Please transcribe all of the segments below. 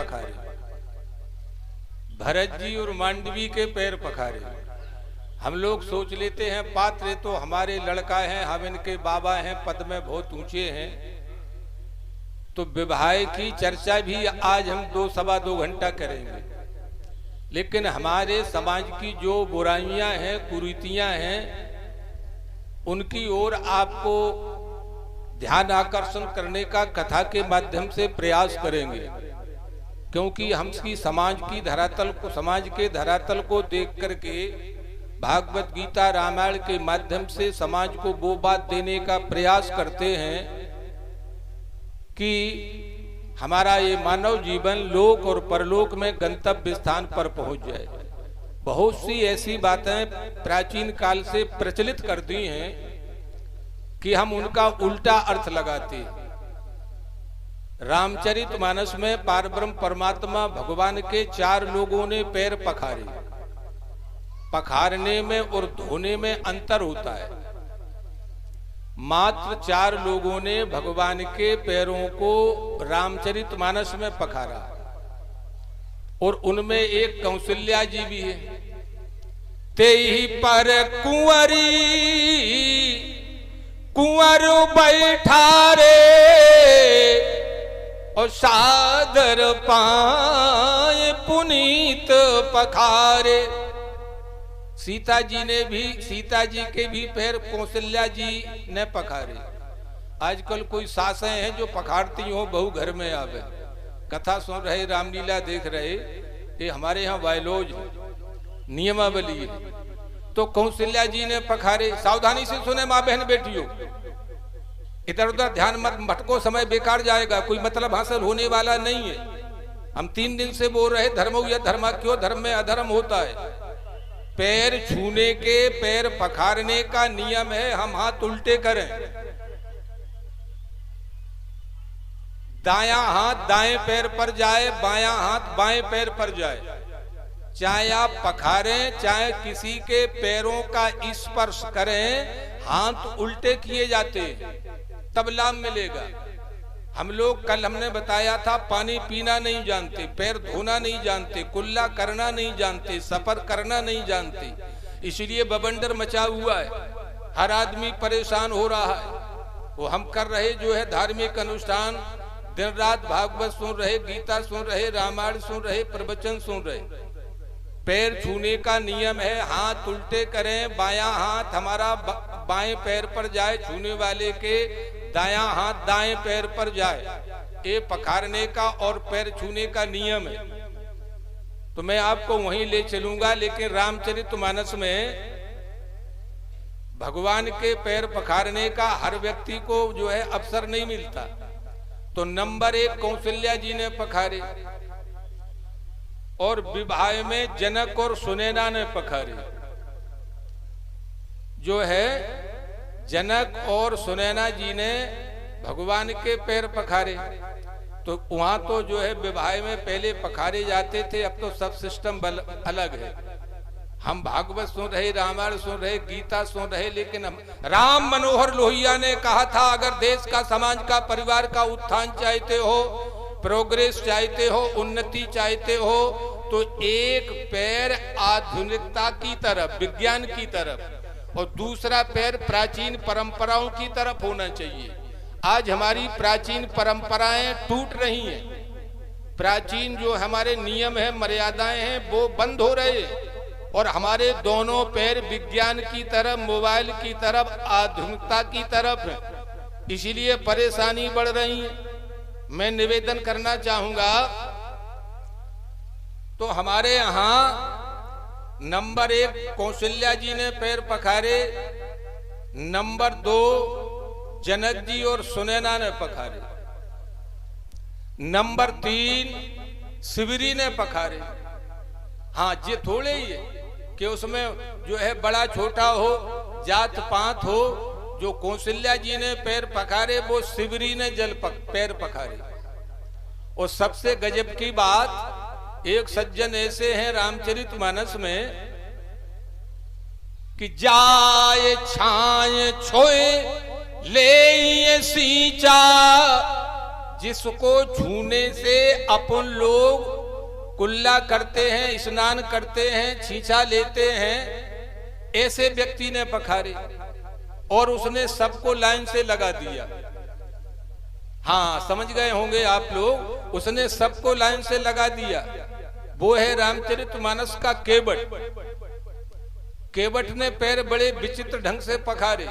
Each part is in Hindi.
पखारे, भरत जी और मांडवी के पैर पखारे। हम लोग सोच लेते हैं पात्र तो हमारे लड़का है, हम इनके बाबा हैं, पद में बहुत ऊंचे हैं, तो विवाह की चर्चा भी आज हम 2-2.25 घंटा करेंगे। लेकिन हमारे समाज की जो बुराइयां हैं, कुरीतियां हैं, उनकी ओर आपको ध्यान आकर्षण करने का कथा के माध्यम से प्रयास करेंगे, क्योंकि हम की समाज की धरातल को, समाज के धरातल को देख करके भागवत गीता रामायण के माध्यम से समाज को वो बात देने का प्रयास करते हैं कि हमारा ये मानव जीवन लोक और परलोक में गंतव्य स्थान पर पहुंच जाए। बहुत सी ऐसी बातें प्राचीन काल से प्रचलित कर दी हैं कि हम उनका उल्टा अर्थ लगाते हैं। रामचरितमानस में पारब्रह्म परमात्मा भगवान के 4 लोगों ने पैर पखारे। पखारने में और धोने में अंतर होता है। मात्र 4 लोगों ने भगवान के पैरों को रामचरितमानस में पखारा, और उनमें एक कौशल्या जी भी है। तेहि पर कुंवरी कुंवर बैठारे, और सादर पाए पुनीत पखारे। सीता जी के भी पैर कौशल्या जी ने पखारे। आजकल कोई सासें हैं जो पखारती हो बहू घर में आवे, कथा सुन रहे, रामलीला देख रहे, ये हमारे यहाँ वायलोज नियमावली है, तो कौशल्या जी ने पखारे। सावधानी से सुने माँ बहन बेटियों, इधर उधर ध्यान मत भटको, समय बेकार जाएगा, कोई मतलब हासिल होने वाला नहीं है। हम 3 दिन से बोल रहे धर्म या धर्मा क्यों, धर्म में अधर्म होता है। पैर छूने के, पैर पखारने का नियम है हम हाथ उल्टे करें। दायां हाथ दाएं पैर पर जाए, बायां हाथ बाएं पैर पर जाए। चाहे आप पखारें, चाहे किसी के पैरों का स्पर्श करें, हाथ उल्टे किए जाते, तब लाभ मिलेगा। हम लोग कल हमने बताया था पानी पीना नहीं जानते, पैर धोना नहीं जानते, कुल्ला करना नहीं जानते, सफर करना नहीं जानते, इसलिए बवंडर मचा हुआ है, हर आदमी परेशान हो रहा है। वो हम कर रहे जो है धार्मिक अनुष्ठान, दिन रात भागवत सुन रहे, गीता सुन रहे, रामायण सुन रहे, प्रवचन सुन रहे। पैर छूने का नियम है हाथ उल्टे करें, बायां हाथ हमारा बाएं पैर पर जाए, छूने वाले के दायां हाथ दाएं पैर पर जाए। ये पखारने का और पैर छूने का नियम है। तो मैं आपको वहीं ले चलूंगा, लेकिन रामचरितमानस में भगवान के पैर पखारने का हर व्यक्ति को जो है अवसर नहीं मिलता। तो नंबर 1 कौशल्या जी ने पखारे, और विवाह में जनक और सुनैना ने पखारे। जो है जनक और सुनैना जी ने भगवान के पैर पखारे। तो वहां तो जो है विवाह में पहले पखारे जाते थे, अब तो सब सिस्टम अलग है। हम भागवत सुन रहे, रामायण सुन रहे, गीता सुन रहे, लेकिन हम राम मनोहर लोहिया ने कहा था अगर देश का, समाज का, परिवार का उत्थान चाहते हो, प्रोग्रेस चाहते हो, उन्नति चाहते हो, तो एक पैर आधुनिकता की तरफ, विज्ञान की तरफ, और दूसरा पैर प्राचीन परंपराओं की तरफ होना चाहिए। आज हमारी प्राचीन परंपराएं टूट रही हैं, प्राचीन जो हमारे नियम है, मर्यादाएं हैं, वो बंद हो रहे हैं, और हमारे दोनों पैर विज्ञान की तरफ, मोबाइल की तरफ, आधुनिकता की तरफ है। इसीलिए परेशानी बढ़ रही है। मैं निवेदन करना चाहूंगा, तो हमारे यहां नंबर 1 कौशल्या जी ने पैर पखारे, नंबर 2 जनक जी और सुनैना ने पखारे, नंबर 3 शिवरी ने पखारे। हाँ, ये थोड़े ही है कि उसमें जो है बड़ा छोटा हो, जात पात हो। जो कौशल्या जी ने पैर पखारे वो शिवरी ने पैर पखारे। और सबसे गजब की बात, एक सज्जन ऐसे हैं रामचरितमानस में कि जाए छाए छोए ले सींचा, जिसको छूने से अपन लोग कुल्ला करते हैं, स्नान करते हैं, छींचा लेते हैं, ऐसे व्यक्ति ने पखारे और उसने सबको लाइन से लगा दिया। हाँ, समझ गए होंगे आप लोग, उसने सबको लाइन से लगा दिया। वो है रामचरितमानस का केवट। केवट ने पैर बड़े विचित्र ढंग से पखारे।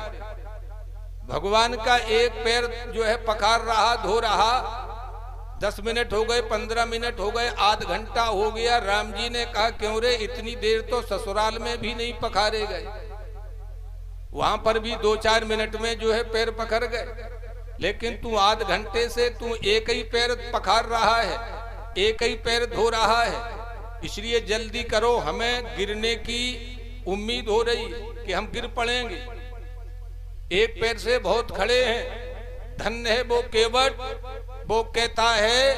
भगवान का एक पैर जो है पखार रहा, धो रहा, 10 मिनट हो गए, 15 मिनट हो गए, आध घंटा हो गया। राम जी ने कहा, क्यों रे, इतनी देर तो ससुराल में भी नहीं पखारे गए, वहां पर भी 2-4 मिनट में जो है पैर पखर गए, लेकिन तू आध घंटे से तू एक ही पैर पखार रहा है, एक ही पैर धो रहा है। इसलिए जल्दी करो, हमें गिरने की उम्मीद हो रही कि हम गिर पड़ेंगे। एक पैर से बहुत खड़े हैं। धन्य है वो केवट। वो कहता है,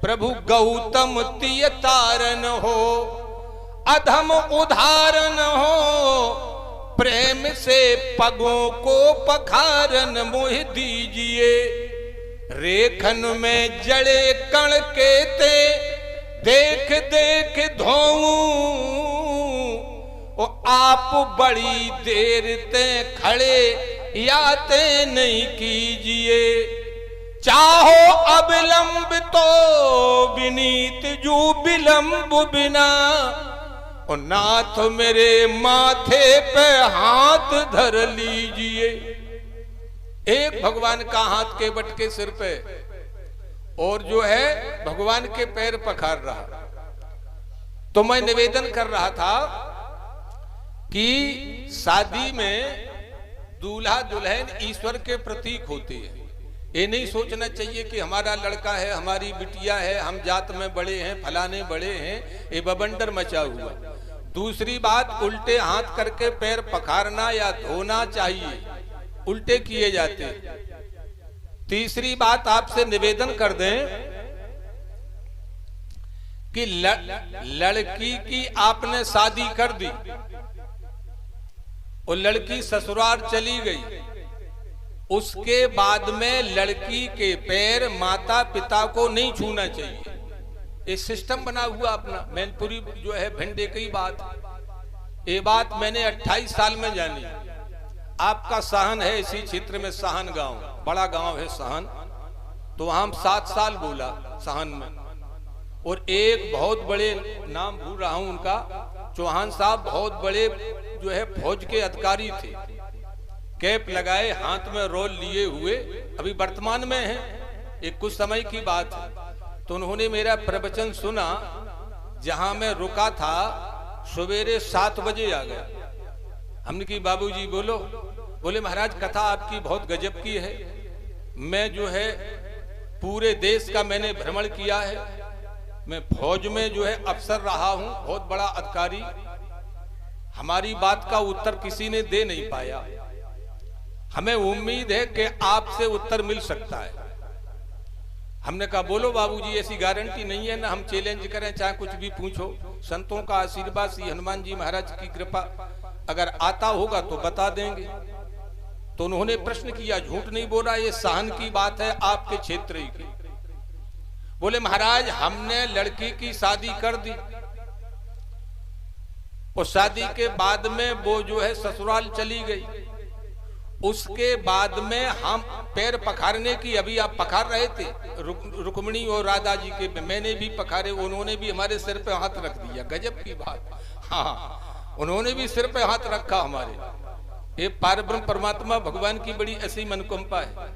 प्रभु गौतम तिय तारन हो, अधम उदाहरण हो, प्रेम से पगों को पखारन मोह दीजिए। रेखन में जड़े कण के ते देख देख धोऊं, आप बड़ी देर ते खड़े याते नहीं कीजिए। चाहो अविलंब तो विनीत जू विलंब बिना, और नाथ मेरे माथे पे हाथ धर लीजिए। एक भगवान का हाथ केवट के सिर पे और जो है भगवान के पैर पखार रहा। तो मैं निवेदन कर रहा था कि शादी में दूल्हा दुल्हन ईश्वर के प्रतीक होते हैं। ये नहीं सोचना चाहिए कि हमारा लड़का है, हमारी बिटिया है, हम जात में बड़े हैं, फलाने बड़े हैं, ये बवंडर मचा हुआ। दूसरी बात, उल्टे हाथ करके पैर पखारना या धोना चाहिए, उल्टे किए जाते। तीसरी बात आपसे निवेदन कर दें कि लड़की की आपने शादी कर दी और लड़की ससुराल चली गई, उसके बाद में लड़की के पैर माता पिता को नहीं छूना चाहिए। एक सिस्टम बना हुआ अपना। मैनपुरी जो है भिंडे की बात, ये बात मैंने 28 साल में जानी। आपका साहन है इसी क्षेत्र में, साहन गांव, बड़ा गांव है साहन, तो वहां 7 साल बोला साहन में। और एक बहुत बड़े, नाम भूल रहा हूं उनका, चौहान साहब, बहुत बड़े जो है फौज के अधिकारी थे, कैप लगाए, हाथ में रोल लिए हुए, अभी वर्तमान में हैं, एक कुछ समय की बात है। तो उन्होंने मेरा प्रवचन सुना, जहां मैं रुका था सवेरे 7 बजे आ गया। हमने की बाबूजी बोलो, बोले महाराज कथा आपकी बहुत गजब की है। मैं जो है पूरे देश का मैंने भ्रमण किया है, मैं फौज में जो है अफसर रहा हूं, बहुत बड़ा अधिकारी, हमारी बात का उत्तर किसी ने दे नहीं पाया। हमें उम्मीद है कि आपसे उत्तर मिल सकता है। हमने कहा बोलो बाबूजी, ऐसी गारंटी नहीं है ना, हम चैलेंज करें, चाहे कुछ भी पूछो। संतों का आशीर्वाद, श्री हनुमान जी महाराज की कृपा, अगर आता होगा तो बता देंगे। तो उन्होंने प्रश्न किया, झूठ नहीं बोला, ये सहन की बात है आपके क्षेत्र की। बोले महाराज हमने लड़की की शादी कर दी और शादी के बाद में वो जो है ससुराल चली गई। उसके बाद में हम पैर पखारने की, अभी आप पखार रहे थे रुक्मिणी और राधा जी के, मैंने भी पखारे, उन्होंने भी हमारे सिर पे हाथ रख दिया। गजब की बात। हाँ, उन्होंने भी सिर पे हाथ रखा हमारे। ये पारब्रह्म परमात्मा भगवान की बड़ी ऐसी मनोकंपा है।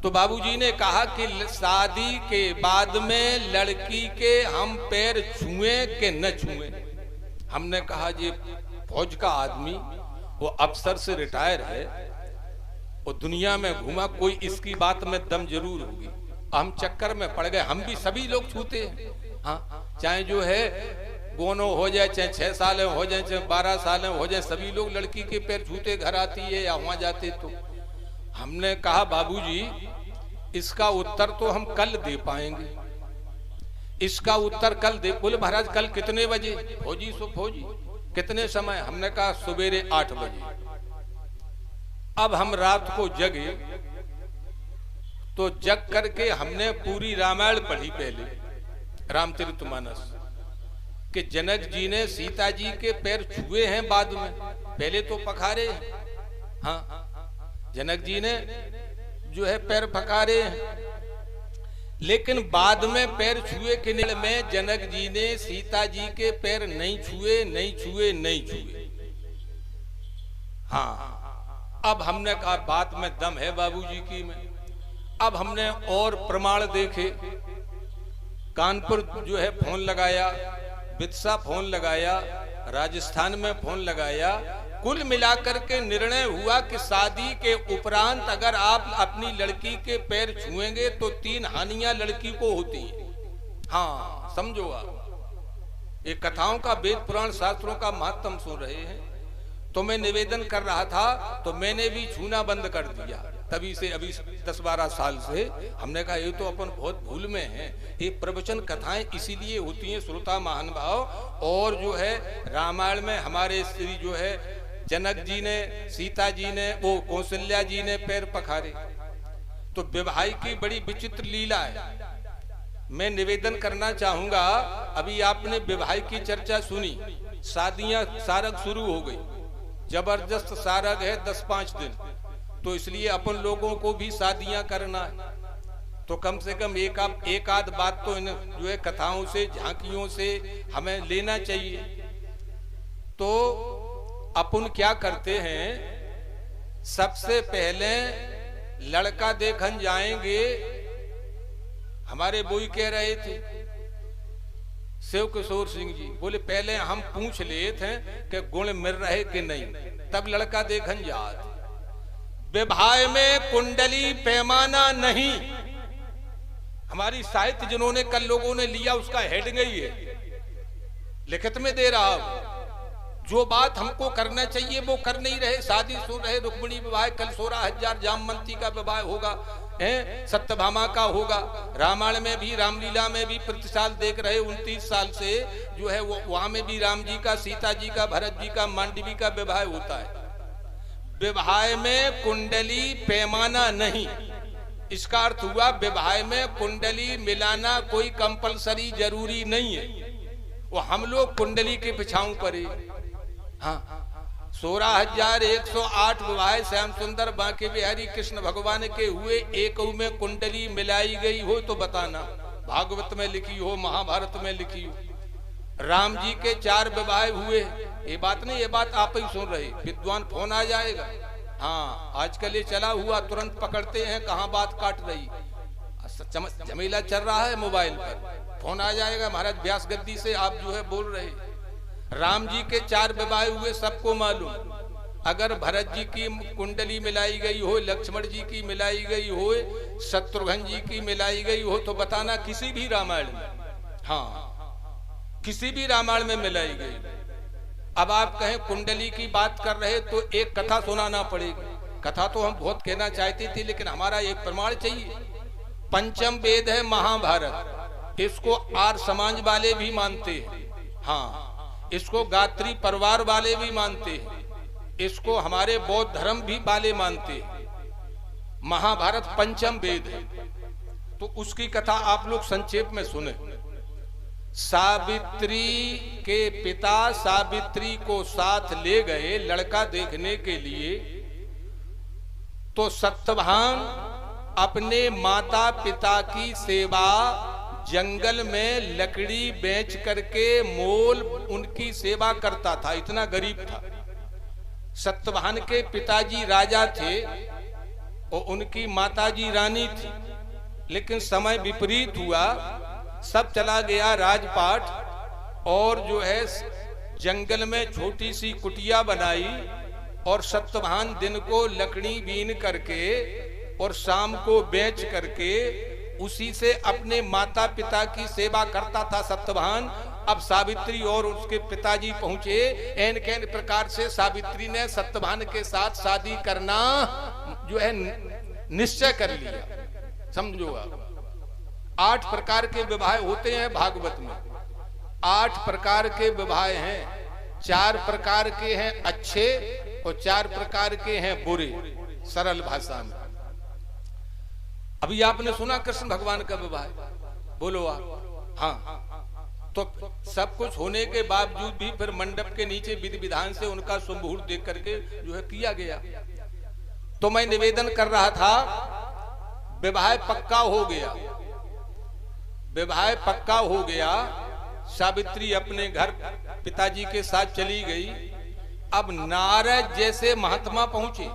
तो बाबूजी ने कहा कि शादी के बाद में लड़की के हम पैर छुए कि न छुए। हमने कहा ये फौज का आदमी, वो अफसर से रिटायर है और दुनिया में घूमा, कोई इसकी बात में दम जरूर होगी। हम चक्कर में पड़ गए। हम भी सभी लोग छूते हैं, हाँ, चाहे जो है गोनो हो जाए, चाहे 6 साल हो जाए, चाहे 12 साल हो जाए, सभी लोग लड़की के पैर छूते, घर आती है या वहां जाते। तो हमने कहा बाबूजी इसका उत्तर तो हम कल दे पाएंगे, इसका उत्तर कल दे। बोले महाराज कल कितने बजे? फौजी सो फौजी, कितने समय? हमने कहा सवेरे 8 बजे। अब हम रात को जगे तो जग करके हमने पूरी रामायण पढ़ी पहले, रामचरितमानस, कि जनक जी ने सीता जी के पैर छुए हैं बाद में, पहले तो पखारे हैं। हाँ, जनक जी ने जो है पैर पखारे हैं, लेकिन बाद में पैर छुए के निर्णय में जनक जी ने सीता जी के पैर नहीं छुए, नहीं छुए, नहीं छुए। हाँ, अब हमने कहा बात में दम है बाबूजी की में। अब हमने और प्रमाण देखे, कानपुर जो है फोन लगाया, बिदसा फोन लगाया, राजस्थान में फोन लगाया, कुल मिलाकर के निर्णय हुआ कि शादी के उपरांत अगर आप अपनी लड़की के पैर छुएंगे तो 3 हानियां लड़की को होती हैं। हाँ, समझो आप, ये कथाओं का, वेद पुराण शास्त्रों का महत्व सुन रहे हैं। तो मैं निवेदन कर रहा था तो मैंने भी छूना बंद कर दिया, तभी से अभी 10-12 साल से हमने कहा ये तो अपन बहुत भूल में हैं। ये प्रवचन कथाएं इसीलिए होती हैं श्रोता महानुभाव, और जो है रामायण में हमारे श्री जो है जनक जी ने, सीता जी ने, वो कौशल्या जी ने पैर पखारे। तो विवाह की बड़ी विचित्र लीला है। मैं निवेदन करना चाहूंगा, अभी आपने विवाह की चर्चा सुनी, शादियां सारग शुरू हो गई, जबरदस्त सारग है 10-5 दिन, तो इसलिए अपन लोगों को भी शादियां करना है, तो कम से कम एक आध बात तो इन जो है कथाओं से, झांकियों से हमें लेना चाहिए। तो अपन क्या करते हैं, सबसे पहले लड़का देखन जाएंगे। हमारे बोई कह रहे थे शिव किशोर सिंह जी, बोले पहले हम पूछ लेते हैं कि गुण मिल रहे कि नहीं, तब लड़का देखन जात। विवाह में कुंडली पैमाना नहीं, हमारी साहित्य जिन्होंने कल लोगों ने लिया उसका हेडिंग ही है, लिखित में दे रहा हूं। जो बात हमको करना चाहिए वो कर नहीं रहे। शादी सुन रहे, रुक्मिणी विवाह, कल 16,000 जामवंती का विवाह होगा, सत्यभामा का होगा। रामायण में भी, रामलीला में भी प्रति साल देख रहे, 29 साल से जो है वो वहां में भी राम जी का, सीता जी का, भरत जी का, मांडवी का विवाह होता है। विवाह में कुंडली पैमाना नहीं, इसका अर्थ हुआ विवाह में कुंडली मिलाना कोई कंपलसरी जरूरी नहीं है। वो हम लोग कुंडली के पिछाऊ पड़े। हाँ, 16,108 विवाह श्याम सुंदर बांके बिहारी कृष्ण भगवान के हुए, एक में कुंडली मिलाई गई हो तो बताना, भागवत में लिखी हो, महाभारत में लिखी हो। राम जी के 4 विवाह हुए, ये बात नहीं, ये बात आप ही सुन रहे, विद्वान फोन आ जाएगा। हाँ, आजकल ये चला हुआ, तुरंत पकड़ते हैं कहाँ बात काट रही, झमेला चल रहा है मोबाइल पर, फोन आ जाएगा। महाराज व्यास गद्दी से आप जो है बोल रहे, राम जी के 4 विवाह हुए, सबको मालूम। अगर भरत जी की कुंडली मिलाई गई हो, लक्ष्मण जी की मिलाई गई हो, शत्रुघ्न जी की मिलाई गई हो तो बताना, किसी भी रामायण में, हाँ किसी भी रामायण में मिलाई गई। अब आप कहें कुंडली की बात कर रहे तो एक कथा सुनाना पड़ेगी। कथा तो हम बहुत कहना चाहते थे, लेकिन हमारा एक प्रमाण चाहिए। पंचम वेद है महाभारत, इसको आर्य समाज वाले भी मानते हैं, हाँ इसको गात्री परिवार वाले भी मानते हैं, इसको हमारे बौद्ध धर्म भी वाले मानते हैं। महाभारत पंचम वेद है, तो उसकी कथा आप लोग संक्षेप में सुने। सावित्री के पिता सावित्री को साथ ले गए लड़का देखने के लिए, तो सत्यभान अपने माता पिता की सेवा जंगल में लकड़ी बेच करके मोल उनकी सेवा करता था, इतना गरीब था। सत्यभान के पिताजी राजा थे और उनकी माताजी रानी थी, लेकिन समय विपरीत हुआ, सब चला गया राजपाट, और जो है जंगल में छोटी सी कुटिया बनाई, और सत्यभान दिन को लकड़ी बीन करके और शाम को बेच करके उसी से अपने माता पिता की सेवा करता था सत्यभान। अब सावित्री और उसके पिताजी पहुंचे, एन कैन प्रकार से सावित्री ने सत्यभान के साथ शादी करना जो है निश्चय कर लिया। समझो आप, 8 प्रकार के विवाह होते हैं भागवत में, 8 प्रकार के विवाह हैं। 4 प्रकार के हैं अच्छे और 4 प्रकार के हैं बुरे, सरल भाषा में। अभी आपने सुना कृष्ण भगवान का विवाह, बोलो आप। हाँ, तो सब कुछ होने के बावजूद भी फिर मंडप के नीचे विधि विधान से उनका शुभ मुहूर्त देख करके जो है किया गया। तो मैं निवेदन कर रहा था, विवाह पक्का हो गया, विवाह पक्का हो गया। सावित्री अपने घर पिताजी के साथ चली गई। अब नारद जैसे महात्मा पहुंचे,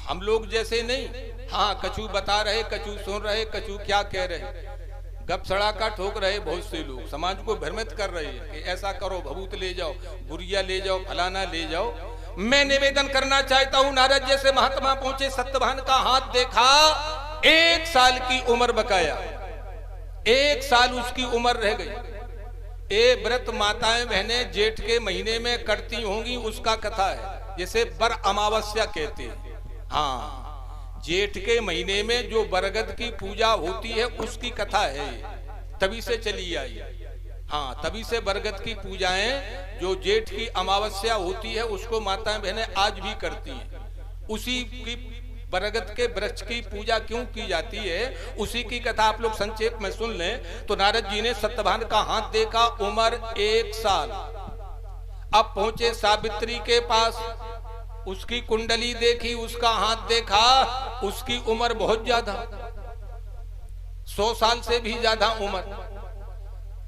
हम लोग जैसे नहीं। हाँ, कछु बता रहे, कछु सुन रहे, कछु क्या कह रहे, गप सड़ाका ठोक रहे। बहुत से लोग समाज को भ्रमित कर रहे हैं कि ऐसा करो, भभूत ले जाओ, गुड़िया ले जाओ, फलाना ले जाओ। मैं निवेदन करना चाहता हूं, नारद जैसे महात्मा पहुंचे, सत्यवान का हाथ देखा, 1 साल की उम्र बकाया, 1 साल उसकी उम्र रह गई। ये व्रत माताएं बहनें जेठ के महीने में करती होंगी, उसका कथा है, जिसे बर अमावस्या कहते हैं। हाँ, जेठ के महीने में जो बरगद की पूजा होती है उसकी कथा है, तभी से चली आई। हाँ, तभी से बरगद की पूजाएं जो जेठ की अमावस्या होती है उसको माताएं बहनें आज भी करती हैं। उसी की बरगद के वृक्ष की पूजा क्यों की जाती है, उसी की कथा आप लोग संक्षेप में सुन लें। तो नारद जी ने सत्यवान का हाथ देखा, उम्र 1 साल। अब पहुंचे सावित्री के पास, उसकी कुंडली देखी, उसका हाथ देखा, उसकी उम्र बहुत ज्यादा, 100 साल से भी ज्यादा उम्र।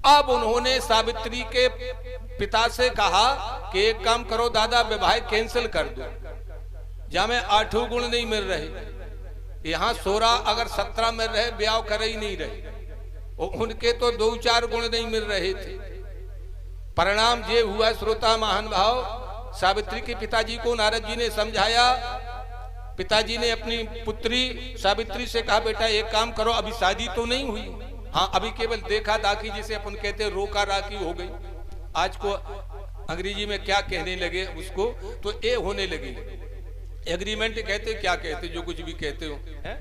अब उन्होंने सावित्री के पिता से कहा कि एक काम करो दादा, विवाह कैंसिल कर दो, जहां में 8 गुण नहीं मिल रहे, यहाँ 16 अगर 17 मिल रहे, ब्याह कर ही नहीं रहे। उनके तो 2-4 गुण नहीं मिल रहे थे। परिणाम ये हुआ, श्रोता महान भाव, सावित्री के पिताजी को नारद जी ने समझाया। पिताजी ने अपनी पुत्री सावित्री से कहा, बेटा एक काम करो, अभी शादी तो नहीं हुई, हाँ अभी केवल देखा दाखी, जिसे अपन कहते हैं रोका राखी हो गई। आज को अंग्रेजी में क्या कहने लगे उसको, तो ए होने लगी, एग्रीमेंट कहते, क्या कहते, जो कुछ भी कहते हो है?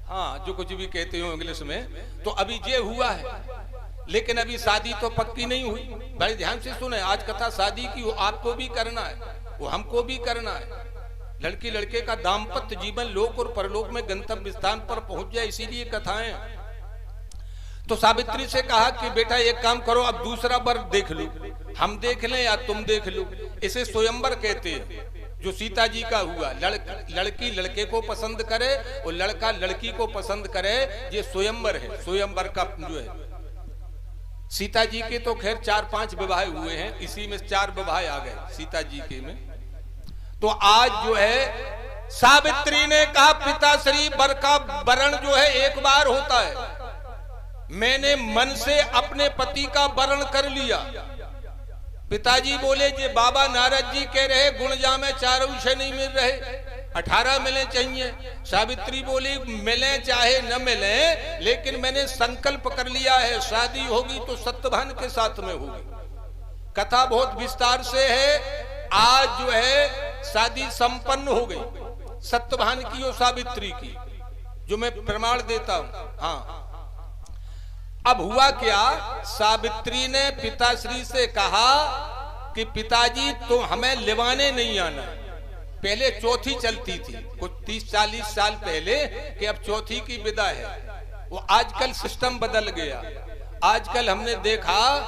हाँ, जो कुछ भी कहते हो इंग्लिश में। तो अभी ये हुआ है, लेकिन अभी शादी तो पक्की नहीं हुई। बड़े ध्यान से सुने, आज कथा शादी की हो, आपको भी करना है, वो हमको भी करना है। लड़की लड़के का दाम्पत्य जीवन लोक और परलोक में गंतव्य स्थान पर पहुंच जाए, इसीलिए कथाएं। तो सावित्री से कहा कि बेटा एक काम करो, अब दूसरा वर देख लो, हम देख लें या तुम देख लो। इसे स्वयंवर कहते हैं, जो सीता जी का हुआ। लड़की लड़के को पसंद करे और लड़का लड़की को पसंद करे, ये स्वयंवर है। स्वयंवर का जो है, सीता जी के तो खैर 4-5 विवाह हुए हैं, इसी में 4 विवाह आ गए सीता जी के में। तो आज जो है सावित्री ने कहा, पिताश्री वर का वरण जो है एक बार होता है, मैंने मन से अपने पति का वरण कर लिया। पिताजी बोले, जे बाबा नारद जी कह रहे गुण जामे 4 विषय नहीं मिल रहे, 18 मिले चाहिए। सावित्री बोली, मिले चाहे न मिले, लेकिन मैंने संकल्प कर लिया है, शादी होगी तो सत्यवान के साथ में होगी। कथा बहुत विस्तार से है। आज जो है शादी संपन्न हो गई सत्यवान की और सावित्री की, जो मैं प्रमाण देता हूं। हाँ, अब हुआ क्या, सावित्री ने पिताश्री से कहा कि पिताजी तो हमें लिवाने नहीं आना। पहले चौथी चलती थी कुछ 30-40 साल पहले, कि अब चौथी की विदा है। वो आजकल सिस्टम बदल गया। आजकल हमने देखा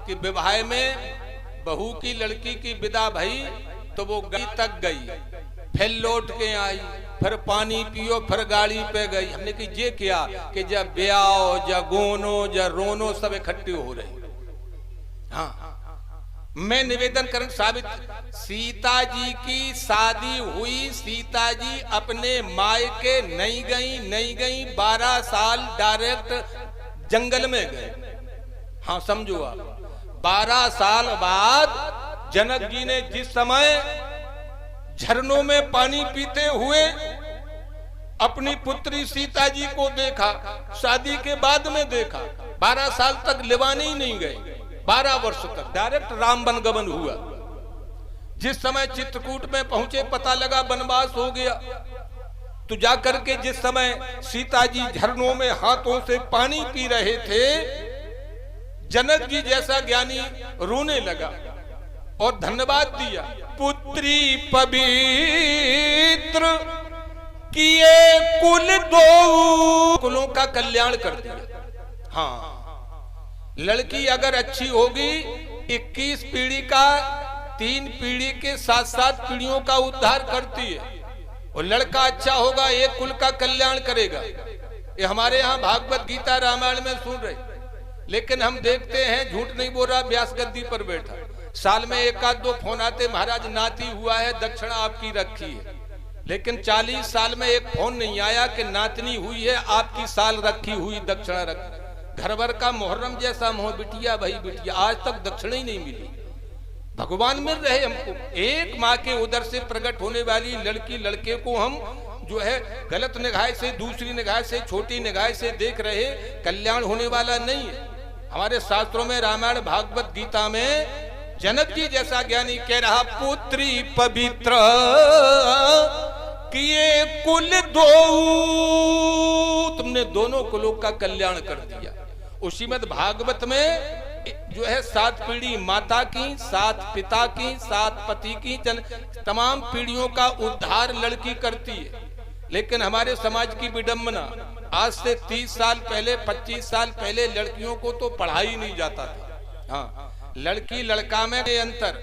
कि विवाह में बहू की लड़की की विदा भई तो वो गई तक गई, फिर लौट के आई, फिर पानी पियो, फिर गाड़ी पे गई। हमने कहा ये क्या, कि जब ब्याह जब गोनो जब रोनो सब इकट्ठे हो रहे। हाँ, मैं निवेदन कर, सीता जी की शादी हुई, सीता जी अपने मायके नहीं गई, 12 साल डायरेक्ट जंगल में गए। हाँ समझो आप, 12 साल बाद जनक जी ने जिस समय झरनों में पानी पीते हुए अपनी पुत्री सीता जी को देखा, शादी के बाद में देखा, 12 साल तक लिवाने ही नहीं गए, 12 वर्ष तक डायरेक्ट राम वन गमन हुआ। जिस समय चित्रकूट में पहुंचे पता लगा वनवास हो गया, तो जाकर के जिस समय सीता जी झरनों में हाथों से पानी पी रहे थे, जनक जी जैसा ज्ञानी रोने लगा और धन्यवाद दिया। पुत्री पवित्र कि ये कुल दो कुलों का कल्याण कर दिया। हाँ, लड़की अगर अच्छी होगी 21 पीढ़ी का, 3 पीढ़ी के 7-7 पीढ़ियों का उद्धार करती है। और लड़का अच्छा होगा एक कुल का कल्याण करेगा। ये हमारे यहाँ भागवत गीता रामायण में सुन रहे, लेकिन हम देखते हैं, झूठ नहीं बोल रहा, व्यास गद्दी पर बैठा, साल में 1-2 फोन आते, महाराज नाती हुआ है, दक्षिणा आपकी रखी है। लेकिन 40 साल में एक फोन नहीं आया कि नातनी हुई है, आपकी साल रखी हुई, दक्षिणा रखी। घर भर का मुहर्रम जैसा मोह, बिटिया भाई बिटिया, आज तक दक्षिणा ही नहीं मिली। भगवान मिल रहे हमको। एक माँ के उदर से प्रकट होने वाली लड़की लड़के को हम जो है गलत निगाह से, दूसरी निगाह से, छोटी निगाह से देख रहे, कल्याण होने वाला नहीं है। हमारे शास्त्रों में, रामायण भागवत गीता में जनक जी जैसा ज्ञानी कह रहा, पुत्री पवित्र किए कुल दो, तुमने दोनों कुलों का कल्याण कर दिया। उसी मत भागवत में जो है 7 पीढ़ी माता की, 7 पिता की, 7 पति की, तमाम पीढ़ियों का उद्धार लड़की करती है। लेकिन हमारे समाज की विडंबना, आज से 30 साल पहले, 25 साल पहले लड़कियों को तो पढ़ाई नहीं जाता था। हाँ, लड़की लड़का में अंतर,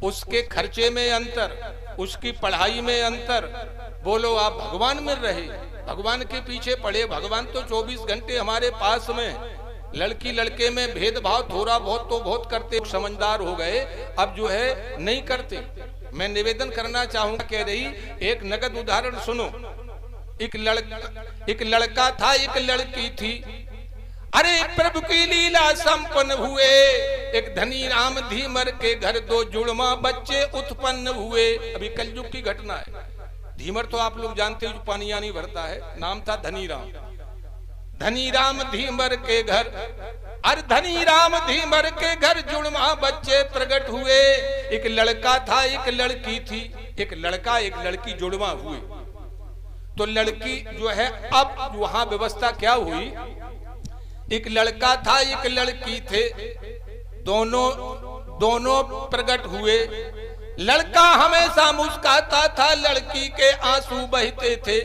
उसके खर्चे में अंतर, उसकी पढ़ाई में अंतर। बोलो आप भगवान मिल रहे, भगवान के पीछे पड़े, भगवान तो 24 घंटे हमारे पास में। लड़की लड़के में भेदभाव थोड़ा बहुत तो बहुत करते, समझदार हो गए, अब जो है नहीं करते। मैं निवेदन करना चाहूंगा, कह रही, एक नगद उदाहरण सुनो। एक लड़का था, एक लड़की थी। अरे प्रभु की लीला संपन्न हुए, एक धनी राम धीमर के घर 2 जुड़वा बच्चे उत्पन्न हुए। अभी कलयुग की घटना है। धीमर तो आप लोग जानते हो, जो पानी यानी भरता है, नाम था धनी राम। धनी राम धीमर के घर, अरे धनी राम धीमर के घर जुड़वा बच्चे प्रकट हुए। एक लड़का था, एक लड़की थी। एक लड़का एक लड़की जुड़वा हुए। तो लड़की जो है, अब वहां व्यवस्था क्या हुई, एक लड़का था, एक लड़की थे, दोनों प्रकट हुए। लड़का हमेशा मुस्कुराता था, लड़की के आंसू बहते थे।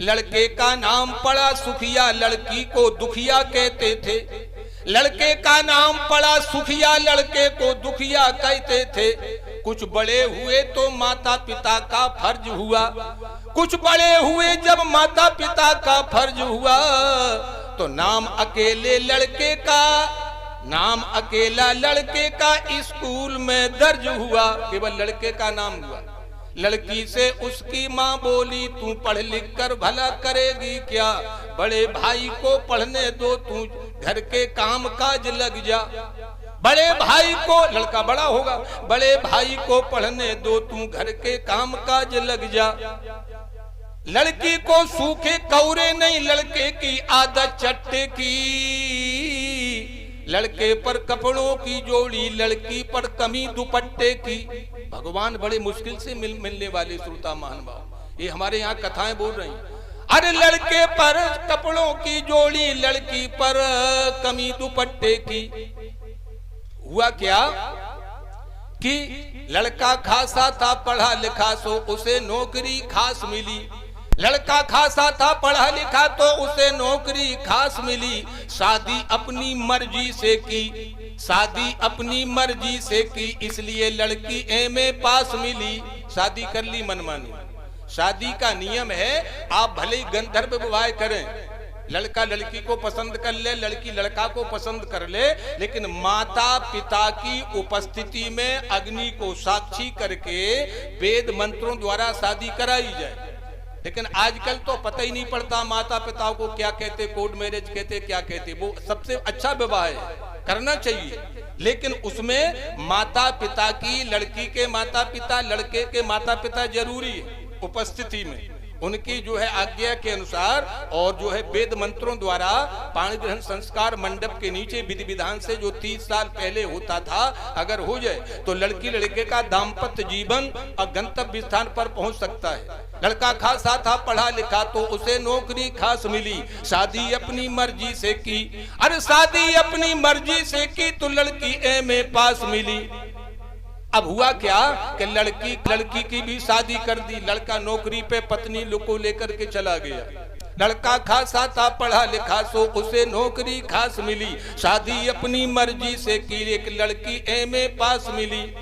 लड़के का नाम पड़ा सुखिया, लड़की को दुखिया कहते थे। लड़के का नाम पड़ा सुखिया, लड़के को दुखिया कहते थे। कुछ बड़े हुए तो माता पिता का फर्ज हुआ, कुछ बड़े हुए जब माता पिता का फर्ज हुआ, तो नाम अकेले लड़के का, नाम अकेला लड़के का स्कूल में दर्ज हुआ। केवल लड़के का नाम हुआ। लड़की से उसकी माँ बोली, तू पढ़ लिख कर भला करेगी क्या, बड़े भाई को पढ़ने दो, तू घर के काम काज लग जा। बड़े भाई को, लड़का बड़ा होगा, बड़े भाई को पढ़ने दो, तू घर के काम काज लग जा। लड़की को सूखे कौरे नहीं, लड़के की आदत चट्टे की। लड़के पर कपड़ों की जोड़ी, लड़की पर कमी दुपट्टे की। भगवान बड़े मुश्किल से मिलने वाले श्रोता महानुभाव, ये हमारे यहाँ कथाएं बोल रही। अरे लड़के पर कपड़ों की जोड़ी, लड़की पर कमी दुपट्टे की। हुआ क्या कि लड़का खासा था, पढ़ा लिखा, सो उसे नौकरी खास मिली। लड़का खासा था, पढ़ा लिखा, तो उसे नौकरी खास मिली। शादी अपनी मर्जी से की, शादी अपनी मर्जी से की, इसलिए लड़की एमए पास मिली। शादी कर ली मनमानी। शादी का नियम है, आप भले ही गंधर्व विवाह करें, लड़का लड़की को पसंद कर ले, लड़की लड़का को पसंद कर ले, लेकिन माता पिता की उपस्थिति में अग्नि को साक्षी करके वेद मंत्रों द्वारा शादी कराई जाए। लेकिन आजकल तो पता ही नहीं पड़ता माता पिता को क्या कहते, कोर्ट मैरिज कहते, क्या कहते। वो सबसे अच्छा विवाह है, करना चाहिए, लेकिन उसमें माता पिता की, लड़की के माता पिता, लड़के के माता पिता जरूरी है उपस्थिति में, उनकी जो है आज्ञा के अनुसार। और जो है वेद मंत्रों द्वारा पाणी ग्रहण संस्कार मंडप के नीचे विधि विधान से जो 30 साल पहले होता था, अगर हो जाए तो लड़की लड़के का दाम्पत्य जीवन और गंतव्य स्थान पर पहुंच सकता है। लड़का खासा था, पढ़ा लिखा, तो उसे नौकरी खास मिली। शादी अपनी मर्जी से की, अरे शादी अपनी मर्जी से की, तो लड़की एमए पास मिली। अब हुआ क्या कि लड़की की भी शादी कर दी। लड़का नौकरी पे पत्नी को लेकर के चला गया। लड़का खासा था पढ़ा लिखा, सो उसे नौकरी खास मिली। शादी अपनी मर्जी से की, एक लड़की एमए पास मिली।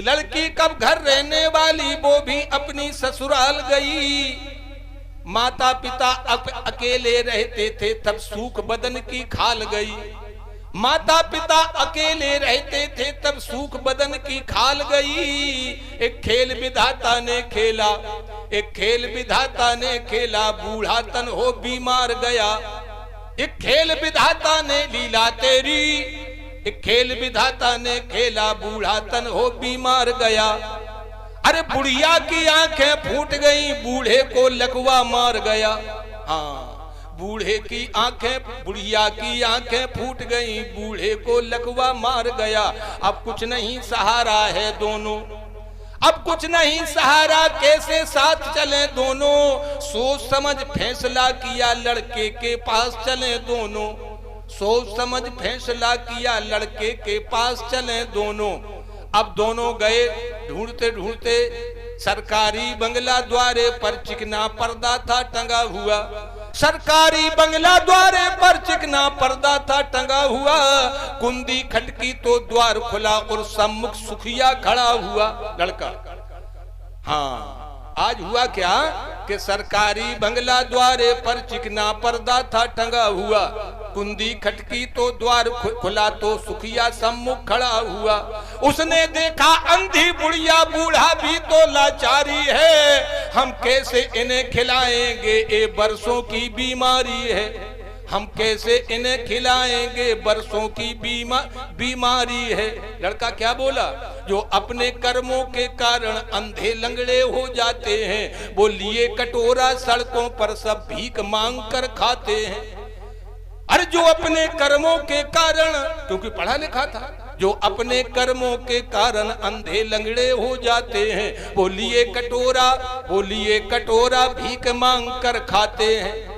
लड़की कब घर रहने वाली, वो भी अपनी ससुराल गई। माता पिता अकेले रहते थे, तब सूख बदन की खाल गई। माता पिता अकेले रहते थे, तब सूख बदन की खाल गई। एक खेल विधाता ने खेला, एक खेल विधाता ने खेला, बूढ़ा तन हो बीमार गया। एक खेल विधाता ने लीला तेरी, एक खेल विधाता ने खेला, बूढ़ा तन हो बीमार गया। अरे बुढ़िया की आंखें फूट गई, बूढ़े को लकवा मार गया। हाँ, बूढ़े की आंखें, बुढ़िया की आंखें फूट गई, बूढ़े को लकवा मार गया। अब कुछ नहीं सहारा है दोनों, अब कुछ नहीं सहारा, कैसे साथ चले दोनों। सोच समझ फैसला किया, लड़के के पास चले दोनों। सोच समझ फैसला किया, लड़के के पास चले दोनों। अब दोनों गए ढूंढते ढूंढते सरकारी बंगला द्वारे पर, चिकना पर्दा था टंगा हुआ। सरकारी बंगला द्वारे पर चिकना पर्दा था टंगा हुआ। कुंडी खटकी तो द्वार खुला और सम्मुख सुखिया खड़ा हुआ। लड़का, हाँ, आज हुआ क्या कि सरकारी बंगला द्वारे पर चिकना पर्दा था टंगा हुआ। कुंडी खटकी तो द्वार खुला तो सुखिया सम्मुख खड़ा हुआ। उसने देखा अंधी बुढ़िया, बूढ़ा भी तो लाचारी है। हम कैसे इन्हें खिलाएंगे, ये बरसों की बीमारी है। हम कैसे इन्हें खिलाएंगे, बरसों की बीमारी है। लड़का क्या बोला, जो अपने कर्मों के कारण अंधे लंगड़े हो जाते हैं, वो लिए कटोरा सड़कों पर सब भीख मांग कर खाते हैं। अरे जो अपने कर्मों के कारण, क्योंकि पढ़ा लिखा था, जो अपने कर्मों के कारण अंधे लंगड़े हो जाते हैं, वो लिए कटोरा भीख मांग कर खाते हैं।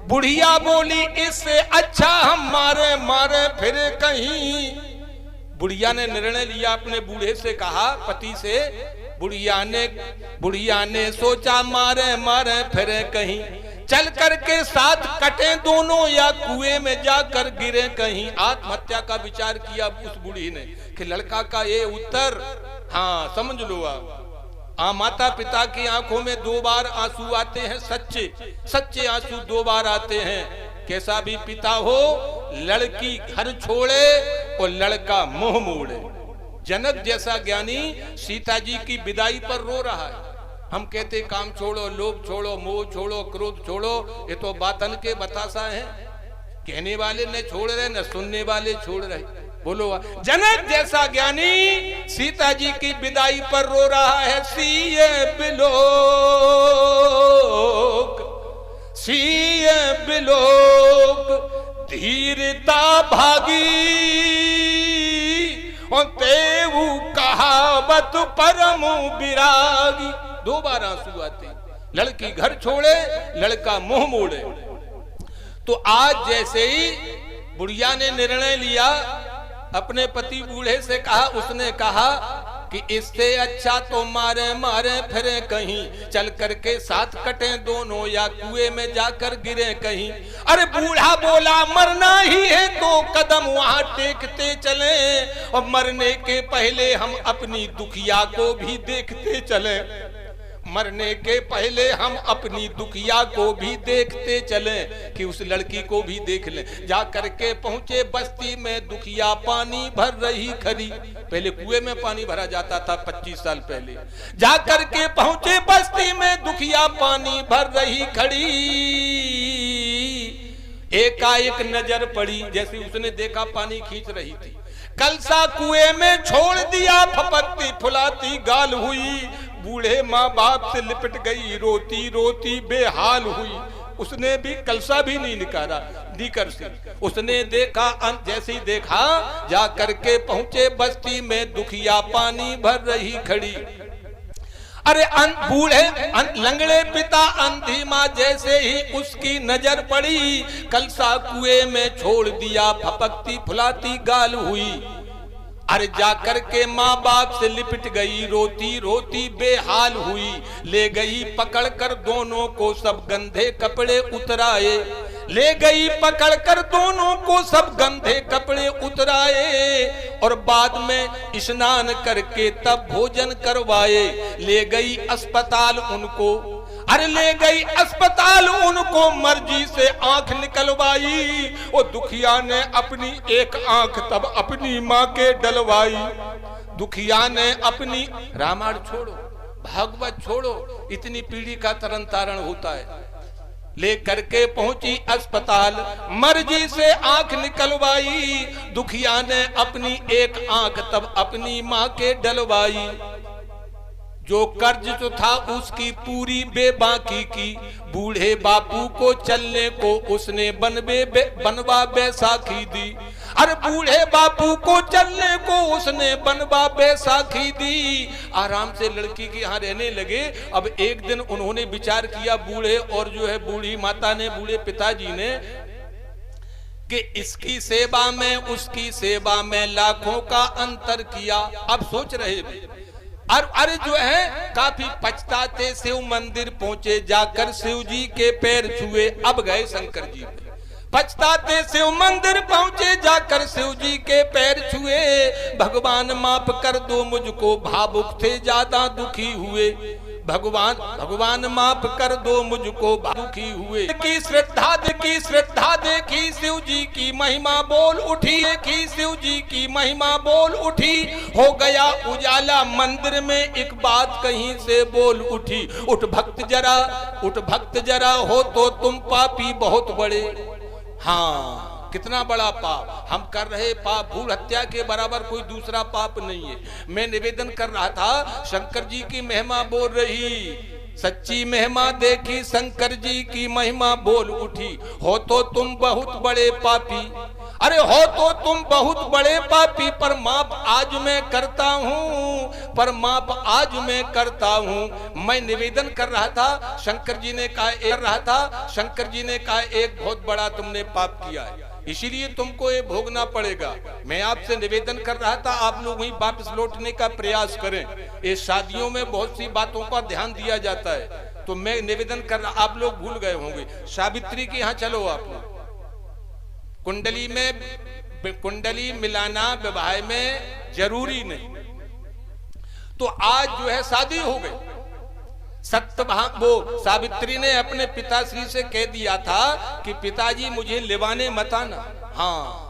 बुढ़िया बोली, इससे अच्छा हम मारे फिर कहीं। बुढ़िया ने निर्णय लिया, अपने बूढ़े से कहा, पति से। बुढ़िया ने सोचा, मारे फिर कहीं, चल करके साथ कटे दोनों, या कुएं में जाकर गिरे कहीं। आत्महत्या का विचार किया उस बूढ़ी ने कि लड़का का ये उत्तर, हाँ समझ लो आप। माता पिता की आंखों में दो बार आंसू आते हैं, सच्चे आंसू दो बार आते हैं। कैसा भी पिता हो, लड़की घर छोड़े और लड़का मुंह मोड़े। जनक जैसा ज्ञानी सीता जी की विदाई पर रो रहा है। हम कहते काम छोड़ो, लोभ छोड़ो, मोह छोड़ो, क्रोध छोड़ो, ये तो बातन के बतासा है। कहने वाले न छोड़ रहे, न सुनने वाले छोड़ रहे। बोलो, जनक जैसा ज्ञानी सीता जी की विदाई पर रो रहा है। सिए बिलोक धीरता भागी, और तेऊ कहावत परम विरागी। दो बार आंसू आते, लड़की घर छोड़े, लड़का मुंह मोड़े। तो आज जैसे ही बुढ़िया ने निर्णय लिया, अपने पति बूढ़े से कहा, उसने कहा कि इससे अच्छा तो मारे फिरे कहीं, चल करके साथ कटे दोनों, या कुएं में जाकर गिरे कहीं। अरे बूढ़ा बोला, मरना ही है तो कदम वहां टेकते चले, और मरने के पहले हम अपनी दुखिया को भी देखते चले। मरने के पहले हम अपनी दुखिया को भी देखते चले, कि उस लड़की को भी देख लें। जा करके पहुंचे बस्ती में, दुखिया पानी भर रही खड़ी। पहले कुएं में पानी भरा जाता था 25 साल पहले। जा करके पहुंचे बस्ती में, दुखिया पानी भर रही खड़ी। एकाएक नजर पड़ी, जैसे उसने देखा पानी खींच रही थी। कलसा कुएं में छोड़ दिया, फपकती फुलाती गाल हुई। बूढ़े माँ बाप से लिपट गई, रोती रोती बेहाल हुई। उसने भी कलसा भी नहीं निकाला दीकर से। उसने देखा, जैसे ही देखा, जा करके पहुंचे बस्ती में, दुखिया पानी भर रही खड़ी। अरे बूढ़े लंगड़े पिता, अंधी माँ, जैसे ही उसकी नजर पड़ी, कलसा कुएं में छोड़ दिया, फपकती फुलाती गाल हुई। अरे जाकर के माँ बाप से लिपट गई, रोती रोती बेहाल हुई, ले गई पकड़ कर दोनों को, सब गंदे कपड़े उतराए, ले गई पकड़ कर दोनों को, सब गंदे कपड़े उतराए, और बाद में स्नान करके तब भोजन करवाए, ले गई अस्पताल उनको, अरे ले गई अस्पताल उनको, मर्जी से आंख निकलवाई, वो दुखिया ने अपनी एक आंख तब अपनी माँ के डलवाई, दुखिया ने अपनी, रामायण छोड़ो, भागवत छोड़ो, इतनी पीढ़ी का तरन तारण होता है, ले करके पहुंची अस्पताल, मर्जी से आंख निकलवाई, दुखिया ने अपनी एक आंख तब अपनी माँ के डलवाई, जो कर्ज जो था उसकी पूरी बेबाकी की, बूढ़े बापू को चलने को उसने बनवा बैसाखी दी, अरे बूढ़े बापू को चलने को उसने बनवा बैसाखी दी, आराम से लड़की के यहाँ रहने लगे। अब एक दिन उन्होंने विचार किया, बूढ़े और जो है बूढ़ी माता ने, बूढ़े पिताजी ने, कि इसकी सेवा में उसकी सेवा में लाखों का अंतर किया। अब सोच रहे अरे जो है काफी पछताते शिव मंदिर पहुंचे, जाकर शिव जी के पैर छुए, अब गए शंकर जी पे, पछताते शिव मंदिर पहुंचे, जाकर शिव जी के पैर छुए, भगवान माफ कर दो मुझको, भावुक थे ज्यादा दुखी हुए, भगवान माफ कर दो मुझको, दुखी हुए, की श्रद्धा देखी शिव जी की महिमा बोल उठी, की शिव जी की महिमा बोल उठी, हो गया उजाला मंदिर में, एक बात कहीं से बोल उठी, उठ भक्त जरा हो तो तुम पापी बहुत बड़े, हाँ कितना बड़ा पाप हम कर रहे, पाप भूल हत्या के बराबर कोई दूसरा पाप नहीं है। मैं निवेदन कर रहा था, शंकर जी की महिमा बोल रही, सच्ची महिमा देखी शंकर जी की महिमा बोल उठी, हो तो तुम बहुत बड़े पापी, अरे हो तो तुम बहुत बड़े पापी, पर माफ आज मैं करता हूँ, पर माफ आज मैं करता हूँ। मैं निवेदन कर रहा था, शंकर जी ने कहा एक बहुत बड़ा तुमने पाप किया है, इसीलिए तुमको ये भोगना पड़ेगा। मैं आपसे निवेदन कर रहा था, आप लोग वहीं वापस लौटने का प्रयास करें। ये शादियों में बहुत सी बातों का ध्यान दिया जाता है, तो मैं निवेदन कर रहा, आप लोग भूल गए होंगे, सावित्री के यहाँ चलो, आप लोग कुंडली मिलाना विवाह में जरूरी नहीं, तो आज जो है शादी हो गई, वो सावित्री ने अपने पिताश्री से कह दिया था कि पिताजी मुझे लिवाने मत आना। हाँ,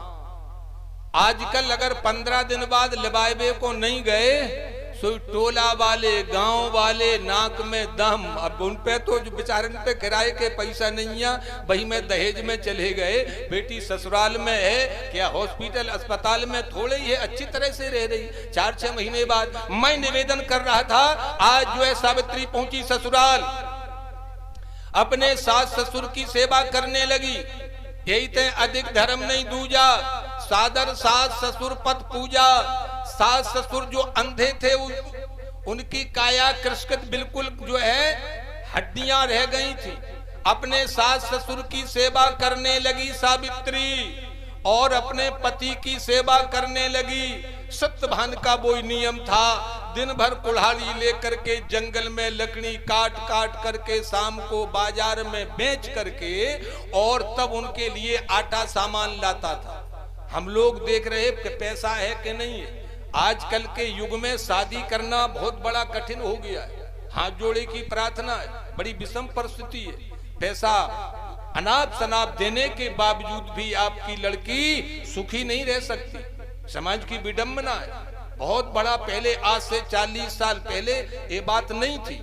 आजकल अगर 15 दिन बाद लिवाए को नहीं गए, सो टोला वाले गांव वाले नाक में दम, अब उन पे तो जो बेचारे पे किराए के पैसा नहीं है, वही में दहेज में चले गए, बेटी ससुराल में है, क्या हॉस्पिटल अस्पताल में थोड़े ही है, अच्छी तरह से रह रही, 4-6 महीने बाद। मैं निवेदन कर रहा था, आज जो है सावित्री पहुंची ससुराल, अपने सास ससुर की सेवा करने लगी, यही ते अधिक धर्म नहीं दूजा, सादर सास ससुर पद पूजा। सास ससुर जो अंधे थे, उनकी काया कृष्कृत बिल्कुल जो है हड्डियां रह गई थी, अपने सास ससुर की सेवा करने लगी सावित्री, और अपने पति की सेवा करने लगी। सत्यभान का वो नियम था, दिन भर कुल्हाड़ी लेकर के जंगल में लकड़ी काट काट करके शाम को बाजार में बेच करके, और तब उनके लिए आटा सामान लाता था। हम लोग देख रहे कि पैसा है कि नहीं है, आजकल के युग में शादी करना बहुत बड़ा कठिन हो गया है, हाथ जोड़े की प्रार्थना है, बड़ी विषम परिस्थिति है, पैसा अनाप शनाप देने के बावजूद भी आपकी लड़की सुखी नहीं रह सकती, समाज की विडंबना है। बहुत बड़ा पहले, आज से 40 साल पहले ये बात नहीं थी।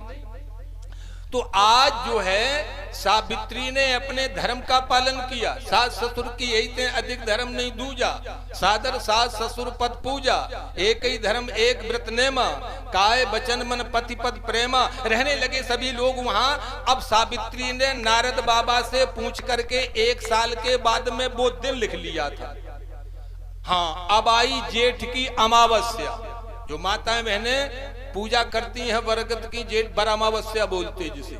तो आज जो है सावित्री ने अपने धर्म का पालन किया, सास ससुर की यही ते अधिक धर्म नहीं दूजा, सादर सास ससुर पद पूजा, एक ही धर्म एक व्रत नेमा, काय बचन मन पति पद प्रेमा। रहने लगे सभी लोग वहां। अब सावित्री ने नारद बाबा से पूछ करके 1 साल के बाद में वो दिन लिख लिया था। हाँ, अब आई जेठ की अमावस्या, जो माताएं बहनें पूजा करती हैं वरगत की, जेठ बर अमावस्या बोलते जिसे।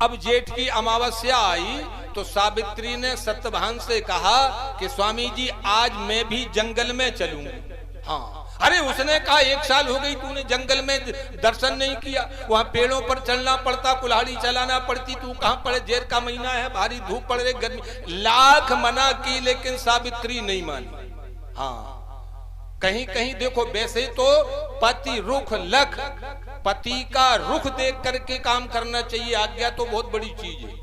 अब जेठ की अमावस्या आई तो सावित्री ने सत्यभान से कहा कि स्वामी जी आज मैं भी जंगल में चलूंगी। हाँ, अरे उसने कहा 1 साल हो गई तूने जंगल में दर्शन नहीं किया, वहां पेड़ों पर चलना पड़ता, कुल्हाड़ी चलाना पड़ती, तू कहां पड़े, जेठ का महीना है, भारी धूप पड़ रही, गर्मी, लाख मना की लेकिन सावित्री नहीं मानी। हाँ, कहीं कहीं देखो, वैसे तो पति रुख लख, पति का रुख देख करके काम करना चाहिए, आज्ञा तो बहुत बड़ी चीज है,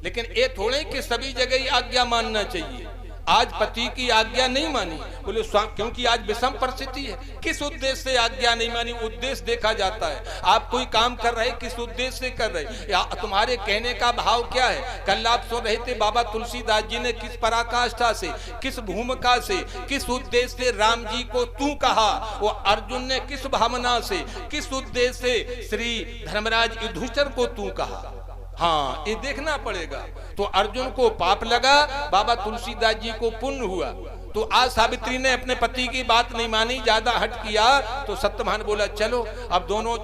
लेकिन ये थोड़े कि सभी जगह ही आज्ञा मानना चाहिए। आज पति की आज्ञा नहीं मानी, बोले क्योंकि आज विषम परिस्थिति है। किस उद्देश्य से आज्ञा नहीं मानी, उद्देश्य देखा जाता है। आप कोई काम कर रहे, किस उद्देश्य से कर रहे, या तुम्हारे कहने का भाव क्या है। कल आप सुन रहे थे बाबा तुलसीदास जी ने किस पराकाष्ठा से, किस भूमिका से, किस उद्देश्य से राम जी को तू कहा, वो अर्जुन ने किस भावना से, किस उद्देश्य से श्री धर्मराज युधिष्ठिर को तू कहा। हाँ, ये देखना पड़ेगा। तो अर्जुन को पाप लगा, बाबा तुलसीदास जी को पुण्य हुआ। तो आज सावित्री ने अपने पति की बात नहीं मानी, ज्यादा हट किया, तो सत्यभान बोला चलो। अब दोनों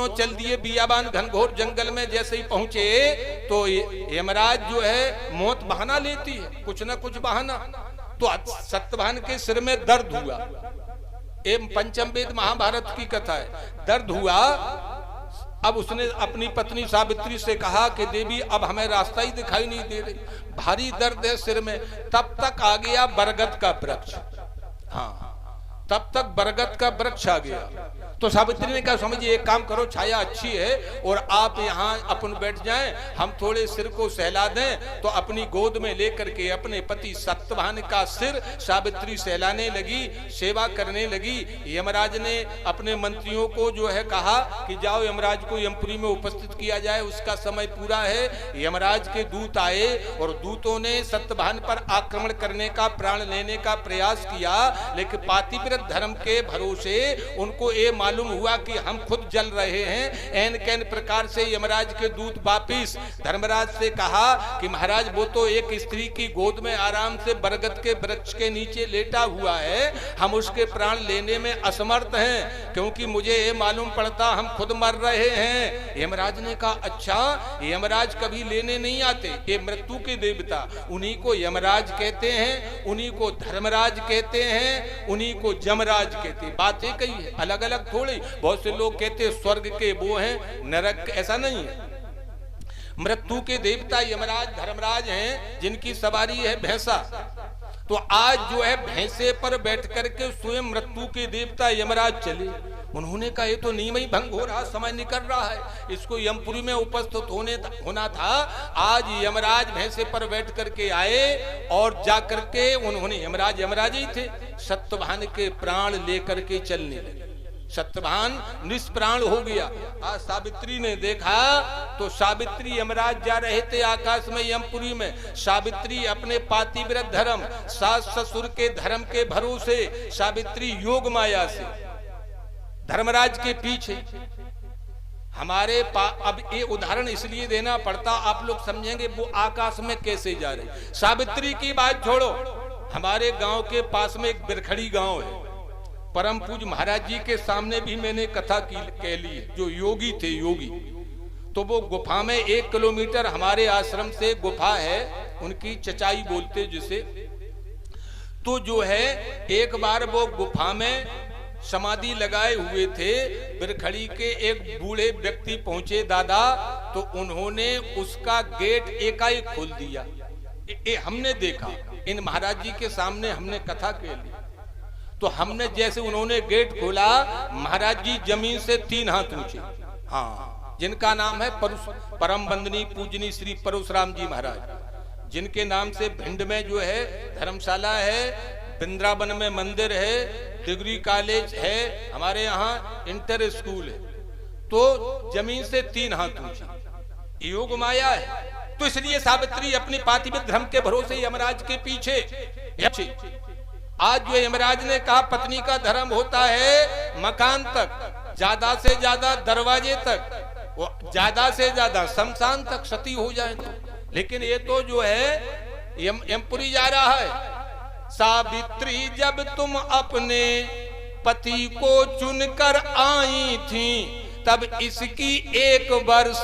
चल दिए बियाबान घनघोर जंगल में। जैसे ही पहुंचे तो यमराज जो है मौत बहाना लेती है, कुछ ना कुछ बहाना। तो सत्यभान के सिर में दर्द हुआ, पंचम वेद महाभारत की कथा है, दर्द हुआ। अब उसने अपनी पत्नी सावित्री से कहा कि देवी अब हमें रास्ता ही दिखाई नहीं दे रही, भारी दर्द है सिर में। तब तक आ गया बरगद का वृक्ष। हाँ, तब तक बरगद का वृक्ष आ गया। तो सावित्री ने कहा समझिए एक काम करो, छाया अच्छी है और आप यहाँ अपन बैठ जाएं, हम थोड़े सिर को सहला दें। तो अपनी गोद में लेकर के अपने पति सत्यभान का सिर सावित्री सहलाने लगी, सेवा करने लगी। यमराज ने अपने मंत्रियों को जो है कहा कि जाओ यमराज को यमपुरी में उपस्थित किया जाए, उसका समय पूरा है। यमराज के दूत आए और दूतों ने सत्यभान पर आक्रमण करने का, प्राण लेने का प्रयास किया, लेकिन पातिव्रत धर्म के भरोसे उनको ये मालूम हुआ कि हम खुद जल रहे हैं। एन कैन प्रकार से यमराज के दूत वापिस धर्मराज से कहा कि महाराज वो तो एक स्त्री की गोद में आराम से बरगद के वृक्ष के नीचे लेटा हुआ है, हम उसके प्राण लेने में असमर्थ हैं, क्योंकि मुझे ये मालूम पड़ता हम खुद मर रहे हैं। यमराज ने कहा अच्छा, यमराज कभी लेने नहीं आते, ये मृत्यु के देवता, उन्हीं को यमराज कहते हैं, उन्हीं को धर्मराज कहते हैं, उन्हीं को जमराज कहते हैं। बात एक ही है, अलग अलग थोड़ी। बहुत से लोग कहते हैं स्वर्ग के वो हैं, नरक, ऐसा नहीं है। मृत्यु के देवता यमराज धर्मराज हैं, जिनकी सवारी है भैंसा। तो आज जो है भैंसे पर बैठ करके स्वयं मृत्यु के देवता यमराज चले। उन्होंने कहा ये तो नियम ही भंग हो रहा, समय निकल रहा है, इसको यमपुरी में उपस्थित होना था। आज यमराज भैंसे पर बैठ करके आए और जा करके उन्होंने, यमराज ही थे, सत्यभान के प्राण लेकर के चलने लगे। सत्यभान निष्प्राण हो गया। आज सावित्री ने देखा तो सावित्री, यमराज जा रहे थे आकाश में यमपुरी में, सावित्री अपने पातिव्रत धर्म, सास ससुर के धर्म के भरोसे, सावित्री योग माया से धर्मराज के पीछे। हमारे अब ये उदाहरण इसलिए देना पड़ता, आप लोग समझेंगे वो आकाश में कैसे जा रहे। सावित्री की बात छोड़ो, हमारे गांव के पास में एक बिरखड़ी गांव है, परम पूज महाराज जी के सामने भी मैंने कथा कह ली, जो योगी थे, योगी। तो वो गुफा में 1 किलोमीटर हमारे आश्रम से गुफा है, उनकी चचाई बोलते जिसे। तो जो है एक बार वो गुफा में समाधि लगाए हुए थे, बिरखड़ी के एक बूढ़े व्यक्ति पहुंचे दादा, तो उन्होंने उसका गेट एकाएक खोल दिया। हमने देखा, इन महाराज जी के सामने हमने कथा कह ली। तो हमने जैसे उन्होंने गेट खोला, महाराज जी जमीन से 3 हाथ ऊंचे, हाँ, जिनका नाम है परम बंदनी पूजनी श्री परशुराम जी महाराज, जिनके नाम से भिंड में जो है धर्मशाला है, वृंदावन में मंदिर है, डिग्री कॉलेज है, हमारे यहाँ इंटर स्कूल है। तो जमीन से 3 हाथ ऊंचे, योग माया है। तो इसलिए सावित्री अपनी पातिव्रत धर्म के भरोसे यमराज के पीछे। आज जो यमराज ने कहा पत्नी का धर्म होता है मकान तक, ज्यादा से ज्यादा दरवाजे तक, ज्यादा से ज्यादा शमशान तक सती हो जाए तो। लेकिन ये तो जो है यमपुरी जा रहा है। सावित्री जब तुम अपने पति को चुनकर आई थी, तब इसकी 1 वर्ष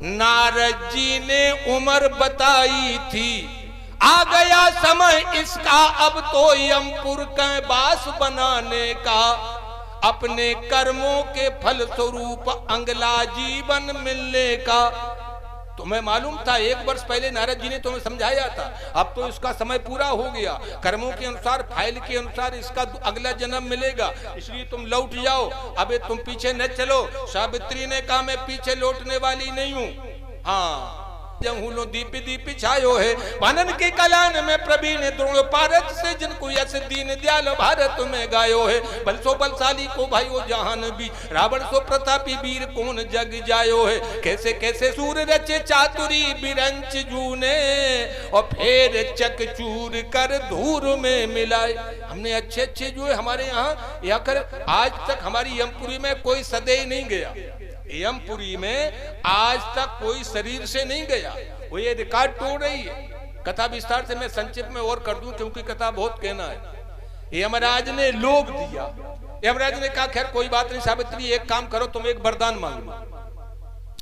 नारद जी ने उम्र बताई थी। आ गया समय इसका अब तो यमपुर का बास बनाने का, अपने कर्मों के फल स्वरूप अगला जीवन मिलने का। तुम्हें मालूम था 1 वर्ष पहले नारद जी ने तुम्हें समझाया था, अब तो इसका समय पूरा हो गया, कर्मों के अनुसार फाइल के अनुसार इसका अगला जन्म मिलेगा, इसलिए तुम लौट जाओ, अबे तुम पीछे न चलो। सावित्री ने कहा मैं पीछे लौटने वाली नहीं हूं। हाँ, जहूलो दीपी दीपी छायो है, मनन के कलान में प्रवीण द्रोण पारत से, जिनको यश दीन दयाल भारत में गायो है। बल सो बलशाली को भाई वो जहान भी, रावण सो प्रतापी वीर कौन जग जायो है। कैसे कैसे सूर रचे चातुरी बिरंच जूने, और फिर चकचूर कर धूर में मिलाए। हमने अच्छे अच्छे जो है हमारे यहाँ या कर, आज तक हमारी यमपुरी में कोई सदैव नहीं गया, यमपुरी में आज तक कोई शरीर से नहीं गया, वो ये रिकॉर्ड तोड़ रही है। कथा विस्तार से मैं संक्षिप्त में और कर दूं क्योंकि कथा बहुत कहना है। यमराज ने लोभ दिया, यमराज ने कहा खैर कोई बात नहीं सावित्री, एक काम करो तुम एक वरदान मांगो।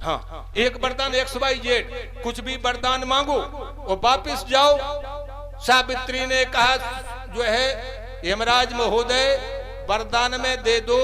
हाँ, एक वरदान XYZ कुछ भी वरदान मांगो और वापिस जाओ। सावित्री ने कहा जो है यमराज महोदय वरदान में दे दो,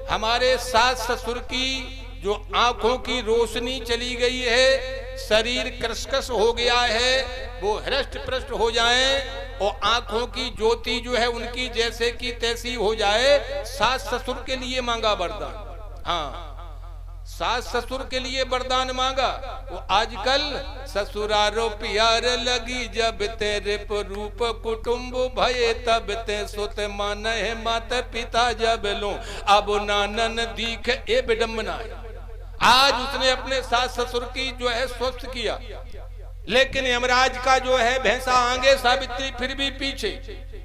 हमारे सास ससुर की जो आंखों की रोशनी चली गई है, शरीर कृशकश हो गया है, वो हृष्ट पृष्ट हो जाएं और आंखों की ज्योति जो है उनकी जैसे की तैसी हो जाए। सास ससुर के लिए मांगा वरदान। हाँ, सास ससुर के लिए वरदान मांगा। वो आजकल ससुरारो प्यार लगी, जब तेरे रूप कुटुंब भये तब ते सुत मान है, माता पिता जब लो अब नानन दीख ए विडम्बना। आज उसने अपने सास ससुर की जो है स्वस्थ किया, लेकिन यमराज का जो है भैंसा आगे, सावित्री फिर भी पीछे।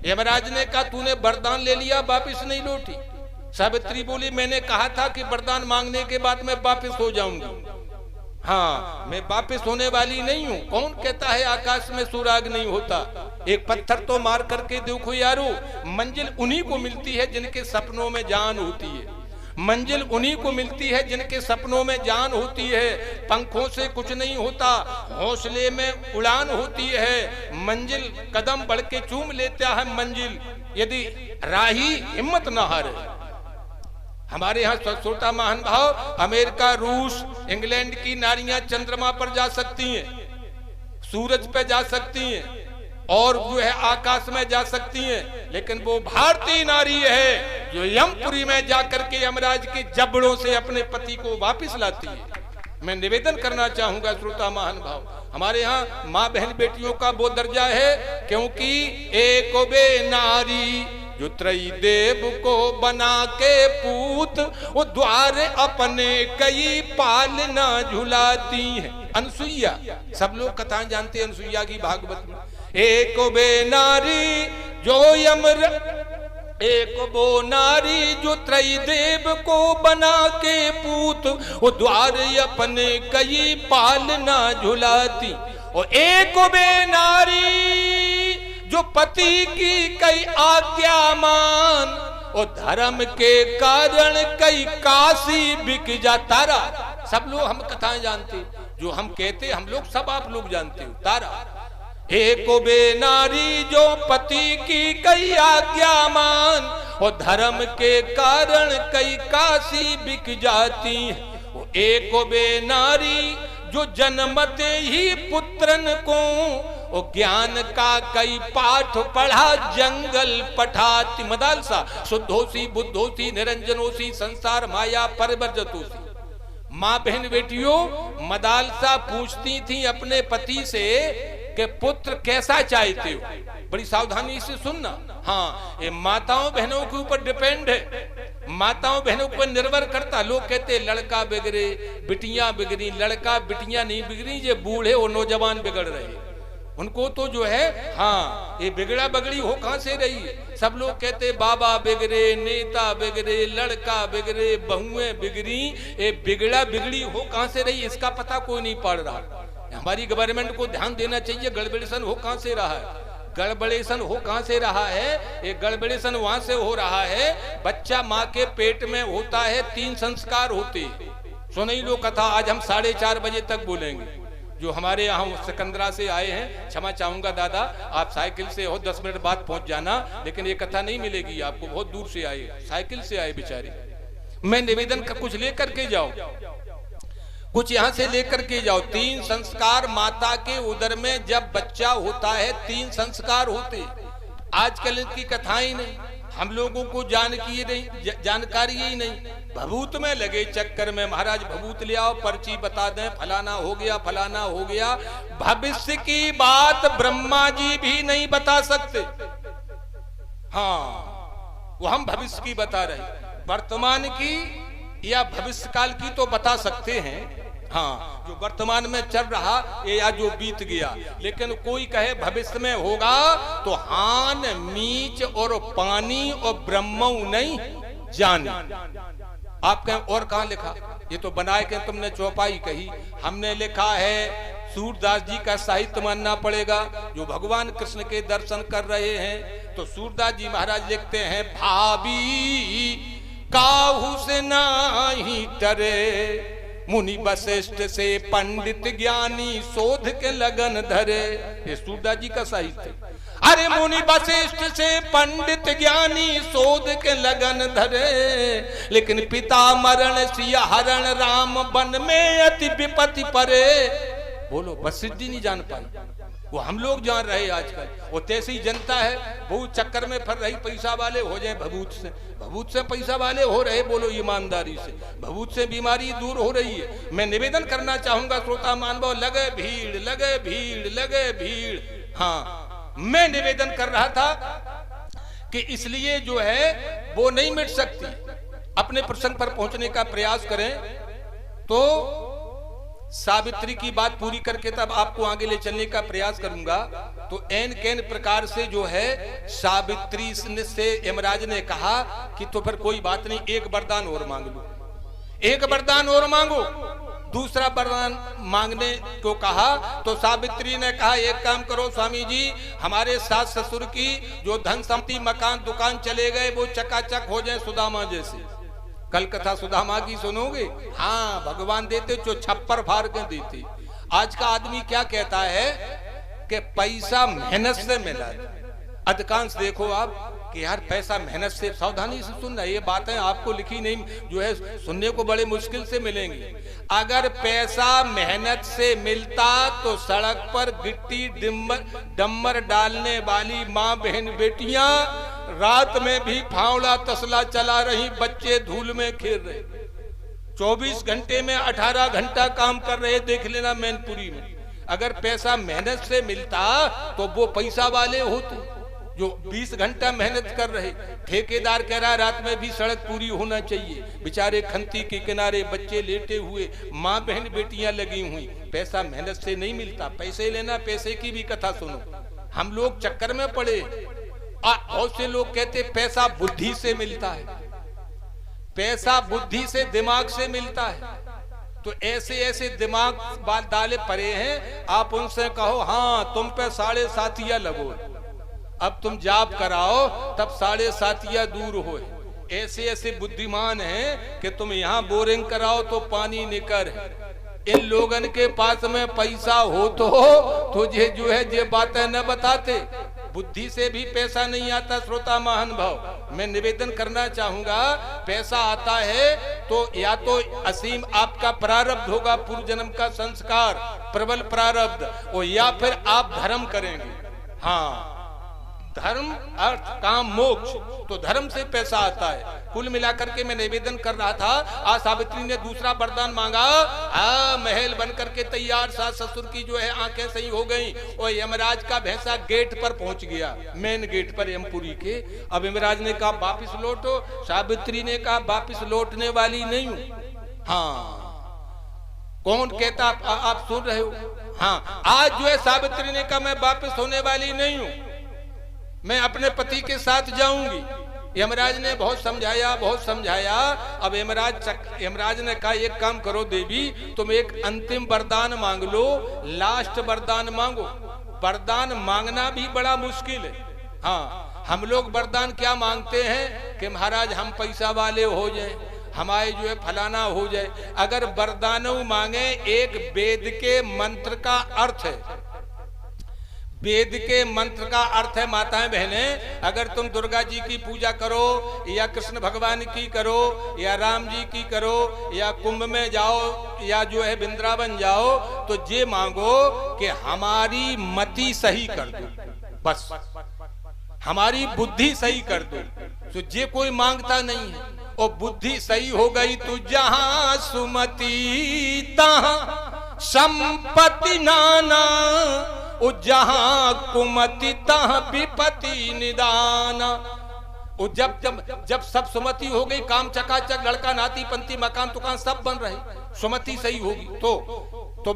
यमराज ने कहा तूने वरदान ले लिया, वापिस नहीं लौटी। सावित्री बोली मैंने कहा था कि वरदान मांगने के बाद मैं वापिस हो जाऊंगी। हाँ, मैं वापिस होने वाली नहीं हूँ। कौन कहता है आकाश में सुराग नहीं होता? एक पत्थर तो मार करके देखो यारो, मंजिल उन्हीं को मिलती है जिनके सपनों में जान होती है। मंजिल उन्हीं को मिलती है जिनके सपनों में जान होती है। पंखों से कुछ नहीं होता, हौसले में उड़ान होती है। मंजिल कदम बढ़ के चूम लेता है मंजिल, यदि राही हिम्मत न हारे। हमारे यहाँ श्रोता महान भाव, अमेरिका, रूस, इंग्लैंड की नारियां चंद्रमा पर जा सकती हैं, सूरज पे जा सकती हैं और जो है आकाश में जा सकती हैं, लेकिन वो भारतीय नारी है जो यमपुरी में जाकर के यमराज के जबड़ों से अपने पति को वापस लाती है। मैं निवेदन करना चाहूंगा श्रोता महान भाव, हमारे यहाँ माँ बहन बेटियों का वो दर्जा है, क्योंकि एक बे नारी जो त्रयी देव को बना के पूत, वो द्वार अपने कई पालना झुलाती है। अनसुईया, सब लोग कथाएं जानते हैं अनसुईया की भागवत में। एक बे नारी जो एक वो नारी जो त्रयी देव को बना के पूत, वो द्वार अपने कई पालना झुलाती। और एक बे नारी जो पति की कई आज्ञा मान, और धर्म के कारण कई काशी बिक जा। तारा, सब लोग हम कथाएं जानते, जो हम कहते हम लोग सब आप लोग जानते हो। तारा, एक बे नारी जो पति की कई आज्ञा मान, और धर्म के कारण कई काशी बिक जाती है। एक बे नारी जो जन्मते ही पुत्रन को, और ज्ञान का कई पाठ पढ़ा जंगल पठाती। मदालसा शुद्धोसी बुद्धोसी निरंजनोसी संसार माया परिवर्जतोसी। माँ बहन बेटियों, मदालसा पूछती थी अपने पति से कि पुत्र कैसा चाहते हो। बड़ी सावधानी से सुनना। हाँ, ये माताओं बहनों के ऊपर डिपेंड है, माताओं बहनों पर निर्भर करता। लोग कहते लड़का बिगड़े बिटियां बिगड़ी, लड़का बिटियां नहीं बिगड़ी, ये बूढ़े और नौजवान बिगड़ रहे। उनको तो जो है हाँ, ये बिगड़ा बगड़ी हो कहां से रही। सब लोग कहते बाबा बिगड़े, नेता बिगड़े, लड़का बिगड़े, बहुएं बिगड़ी, ये बिगड़ा बिगड़ी हो कहां से रही, इसका पता कोई नहीं पड़ रहा। हमारी गवर्नमेंट को ध्यान देना चाहिए, गड़बड़ेशन हो कहां से रहा है, गड़बड़ेशन हो कहां से रहा है। ये गड़बड़ेशन वहां से हो रहा है, बच्चा माँ के पेट में होता है, 3 संस्कार होते। सुनी लो कथा, आज हम 4:30 बजे तक बोलेंगे। जो हमारे यहाँ सिकंदरा से आए हैं, क्षमा चाहूंगा दादा, आप साइकिल से हो 10 मिनट बाद पहुंच जाना, लेकिन ये कथा नहीं मिलेगी आपको, बहुत दूर से आए, साइकिल से आए बेचारे। मैं निवेदन कर कुछ लेकर के जाओ, कुछ यहाँ से लेकर के जाओ। 3 संस्कार माता के उदर में जब बच्चा होता है 3 संस्कार होते। आजकल इनकी कथाएं नहीं, हम लोगों को जानकारी ही नहीं। भभूत में लगे चक्कर में, महाराज भभूत ले आओ, पर्ची बता दें, फलाना हो गया, फलाना हो गया। भविष्य की बात ब्रह्मा जी भी नहीं बता सकते। हाँ, वो हम भविष्य की बता रहे, वर्तमान की या भविष्य काल की तो बता सकते हैं। हाँ, जो वर्तमान में चल रहा या जो बीत गया, लेकिन कोई कहे भविष्य में होगा तो हान मीच और पानी और ब्रह्म नहीं जाने। आप कहें और कहां लिखा? ये तो बनाए के तुमने चौपाई कही, हमने लिखा है सूरदास जी का साहित्य मानना पड़ेगा। जो भगवान कृष्ण के दर्शन कर रहे हैं तो सूरदास जी महाराज लिखते हैं, भाभी काहू से नाही टरे, मुनि वशिष्ठ से पंडित ज्ञानी शोध के लगन धरे। ये सूरदास जी का साहित्य। अरे मुनि वशिष्ठ से पंडित ज्ञानी शोध के लगन धरे, लेकिन पिता मरण सिया हरण राम वन में अति विपत्ति परे। बोलो, वशिष्ठ जी नहीं जान पाई, वो हम लोग जान रहे आजकल। वो तैसे ही जनता है, बहुत चक्कर में फर रही, पैसा वाले हो जाए भभूत से पैसा वाले हो रहे। बोलो ईमानदारी से, भभूत से बीमारी दूर हो रही है। मैं निवेदन करना चाहूंगा श्रोता मानव, लगे भीड़, लगे भीड़, लगे भीड़। हाँ, मैं निवेदन कर रहा था कि इसलिए जो है वो नहीं मिट सकती। अपने प्रसंग पर पहुंचने का प्रयास करें तो सावित्री की बात पूरी करके तब आपको आगे ले चलने का प्रयास करूंगा। तो एन कैन प्रकार से जो है सावित्री से यमराज ने कहा कि तो फिर कोई बात नहीं, एक वरदान और मांग लो, एक वरदान और मांगो। दूसरा वरदान मांगने को कहा तो सावित्री ने कहा, एक काम करो स्वामी जी, हमारे सास ससुर की जो धन संपत्ति मकान दुकान चले गए वो चकाचक हो जाए सुदामा जैसे। कल कथा सुदामा की सुनोगे? हाँ, भगवान देते जो छप्पर फाड़ के देते। आज का आदमी क्या कहता है कि पैसा मेहनत से मिला। अधिकांश देखो आप कि यार पैसा मेहनत से, सावधानी से सुनना, ये बातें आपको लिखी नहीं, जो है सुनने को बड़े मुश्किल से मिलेंगी। अगर पैसा मेहनत से मिलता तो सड़क पर गिट्टी डम्मर डालने वाली माँ बहन बेटियां रात में भी फावड़ा तसला चला रही, बच्चे धूल में खेल रहे, 24 घंटे में 18 घंटा काम कर रहे। देख लेना मैनपुरी में। अगर पैसा मेहनत से मिलता तो वो पैसा वाले होते जो 20 घंटा मेहनत कर रहे। ठेकेदार कह रहा रात में भी सड़क पूरी होना चाहिए, बेचारे खंती के किनारे बच्चे लेटे हुए, माँ बहन बेटियां लगी हुई। पैसा मेहनत से नहीं मिलता। पैसे लेना, पैसे की भी कथा सुनो। हम लोग चक्कर में पड़े। बहुत से लोग कहते पैसा बुद्धि से मिलता है, पैसा बुद्धि से, दिमाग से मिलता है। तो ऐसे ऐसे दिमाग बात डाले पड़े हैं। आप उनसे कहो हाँ तुम पे 7.5 लगो, अब तुम जाप कराओ तब 7.5 दूर हो। ऐसे ऐसे बुद्धिमान हैं कि तुम यहाँ बोरिंग कराओ तो पानी निकर है। इन लोगन के पास में पैसा हो तो तुझे जो है ये बातें न बताते। बुद्धि से भी पैसा नहीं आता श्रोता महानुभाव। मैं निवेदन करना चाहूंगा, पैसा आता है तो या तो असीम आपका प्रारब्ध होगा, पूर्व जन्म का संस्कार, प्रबल प्रारब्ध, और या फिर आप धर्म करेंगे। हाँ, धर्म अर्थ काम मोक्ष, तो धर्म से पैसा आता है। कुल मिलाकर के मैं निवेदन कर रहा था, आज सावित्री ने दूसरा वरदान मांगा। महल बनकर के तैयार, सास ससुर की जो है आंखें सही हो गई और यमराज का भैंसा गेट पर पहुंच गया, मेन गेट पर यमपुरी के। अब यमराज ने कहा वापिस लौटो, सावित्री ने कहा वापिस लौटने वाली नहीं हूं। हाँ, कौन कहता आप सुन रहे हो? हाँ, आज जो है सावित्री ने कहा मैं वापिस होने वाली नहीं हूं, मैं अपने पति के साथ जाऊंगी। यमराज ने बहुत समझाया, बहुत समझाया। अब यमराज ने कहा एक काम करो देवी, तुम एक अंतिम वरदान मांग लो, लास्ट वरदान मांगो। वरदान मांगना भी बड़ा मुश्किल है। हाँ, हम लोग वरदान क्या मांगते हैं कि महाराज हम पैसा वाले हो जाएं, हमारे जो है फलाना हो जाए। अगर वरदान मांगे, एक वेद के मंत्र का अर्थ है, वेद के मंत्र का अर्थ है माताएं बहनें, अगर तुम दुर्गा जी की पूजा करो या कृष्ण भगवान की करो या राम जी की करो या कुंभ में जाओ या जो है वृंदावन जाओ, तो ये मांगो कि हमारी मति सही कर दो, बस हमारी बुद्धि सही कर दो। तो ये कोई मांगता नहीं है। और बुद्धि सही हो गई तो जहां सुमति तहां संपत्ति नाना, ओ जहां कुमति तहां विपत्ति निदाना। ओ जब सब सुमति हो गई, काम चकाचक, लड़का नाती पंती मकान दुकान सब बन रहे, सुमति सही होगी तो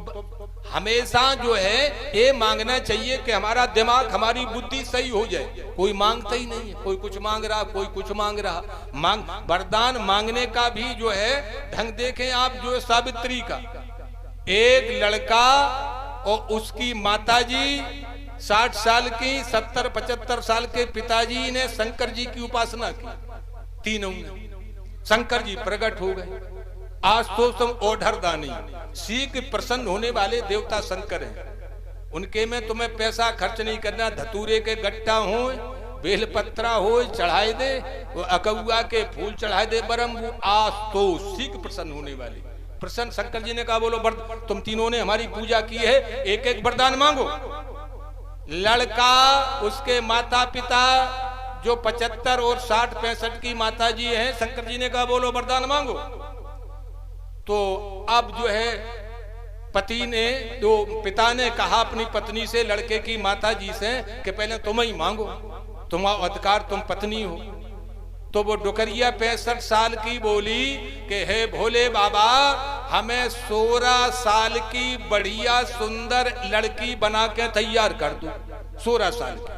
हमेशा जो है ये मांगना चाहिए कि हमारा दिमाग हमारी बुद्धि सही हो जाए। कोई मांगता ही नहीं है, कोई कुछ मांग रहा, कोई कुछ मांग रहा। वरदान मांगने का भी जो है ढंग देखें आप, जो है सावित्री का एक लड़का और उसकी माताजी 60 साल की, 70-75 साल के पिताजी ने शंकर जी की उपासना की, तीनों ने शंकर जी प्रकट हो गए। आज तो तुम ओढ़र दानी, शीघ्र प्रसन्न होने वाले देवता शंकर हैं। उनके में तुम्हें पैसा खर्च नहीं करना, धतूरे के गट्टा हो, बेलपत्रा हो चढ़ाए दे, वो अकौआ के फूल चढ़ाए दे बरम, आज तो शीघ्र प्रसन्न होने वाले। प्रसन्न शंकर जी ने कहा बोलो तुम तीनों ने हमारी पूजा की है, एक एक वरदान मांगो। लड़का, उसके माता पिता जो 75 और 60-65 की माता जी हैं, शंकर जी ने कहा बोलो वरदान मांगो। तो अब जो है पति ने, जो पिता ने कहा अपनी पत्नी से, लड़के की माता जी से कि पहले तुम ही मांगो, तुम्हारा अधिकार, तुम पत्नी हो। तो वो डुकरिया 65 साल की बोली कि हे भोले बाबा, हमें 16 साल की बढ़िया सुंदर लड़की बना के तैयार कर दो, 16 साल की।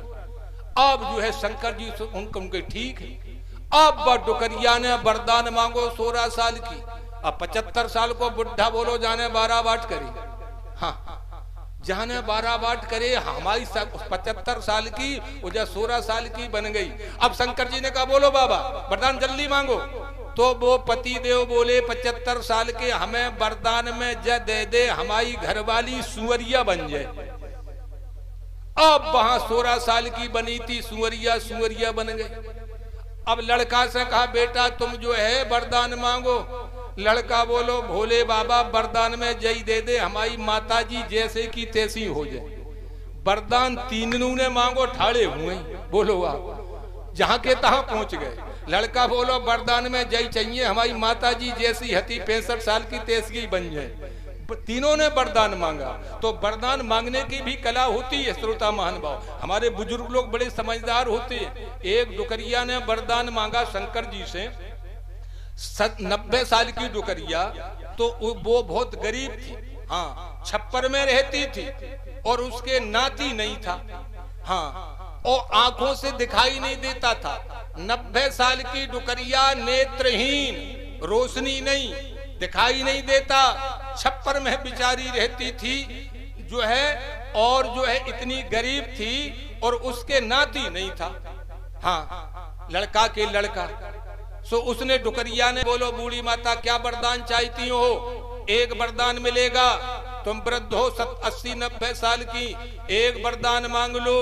अब जो है शंकर जी उनके ठीक है। अब डुकरिया ने वरदान मांगो 16 साल की। अब 75 साल को बुढ़ा बोलो जाने 12 बाट करे, हाँ जाने 12 बाट करे, हमारी 75 साल की वो 16 साल की बन गई। अब शंकर जी ने कहा बोलो बाबा वरदान जल्दी मांगो। तो वो पति देव बोले 75 साल के, हमें वरदान में दे दे हमारी घरवाली सुअरिया बन जाए। अब वहां 16 साल की बनी थी सुअरिया बन गई। अब लड़का से कहा बेटा तुम जो है वरदान मांगो। लड़का बोलो भोले बाबा वरदान में जय दे दे हमारी माता जी जैसे की तैसी हो जाए। वरदान तीनों ने मांगो, ठाड़े हुए, बोलो आप जहां के तहां पहुंच गए। लड़का बोलो वरदान में जय चाहिए हमारी माता जी जैसी हती 65 साल की तैसी बन जाए। तीनों ने वरदान मांगा। तो वरदान मांगने की भी कला होती है श्रोता महानुभाव, हमारे बुजुर्ग लोग बड़े समझदार होते हैं। एक डुकरिया ने वरदान मांगा शंकर जी से, 90 साल की डुकरिया, तो वो बहुत गरीब थी, हाँ छप्पर में रहती थी और उसके नाती नहीं था, हाँ और आंखों से दिखाई नहीं देता था। 90 साल की डुकरिया नेत्रहीन, रोशनी नहीं, दिखाई नहीं देता, छप्पर में बेचारी रहती थी जो है, और जो है इतनी गरीब थी और उसके नाती नहीं था, हाँ लड़का के लड़का। सो उसने डुकरिया ने बोलो बूढ़ी माता क्या वरदान चाहती हो? एक वरदान मिलेगा, तुम वृद्ध हो 80-90 साल की, एक वरदान मांग लो।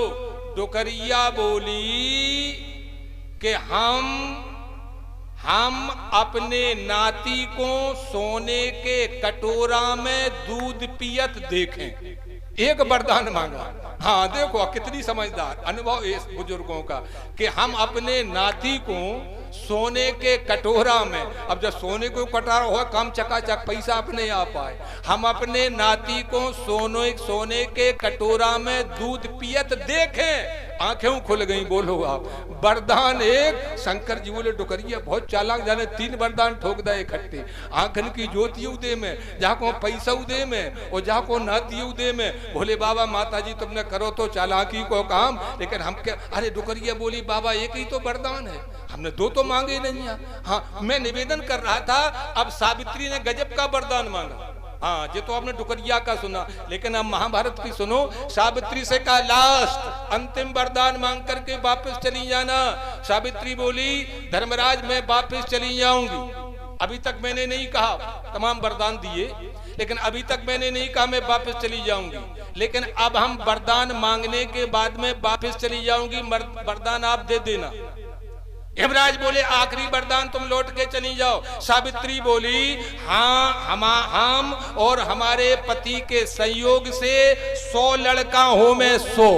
डुकरिया बोली कि हम अपने नाती को सोने के कटोरा में दूध पियत देखें। एक वरदान मांगा, हाँ देखो कितनी समझदार अनुभव इस बुजुर्गों का, कि हम अपने नाती को सोने के कटोरा में, अब जब सोने को कटोरा हो कम चकाचक पैसा अपने आप आए, हम अपने नाती को सोने के कटोरा में दूध पियत देखें। आंखें खुल गई, बोलो आप वरदान एक। शंकर जी बोले डुकरिया बहुत चालाक, जाने 3 वरदान ठोक दे इकट्ठे। आंखन की ज्योति उदे में, जहाँ को पैसा उदे में और जहाँ को नाती उदे में। बोले बाबा माता जी तुमने करो तो चालाकी को काम, लेकिन हम क्या, अरे डुकरिया बोली बाबा एक ही तो वरदान है, हमने 2 तो मांगे नहीं। हाँ मैं निवेदन कर रहा था, अब सावित्री ने गजब का वरदान मांगा। हाँ ये तो आपने डुकरिया का सुना, लेकिन अब महाभारत की सुनो। सावित्री से कहा लास्ट अंतिम वरदान मांग करके वापस चली जाना। सावित्री बोली धर्मराज मैं वापस चली जाऊंगी, अभी तक मैंने नहीं कहा, तमाम वरदान दिए, लेकिन अभी तक मैंने नहीं कहा मैं वापस चली जाऊंगी, लेकिन अब हम वरदान मांगने के बाद में वापस चली जाऊंगी, वरदान आप दे देना। यमराज बोले आखिरी वरदान तुम लौट के चली जाओ। सावित्री बोली हाँ, हम और हमारे पति के संयोग से 100 लड़का हो मैं 100,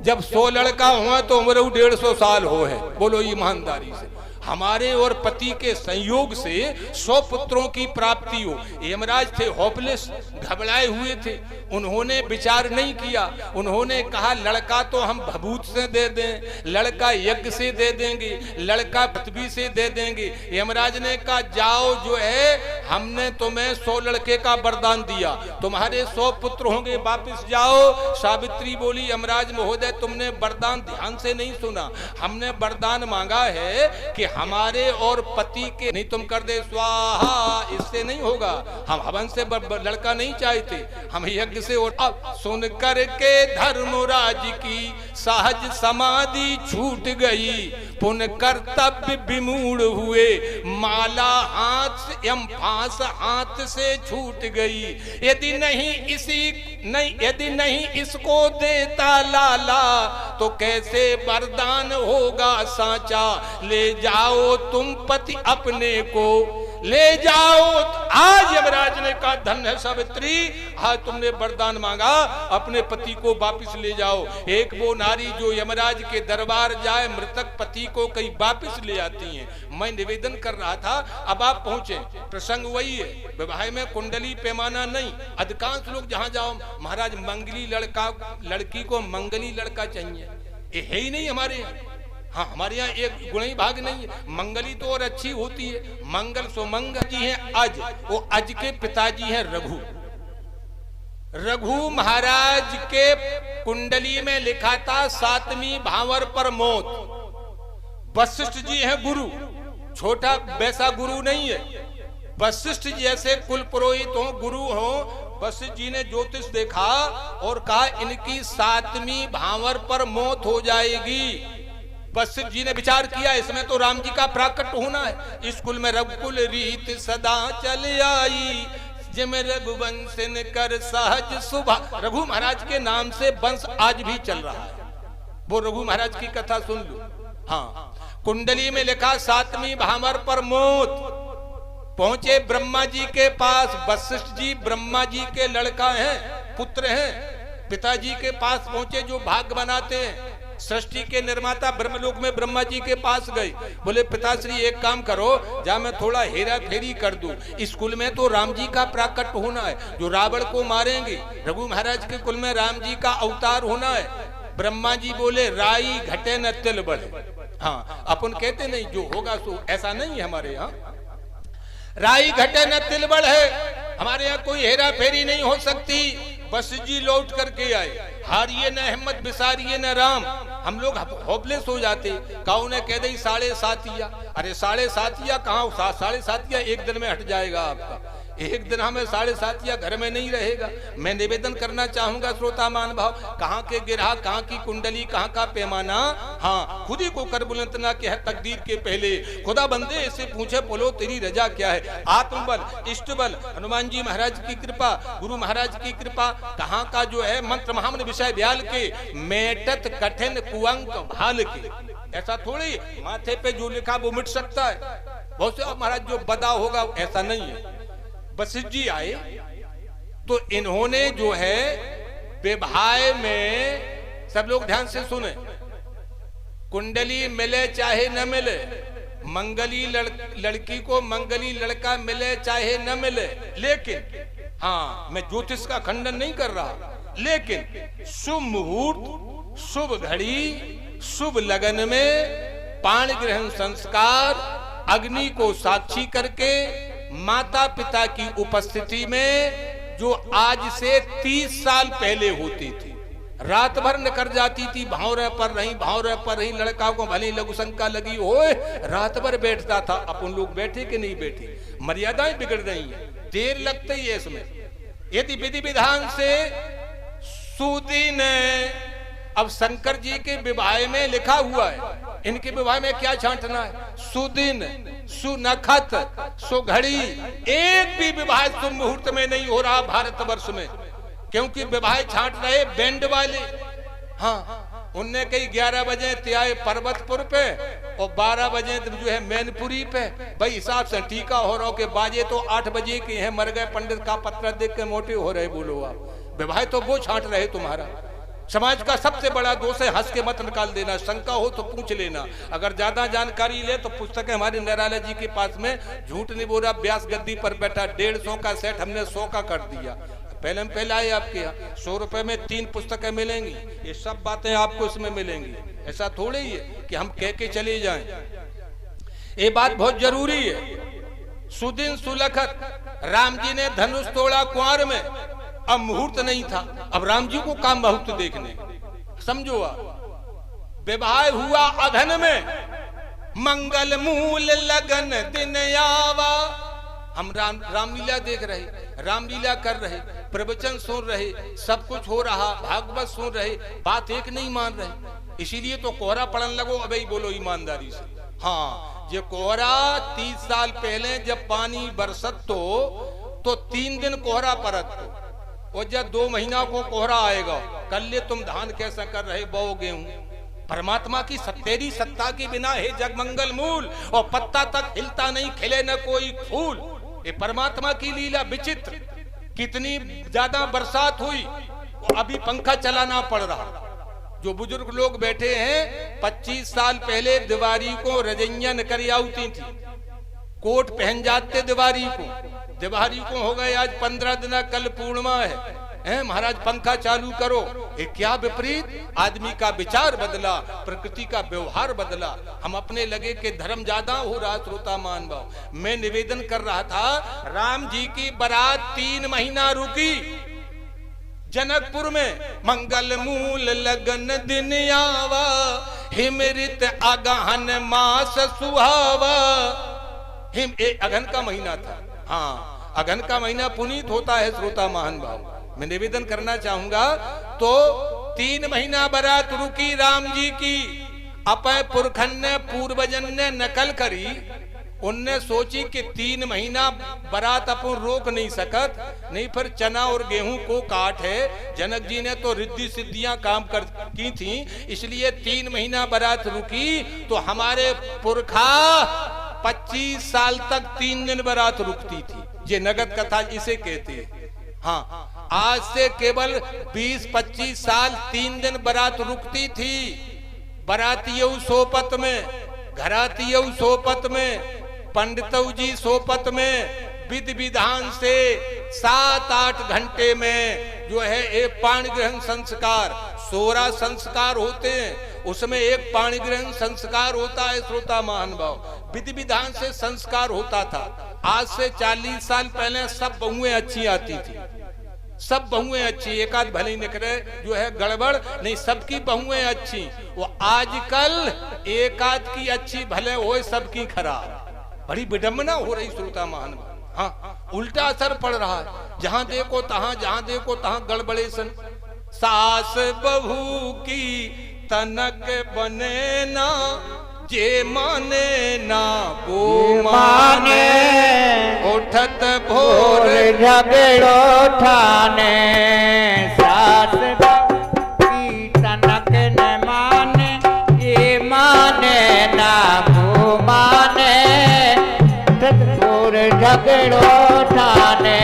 जब 100 लड़का हुआ तो उम्र 150 साल हो है। बोलो ईमानदारी से, हमारे और पति के संयोग से 100 पुत्रों की प्राप्ति हो। यमराज थे होपलेस, घबराए हुए थे, उन्होंने विचार नहीं किया। उन्होंने कहा लड़का तो हम भभूत से दे दें, लड़का यज्ञ से दे देंगे, लड़का पृथ्वी से दे देंगे। यमराज ने कहा जाओ, जो है हमने तुम्हें 100 लड़के का वरदान दिया, तुम्हारे 100 पुत्र होंगे, वापिस जाओ। सावित्री बोली यमराज महोदय तुमने वरदान ध्यान से नहीं सुना, हमने वरदान मांगा है कि हमारे और पति के, नहीं तुम कर दे स्वाहा, इससे नहीं होगा, हम हवन से लड़का नहीं चाहते, हम यज्ञ से। और अब सुन कर के धर्मराज की सहज समाधि छूट गई, पुन कर्तव्य विमूढ़ हुए, माला हाथ से एवं फांस हाथ से छूट गई। यदि नहीं इसको देता लाला, तो कैसे वरदान होगा साचा। ले जाओ तुम पति अपने को, ले जाओ। आज यमराज ने कहा धन्य है सावित्री, आज तुमने वरदान मांगा, अपने पति को वापस ले जाओ। एक वो नारी जो यमराज के दरबार जाए, मृतक पति को कहीं वापस ले आती है। मैं निवेदन कर रहा था, अब आप पहुंचे, प्रसंग वही है, विवाह में कुंडली पैमाना नहीं। अधिकांश लोग जहां जाओ महाराज मंगली लड़की को मंगली लड़का चाहिए, ये है ही नहीं हमारे यहाँ। हाँ, हमारे यहाँ एक गुण ही भाग नहीं है, मंगली तो और अच्छी होती है। मंगल सुमंगल जी हैं अज, वो अज के पिताजी हैं रघु। रघु महाराज के कुंडली में लिखा था 7वीं भावर पर मौत। वशिष्ठ जी हैं गुरु, छोटा वैसा गुरु नहीं है। वशिष्ठ जैसे कुल पुरोहित हो, गुरु हो, वशिष्ठ जी ने ज्योतिष देखा और कहा इनकी 7वीं भावर पर मौत हो जाएगी। वशिष्ठ जी ने विचार किया इसमें तो राम जी का प्राकट होना है। इस कुल में रघुकुल रीत सदा चल आई, जिम रघुवंशन कर सहज सुभा। रघु महाराज के नाम से वंश आज भी चल रहा है। वो रघु महाराज की कथा सुन लो। हाँ, कुंडली में लिखा 7वीं भावर पर मौत। पहुंचे ब्रह्मा जी के पास। वशिष्ठ जी ब्रह्मा जी के लड़का हैं, पुत्र हैं। पिताजी के पास पहुंचे जो भाग बनाते हैं, सृष्टि के निर्माता ब्रह्मलोक में ब्रह्मा जी के पास गए। बोले पिताश्री एक काम करो, जा मैं थोड़ा हेरा फेरी कर दूं। इस कुल में तो राम जी का प्राकट होना है, जो रावण को मारेंगे। रघु महाराज के कुल में राम जी का अवतार होना है। ब्रह्मा जी बोले राई घटे न तिल बढ़े। हाँ, अपन कहते नहीं जो होगा सो, ऐसा नहीं है हमारे यहाँ। राई घटे न तिल बढ़े, हमारे यहाँ कोई हेरा फेरी नहीं हो सकती। वशिष्ठ जी लौट करके आए, हारिए न हिम्मत बिसारिए न राम। हम लोग होपलेस हो जाते। काऊ ने कह दी 7.5। अरे 7.5 कहाँ, 7.5 एक दिन में हट जाएगा आपका। एक दिन हमें 7.5 घर में नहीं रहेगा। मैं निवेदन करना चाहूंगा श्रोता मान भाव, कहाँ के गिरहा, कहाँ की कुंडली, कहाँ का पैमाना। हाँ, खुद ही को कर बुलंद ना कि है तकदीर के पहले। खुदा बंदे ऐसे पूछे बोलो तेरी रजा क्या है। आत्मबल, इष्टबल, हनुमान जी महाराज की कृपा, गुरु महाराज की कृपा, कहाँ का जो है मंत्र महामन विषय ब्याल के, मेटत कठिन कुअंक भाल के। ऐसा थोड़ी माथे पे जो लिखा वो मिट सकता है। बहुत से महाराज जो बदा होगा ऐसा नहीं है। वशिष्ठ जी आए तो इन्होंने जो है विवाह में, सब लोग ध्यान से सुने, कुंडली मिले चाहे न मिले, मंगली लड़की को मंगली लड़का मिले चाहे न मिले, लेकिन हाँ, मैं ज्योतिष का खंडन नहीं कर रहा, लेकिन शुभ मुहूर्त, शुभ घड़ी, शुभ लगन में पाण ग्रहण संस्कार, अग्नि को साक्षी करके, माता पिता की उपस्थिति में, जो आज से 30 साल पहले होती थी, रात भर न कर जाती थी, भावरे पर रही, लड़का को भले लघु शंका लगी हो, रात भर बैठता था। अपन लोग बैठे कि नहीं बैठे, मर्यादाएं बिगड़ रही हैं, देर लगती है इसमें। यदि विधि विधान से सुदिन, अब शंकर जी के विवाह में लिखा हुआ है, इनके विवाह में क्या छांटना है? सुदिन, सुनखत, सुघड़ी। एक भी विवाह शुभ मुहूर्त में नहीं हो रहा भारतवर्ष में, क्योंकि विवाह छांट रहे बैंड वाले। हाँ, उनने कई 11 बजे त्याए पर्वतपुर पे और 12 बजे जो है मैनपुरी पे। भाई हिसाब से टीका हो रहा हो के बाजे तो 8 बजे के हैं, मर गए पंडित का पत्र देख के मोटे हो रहे। बोलो आप, विवाह तो वो छांट रहे तुम्हारा। समाज का सबसे बड़ा दोष है, हंस के मत निकाल देना। शंका हो तो पूछ लेना। अगर ज्यादा जानकारी ले तो पुस्तकें हमारे निराला जी के पास में, झूठ नहीं बोला, व्यास गद्दी पर बैठा 150 का सेट हमने 100 का कर दिया। पहले आए आपके यहाँ 100 रुपए में 3 पुस्तकें मिलेंगी। ये सब बातें आपको इसमें मिलेंगी। ऐसा थोड़े ही है कि हम कह के चले जाएं। ये बात बहुत जरूरी है। सुदिन सुलखत, राम जी ने धनुष तोड़ा कुंवर में, अब मुहूर्त नहीं था। अब राम जी को काम मुहूर्त देखने, समझो आप। विवाह हुआ अघन में, मंगल मूल लगन दिन आवा। हम रामलीला देख रहे, रामलीला कर रहे, प्रवचन सुन रहे, सब कुछ हो रहा, भागवत सुन रहे, बात एक नहीं मान रहे। इसीलिए तो कोहरा पड़न लगो। अबे बोलो ईमानदारी से। हाँ, ये कोहरा 30 साल पहले जब पानी बरसत तो 3 दिन कोहरा परत तो, और जब 2 महीना को कोहरा आएगा। कल तुम धान कैसा कर रहे, बोओ गेहूं। परमात्मा की तेरी सत्ता के बिना हे जगमंगल मूल, और पत्ता तक हिलता नहीं, खिले न कोई फूल। ये परमात्मा की लीला विचित्र। कितनी ज्यादा बरसात हुई, अभी पंखा चलाना पड़ रहा। जो बुजुर्ग लोग बैठे हैं, 25 साल पहले दिवाली को रजैया निकल आती थी, कोट पहन जाते दिवाली को। दिवाली को हो गए आज 15 दिन, कल पूर्णिमा है। महाराज पंखा चालू करो। ये क्या विपरीत। आदमी का विचार बदला, प्रकृति का व्यवहार बदला। हम अपने लगे कि धर्म ज्यादा हो रहा। श्रोता मान भाव, मैं निवेदन कर रहा था, राम जी की बारात 3 महीना रुकी जनकपुर में। मंगल मूल लगन दिन आवा, हिमृत अगहन मास सुहावा। हिम अगहन का महीना था। हाँ, अगहन का महीना पुनीत होता है। श्रोता महान भाव, मैं निवेदन करना चाहूंगा। तो 3 महीना बारात रुकी राम जी की। अपने पुरखन ने, पूर्वजन ने नकल करी। उनने सोची कि 3 महीना बारात अपन रोक नहीं सकत, नहीं फिर चना और गेहूं को काट है। जनक जी ने तो रिद्धि सिद्धियां काम कर की थी, इसलिए 3 महीना बारात रुकी। तो हमारे पुरखा 25 साल तक 3 दिन बारात रुकती थी। ये नगद कथा इसे कहते हैं। हाँ, आज से केवल 20-25 साल 3 दिन बारात रुकती थी। बारातियों सोपत में, घरातियों सोपत में, पंडितौ जी सोपत में, विधि विधान से 7-8 घंटे में जो है एक पाणी ग्रहण संस्कार, 16 संस्कार होते हैं, उसमें एक पाणी ग्रहण संस्कार होता है। श्रोता महानुभाव, विधि विधान से संस्कार होता था। आज से 40 साल पहले सब बहुएं अच्छी आती थी, सब बहुएं अच्छी। एक आध भले ही निकले जो है गड़बड़, नहीं सबकी बहुएं अच्छी। वो आजकल एक आध की अच्छी भले हो, सबकी खराब। बड़ी विडंबना हो रही श्रोता महान। हाँ, उल्टा असर पड़ रहा है। जहां देखो तहां गड़बड़े सन। सास बहू की तनक बने ना, जे माने ना वो माने। उठत भोर झगड़ो ठाने, सास की तनक न माने, ये माने ना वो माने। उठत भोर झगड़ो ठाने।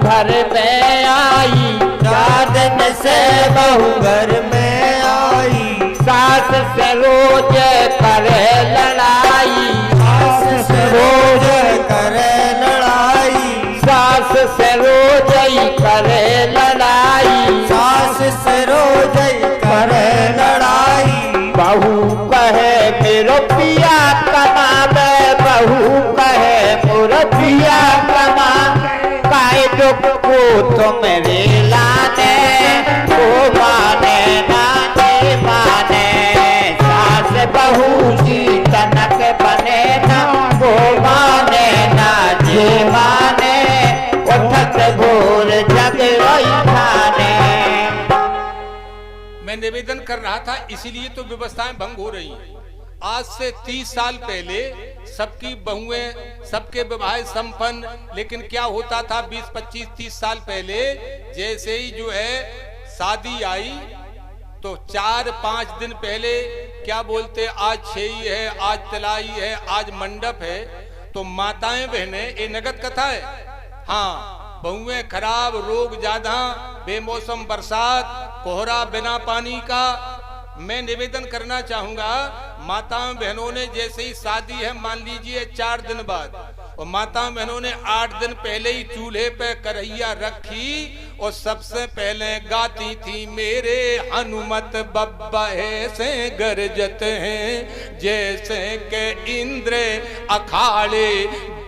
घर में आई, दादन से बहू घर में आई। सास से रोज करे लड़ाई, सास से रोज करे लड़ाई। सास से रोज करे लड़ाई, सास से रोज करे लड़ाई। बहू कहे मेरो पिया कमावे, बहू कहे मोर पिया कमावे। दुख को तुम रे लाने, वो माने ना माने। सास बहू की तनक निवेदन कर रहा था, इसीलिए तो व्यवस्थाएं भंग हो रही हैं। आज से 30 साल पहले सबकी बहुएं, सबके विवाह संपन्न, लेकिन क्या होता था 20, 25, 30 साल पहले जैसे ही जो है शादी आई तो 4-5 दिन पहले क्या बोलते, आज छेई है, आज तलाई है, आज मंडप है। तो माताएं बहनें, ये नगद कथा है, हाँ, बहुएं खराब, रोग ज्यादा, बेमौसम बरसात, कोहरा बिना पानी का। मैं निवेदन करना चाहूंगा, माताओं बहनों ने जैसे ही शादी है, मान लीजिए 4 दिन बाद, और माताओं बहनों ने 8 दिन पहले ही चूल्हे पे कढ़ैया रखी और सबसे पहले गाती थी, मेरे हनुमत बब्बा ऐसे गरजत हैं जैसे के इंद्र अखाड़े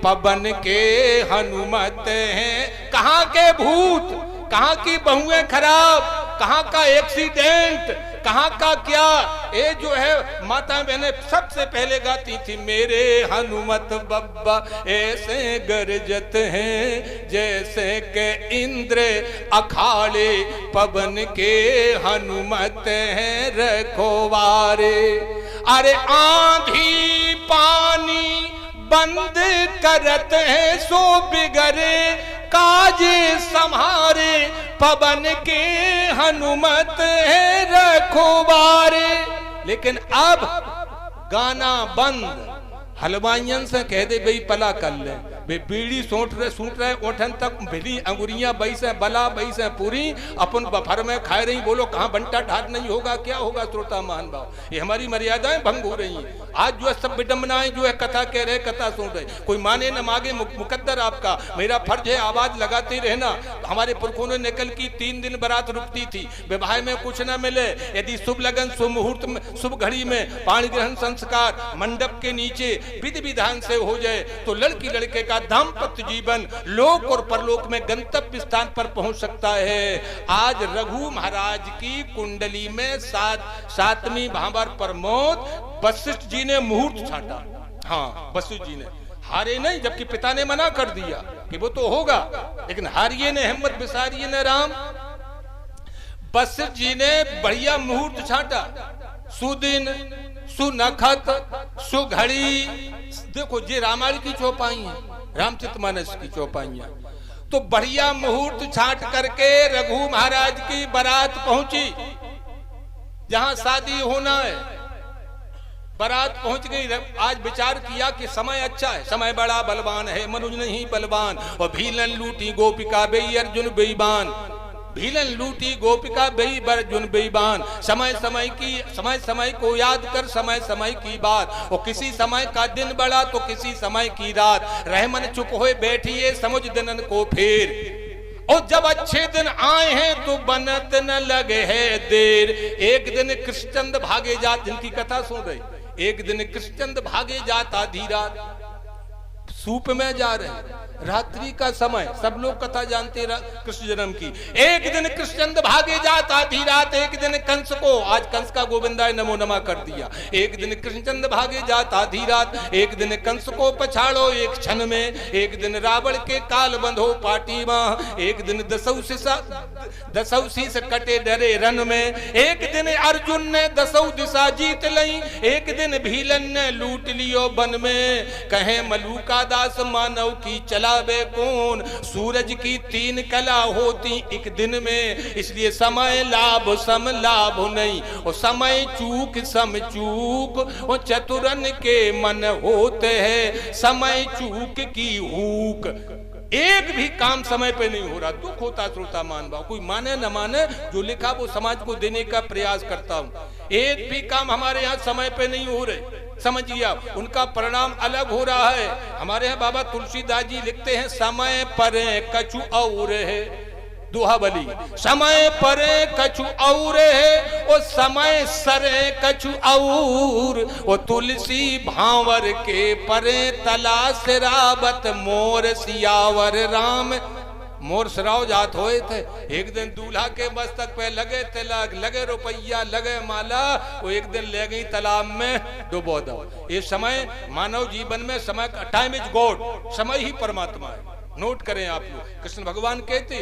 पवन के हनुमत हैं। कहाँ के भूत, कहाँ की बहुएं खराब, कहाँ का एक्सीडेंट, कहाँ का क्या, ये जो है माता बहने सबसे पहले गाती थी, मेरे हनुमत बब्बा ऐसे गरजत हैं जैसे के इंद्र अखाड़े पवन के हनुमत हैं रखवारे। अरे आंधी पानी बंद करत है सो बिगड़े काज संहारे पवन के हनुमत है रखवारे। लेकिन अब गाना बंद, हलवाइयन से कह दे भाई पला कर ले, वे बीड़ी सूट रहे ओठन तक भिली अंगुरियां बई से बला बई से पूरी, अपन बफर में खाए रही, बोलो कहाँ बंटा ढाट नहीं होगा, क्या होगा श्रोता महान भाव, ये हमारी मर्यादाएं भंग हो रही हैं। आज जो है सब विडम्बनाएं जो है कथा कह रहे, कथा सुन रहे, कोई माने न मांगे मुकद्दर आपका, मेरा फर्ज है आवाज लगाते रहना। हमारे पुरखों ने निकल की 3 दिन बारात रुकती थी, विवाह में कुछ न मिले, यदि शुभ लगन शुभ मुहूर्त में शुभ घड़ी में पाणी ग्रहण संस्कार मंडप के नीचे विधि विधान से हो जाए तो लड़की लड़के का दाम्पत्य जीवन लोक और परलोक में गंतव्य स्थान पर पहुंच सकता है। आज रघु महाराज की कुंडली में 7वीं भावर पर मौत, वशिष्ठ जी ने मुहूर्त छाटा, हाँ वशिष्ठ जी ने, हारे नहीं, जबकि पिता ने मना कर दिया कि वो तो होगा, लेकिन हारिए ने हिम्मत बिसारिए ने राम। वशिष्ठ जी ने बढ़िया मुहूर्त छाटा, सुदिन सुनखत सुघड़ी, देखो ये रामायण की चौपाई है, रामचरितमानस की चौपाइयां, तो बढ़िया मुहूर्त छाट करके रघु महाराज की बारात पहुंची जहां शादी होना है। बारात पहुंच गई, आज विचार किया कि समय अच्छा है, समय बड़ा बलवान है, मनुज नहीं बलवान, और भीलन लूटी गोपिका बेई अर्जुन बेईमान, भीलन लूटी गोपिका बेई अर्जुन बेईमान। समय समय को याद कर, समय समय की बात, और किसी समय का दिन बड़ा तो किसी समय की रात, रहमन चुप होए बैठिए समुझ दिनन को फेर, और जब अच्छे दिन आए हैं तो बनत न लगे है देर। एक दिन कृष्णचंद भागे जात, जिनकी कथा सुन रही, एक दिन कृष्णचंद भागे जात आधी रात, सूप में जा रहे, रात्रि का समय, सब लोग कथा जानते कृष्ण जन्म की। एक दिन कृष्णचंद भागे जात आधी रात, एक दिन कंस को, आज कंस का गोविंदाय नमो नमः कर दिया, एक दिन कृष्णचंद भागे जात आधी रात, एक दिन कंस को पछाड़ो एक क्षण में, एक दिन रावण के काल बंधो पाटी मां, एक दिन दसौ शीस कटे डरे रन में, एक दिन अर्जुन ने 10 दिशा जीत लई, एक दिन भीलन ने लूट लियो वन में, कहे मलूका दास मानव की चलावे कौन, सूरज की 3 कला होती एक दिन में, इसलिए समय लाभ सम लाभ नहीं, और समय चूक सम चूक, और चतुरन के मन होते हैं समय चूक की हूक। एक भी काम समय पे नहीं हो रहा, दुख होता श्रोता मान भाव, कोई माने न माने, जो लिखा वो समाज को देने का प्रयास करता हूं। एक भी काम हमारे यहाँ समय पे नहीं हो रहे, समझिए आप, उनका परिणाम अलग हो रहा है। हमारे यहाँ बाबा तुलसीदास जी लिखते हैं, समय पर कछु और है, दोहाबली, समय पर कछु और है, और समय सरे कछु और, वो तुलसी भावर के परे तलाश रावत मोर सियावर राम। मोर सराव जात होए थे, एक दिन दूल्हा के मस्तक पे लगे तिलक, लगे रुपया, लगे माला, वो एक दिन ले गई तालाब में डुबो दो। ये समय मानव जीवन में समय, टाइम इज गॉड, समय ही परमात्मा है। नोट करें आप लोग, कृष्ण भगवान कहते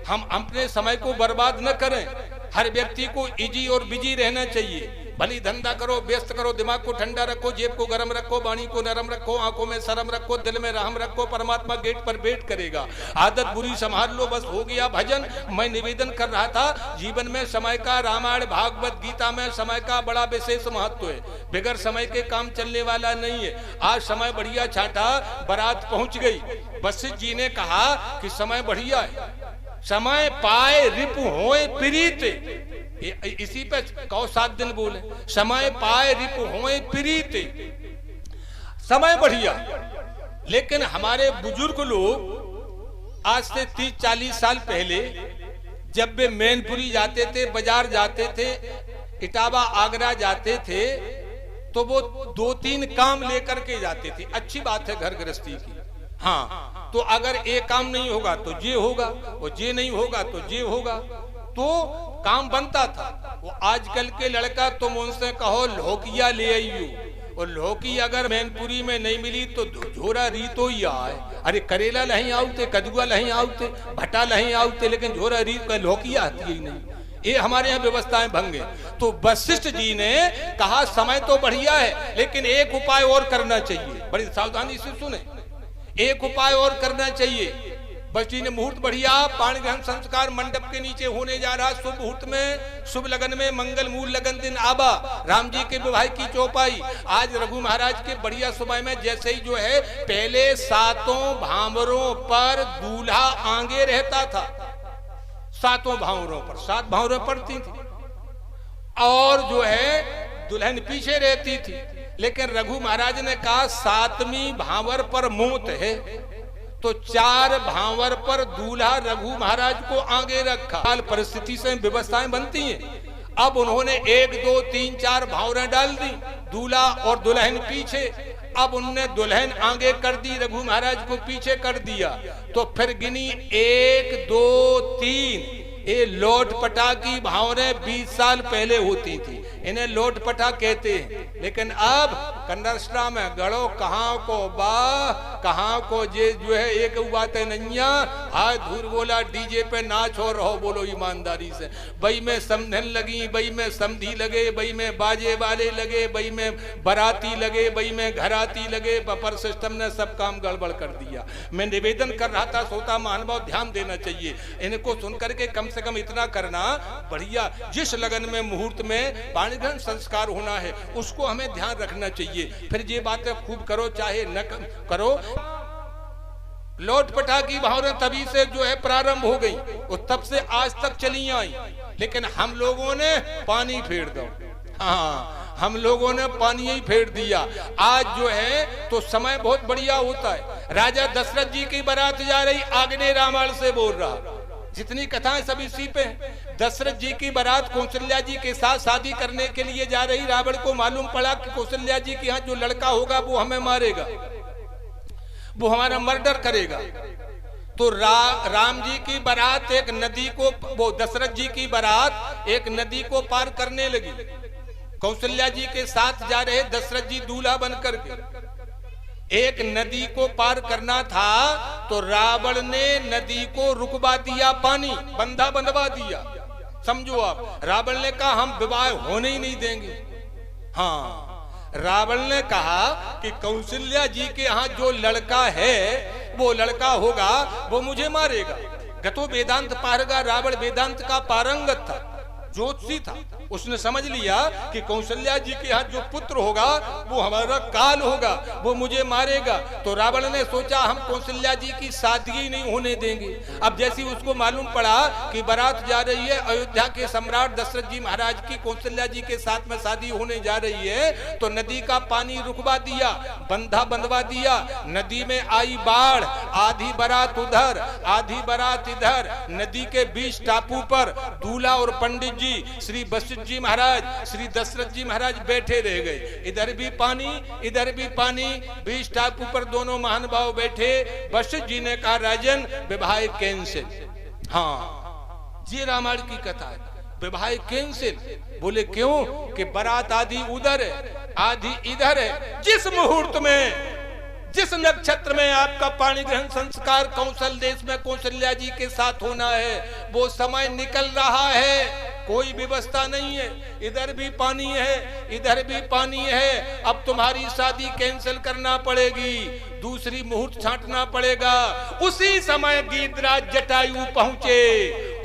हम अपने समय को बर्बाद न करें, हर व्यक्ति को इजी और बिजी रहना चाहिए। भली धंधा करो, व्यस्त करो, दिमाग को ठंडा रखो, जेब को गर्म रखो, वाणी को नरम रखो, आंखों में शर्म रखो, दिल में रहम रखो, परमात्मा गेट पर वेट करेगा। आदत बुरी संभाल लो, बस हो गया भजन। मैं निवेदन कर रहा था, जीवन में समय का, रामायण भागवत गीता में समय का बड़ा विशेष महत्व है। बगैर समय के काम चलने वाला नहीं है। आज समय बढ़िया छाटा, बारात पहुंच गई। वशिष्ठ जी ने कहा कि समय बढ़िया है, समय पाए रिपु होए प्रीत। इसी पे कहो 7 दिन बोले, समय पाए रिपु होए प्रीत। समय बढ़िया, लेकिन हमारे बुजुर्ग लोग आज से 30-40 साल पहले जब वे मैनपुरी जाते थे, बाजार जाते थे, इटावा आगरा जाते थे, तो वो 2-3 काम लेकर के जाते थे। अच्छी बात है घर गृहस्थी की। हाँ, तो अगर एक काम नहीं होगा तो ये होगा, और ये नहीं होगा तो ये होगा, तो काम बनता था। वो आजकल के लड़का तुम उनसे कहो लौकिया ले आइयो, और लौकी अगर मैनपुरी में नहीं मिली तो झोरा रीतो ही आए। अरे करेला नहीं आउते, कदुआ नहीं आउते, भट्टा नहीं आउते, लेकिन झोरा रीत का लौकिया आती ही नहीं। ये हमारे यहाँ व्यवस्थाएं भंग है। तो वशिष्ठ जी ने कहा समय तो बढ़िया है, लेकिन एक उपाय और करना चाहिए। बड़ी सावधानी से सुने, एक उपाय और करना चाहिए। बस जी ने मुहूर्त बढ़िया, पाणी ग्रहण संस्कार मंडप के नीचे होने जा रहा। शुभ मुहूर्त में, शुभ लगन में, मंगल मूल लगन दिन आबा, राम जी के विवाह की चौपाई। आज रघु महाराज के बढ़िया समय में जैसे ही जो है, पहले 7 भांवरों पर दूल्हा आगे रहता था। 7 भांवरों पर 7 भांवरें पड़ती थी, और जो है दुल्हन पीछे रहती थी। लेकिन रघु महाराज ने कहा 7वीं भांवर पर मौत है, तो 4 भांवर पर दूल्हा रघु महाराज को आगे रखा। हाल परिस्थिति से व्यवस्थाएं बनती हैं। अब उन्होंने 1, 2, 3, 4 भांवरें डाल दी, दूल्हा और दुल्हन पीछे। अब उनने दुल्हन आगे कर दी, रघु महाराज को पीछे कर दिया। तो फिर गिनी 1, 2, 3। ये लोटपटा की भावरें 20 साल पहले होती थी, इन्हें लोटपटा कहते हैं। लेकिन अब कन्नड़ में गड़ो कहाँ को बा, कहाँ को जे जो है एक बात है नैया, हाथ धूर बोला डीजे पे नाच हो रहो, बोलो ईमानदारी से। बई में समधन लगी, बई में समधी लगे, बई में बाजे वाले लगे, बई में बराती लगे, बई में घराती लगे। बफर सिस्टम ने सब काम गड़बड़ कर दिया। मैं निवेदन कर रहा था, श्रोता महानुभाव ध्यान देना चाहिए। इनको सुनकर के कम से कम इतना करना बढ़िया, जिस लगन में मुहूर्त में पाणी ग्रहण संस्कार होना है उसको हमें ध्यान रखना चाहिए। फिर ये बातें खूब करो चाहे न करो। लोटपटा की भावना तभी से जो है प्रारंभ हो गई, और तब से आज तक चली आई। लेकिन हम लोगों ने पानी फेर दो, हाँ, हम लोगों ने पानी ही फेर दिया। आज जो है तो समय बहुत बढ़िया होता है। राजा दशरथ जी की बारात जा रही, आग्नेय रामायण से बोल रहा। जितनी कथाएं सब इसी पे। दशरथ जी की बारात कौशल्या जी के साथ शादी करने के लिए जा रही। रावण को मालूम पड़ा कि कौशल्या जी के यहाँ जो लड़का होगा वो हमें मारेगा, वो हमारा मर्डर करेगा। तो राम जी की बारात एक नदी को, वो दशरथ जी की बारात एक नदी को पार करने लगी। कौशल्या जी के साथ जा रहे दशरथ जी दूल्हा बनकर के। एक नदी को पार करना था तो रावण ने नदी को रुकवा दिया, पानी बंधा बंधवा दिया। समझो आप, रावण ने कहा हम विवाह होने ही नहीं देंगे। हाँ, रावण ने कहा कि कौशल्या जी के यहाँ जो लड़का है वो लड़का होगा, वो मुझे मारेगा। गतो वेदांत पारगा, रावण वेदांत का पारंगत था, ज्योतिषी था। उसने समझ लिया कि कौशल्या जी के यहाँ जो पुत्र होगा वो हमारा काल होगा, वो मुझे मारेगा। तो रावण ने सोचा हम कौशल्या जी की शादी ही नहीं होने देंगे। अब जैसी उसको मालूम पड़ा कि बारात जा रही है, अयोध्या के सम्राट दशरथ जी महाराज की कौशल्या जी के साथ में शादी होने जा रही है, तो नदी का पानी रुकवा दिया, बंधा बंधवा दिया। नदी में आई बाढ़, आधी बारात उधर आधी बारात इधर। नदी के बीच टापू पर दूल्हा और पंडित जी, श्री वशिष्ठ जी महाराज, श्री दशरथ जी महाराज बैठे रह गए। इधर भी पानी, इधर भी पानी, बीच टापू पर दोनों महानुभाव बैठे। वशिष्ठ जी ने कहा राजन विवाह कैंसिल। हाँ, ये रामायण की कथा है, विवाह कैंसिल। बोले क्यों? कि बारात आधी उधर है आधी इधर है। जिस मुहूर्त में, जिस नक्षत्र में आपका पाणी ग्रहण संस्कार कौशल देश में कौशल्या जी के साथ होना है, वो समय निकल रहा है। कोई व्यवस्था नहीं है, इधर भी पानी है इधर भी पानी है, अब तुम्हारी शादी कैंसिल करना पड़ेगी, दूसरी मुहूर्त छांटना पड़ेगा। उसी समय गीधराज जटायु पहुंचे,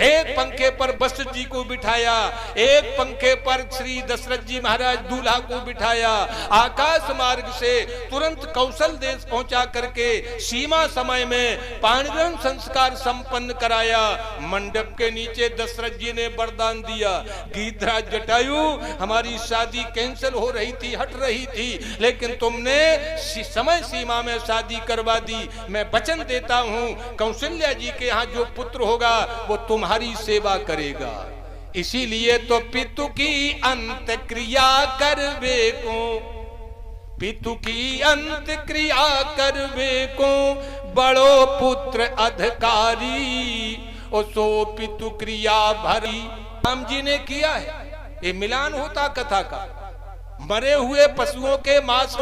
एक पंखे पर वशिष्ठ जी को बिठाया, एक पंखे पर श्री दशरथ जी महाराज दूल्हा को बिठाया, आकाश मार्ग से तुरंत कौशल देश पहुंचा करके सीमा समय में पाणिग्रहण संस्कार संपन्न कराया। मंडप के नीचे दशरथ जी ने वरदान दिया, गीधराज जटायु हमारी शादी कैंसिल हो रही थी, हट रही थी, लेकिन तुमने समय सीमा में शादी करवा दी। मैं वचन देता हूं कौशल्या जी के यहाँ जो पुत्र होगा वो तुम्हारी सेवा करेगा। इसीलिए तो पितु की अंत क्रिया करवे को, पितु की अंत क्रिया करवे को बड़ो पुत्र अधिकारी, ओ सो पितु क्रिया भरी। राम जी ने किया है, ये मिलान होता कथा का। मरे हुए पशुओं के मांस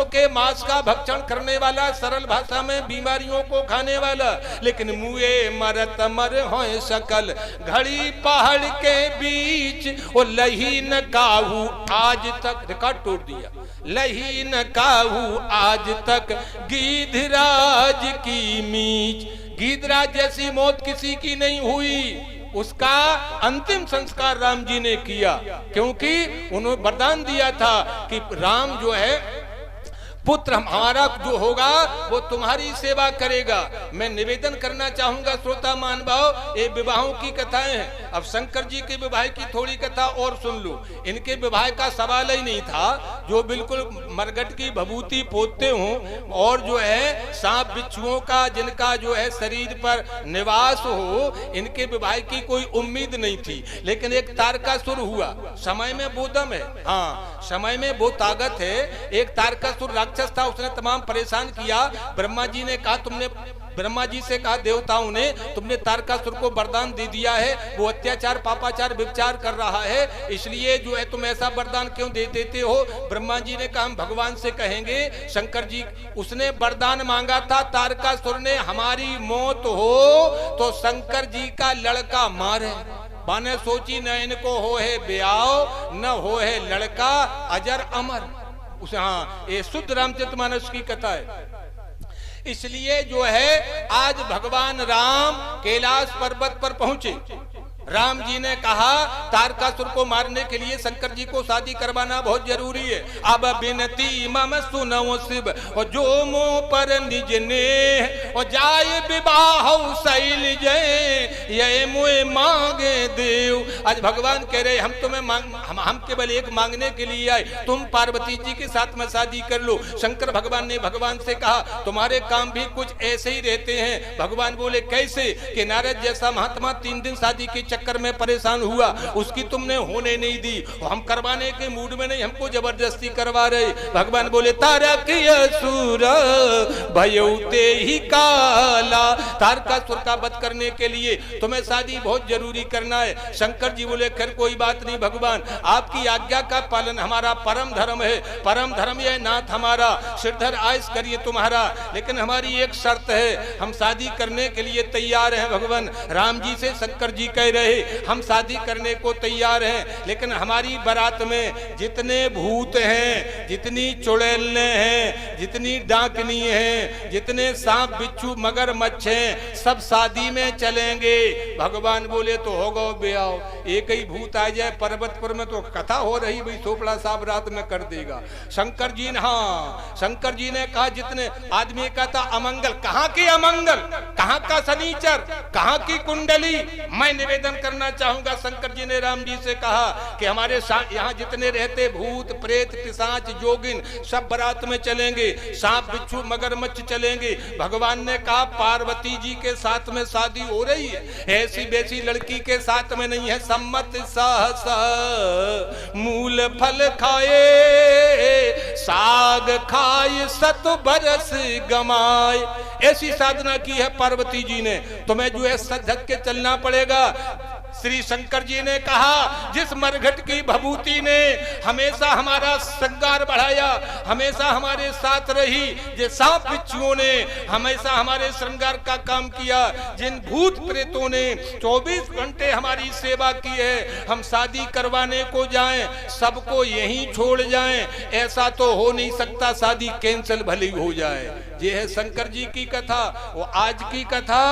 का भक्षण करने वाला, सरल भाषा में बीमारियों को खाने वाला, लेकिन मुए मरत मर होए सकल, घड़ी पहाड़ के बीच ओ लही न काहू आज तक, रिकॉर्ड तोड़ दिया, लही न काहू आज तक गीधराज की मीच। गीधराज जैसी मौत किसी की नहीं हुई, उसका अंतिम संस्कार राम जी ने किया, क्योंकि उन्होंने वरदान दिया था कि राम जो है पुत्र हमारा जो होगा वो तुम्हारी सेवा करेगा। मैं निवेदन करना चाहूंगा श्रोता महानुभाव, ये विवाहों की कथाएं हैं। अब शंकर जी के विवाह की थोड़ी कथा और सुन लो। इनके विवाह का सवाल ही नहीं था, जो बिल्कुल मरगट की भभूति पोतते हो और जो है सांप बिच्छुओं का जिनका जो है शरीर पर निवास हो, इनके विवाह की कोई उम्मीद नहीं थी। लेकिन एक तारकासुर हुआ, समय में वो दम है, हाँ समय में वो ताकत है। एक तारकासुर राक्षस था, उसने तमाम परेशान किया। ब्रह्मा जी ने कहा, तुमने ब्रह्मा जी से कहा देवताओं ने, तुमने तारकासुर को वरदान दे दिया है, वो अत्याचार पापाचार व्यभिचार कर रहा है, इसलिए जो है तुम ऐसा वरदान क्यों दे देते हो। ब्रह्मा जी ने कहा हम भगवान से कहेंगे। शंकर जी, उसने वरदान मांगा था तारकासुर ने, हमारी मौत हो तो शंकर जी का लड़का मारे। माने सोची न इनको हो है ब्याह न हो है लड़का, अजर अमर। उसे हाँ, ये शुद्ध रामचरितमानस की कथा है। इसलिए जो है आज भगवान राम कैलाश पर्वत पर पहुंचे। राम जी ने कहा तारकासुर को मारने के लिए शंकर जी को शादी करवाना बहुत जरूरी है। अब बिनती मम सुनो शिव और जो मुंह पर निज ने और जाए विवाह शैल जय ये मुए मांगे देव। आज भगवान कह रहे हम तुम्हें हम केवल एक मांगने के लिए आए, तुम पार्वती जी के साथ में शादी कर लो। शंकर भगवान ने भगवान से कहा तुम्हारे काम भी कुछ ऐसे ही रहते हैं। भगवान बोले कैसे? कि नारद जैसा महात्मा 3 दिन शादी के चक्कर में परेशान हुआ, उसकी तुमने होने नहीं दी, हम करवाने के मूड में नहीं, हमको जबरदस्ती करवा रहे। भगवान बोले तारकीय सुर भयउते ही काला, तारकासुर का वध करने के लिए तुम्हें शादी बहुत जरूरी करना है। शंकर जी बोले खैर कोई बात नहीं भगवान, आपकी आज्ञा का पालन हमारा परम धर्म है, परम धर्म यह नाथ हमारा, सिरधर आयस करिए तुम्हारा, लेकिन हमारी एक शर्त है, हम शादी करने के लिए तैयार हैं। भगवान राम जी से शंकर जी कह रहे हम शादी करने को तैयार हैं, लेकिन हमारी बारात में जितने भूत हैं, जितनी चुड़ैलें हैं, जितनी डाकनी हैं, जितने सांप बिच्छू मगरमच्छ हैं, सब शादी में चलेंगे। भगवान बोले तो होगा ब्याह, एक ही भूत आ जाए पर्वतपुर में तो कथा हो रही भाई सोपड़ा साहब रात में कर देगा। शंकर जी ने हाँ, शंकर जी ने कहा जितने आदमी का था अमंगल, कहाँ की अमंगल, कहाँ का शनिचर, कहाँ की कुंडली। मैं निवेदन करना चाहूंगा, शंकर जी ने राम जी से कहा कि हमारे यहाँ जितने रहते भूत प्रेत पिशाच जोगिन सब बारात में चलेंगे, सांप बिच्छू मगरमच्छ चलेंगे। भगवान ने कहा पार्वती जी के साथ में शादी हो रही है, ऐसी वैसी लड़की के साथ में नहीं है। सम्मत सहस मूल फल खाए, साग खाए सत बरस गमाए। ऐसी साधना की है पार्वती जी ने। तुम्हें जो है सच धक के चलना पड़ेगा। श्री शंकर जी ने कहा जिस मरघट की भभूति ने हमेशा हमारा श्रृंगार बढ़ाया, हमेशा हमारे साथ रही, जे सांप बिच्छुओं ने हमेशा हमारे श्रृंगार का काम किया, जिन भूत प्रेतों ने 24 घंटे हमारी सेवा की है, हम शादी करवाने को जाएं सबको यहीं छोड़ जाएं, ऐसा तो हो नहीं सकता, शादी कैंसिल भली हो जाए। ये है शंकर जी की कथा। वो आज की कथा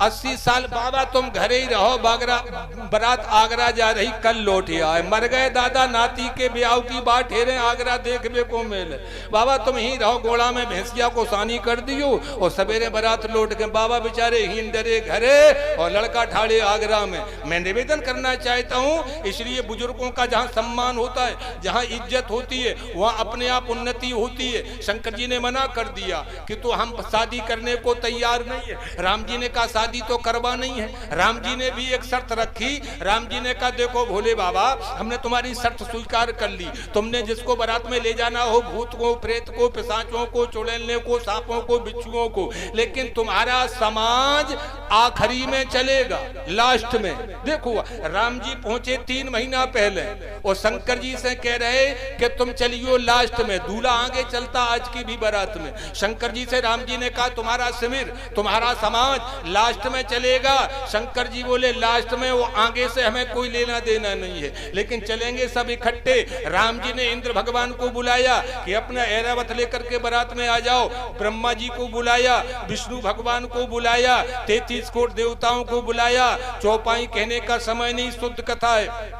80 साल बाबा तुम घरे ही रहो, बारात आगरा जा रही कल लौट आए, मर गए दादा नाती के ब्याह की बात ठहरे आगरा देखने को मिले, बाबा तुम ही रहो, गोड़ा में भैंसिया को सानी कर दियो और सवेरे बारात लौट के बाबा बेचारे हिंदरे घरे और लड़का ठाड़े आगरा में। मैं निवेदन करना चाहता हूँ, इसलिए बुजुर्गों का जहाँ सम्मान होता है, जहाँ इज्जत होती है, वहाँ अपने आप उन्नति होती है। शंकर जी ने मना कर दिया कि तो हम शादी करने को तैयार नहीं है। राम जी ने कहा शादी तो करवा नहीं है। राम जी ने भी एक शर्त रखी। राम जी ने कहा देखो भोले बाबा, हमने तुम्हारी शर्त स्वीकार कर ली, तुमने जिसको बारात में ले जाना हो, भूत को, प्रेत को, पिशाचों को, चुड़ैलों को, सांपों को, बिच्छुओं को, लेकिन तुम्हारा समाज आखिरी में चलेगा, लास्ट में। देखो राम जी पहुंचे 3 महीना पहले और शंकर जी से कह रहे कि तुम चलियो लास्ट में, दूल्हा आगे चलता आज की भी बारात में। शंकर जी से राम जी ने कहा तुम्हारा शिविर, तुम्हारा समाज लास्ट में चलेगा। शंकर जी बोले लास्ट में, वो आगे से हमें कोई लेना देना नहीं है, लेकिन चलेंगे सब इकट्ठे। राम जी ने इंद्र भगवान को बुलाया कि अपना ऐरावत लेकर के बारात में आ जाओ। ब्रह्मा जी को बुलाया, विष्णु भगवान को बुलाया, 33 करोड़ देवताओं को बुलाया। चौपाई कहने का समय नहीं, शुद्ध कथा है।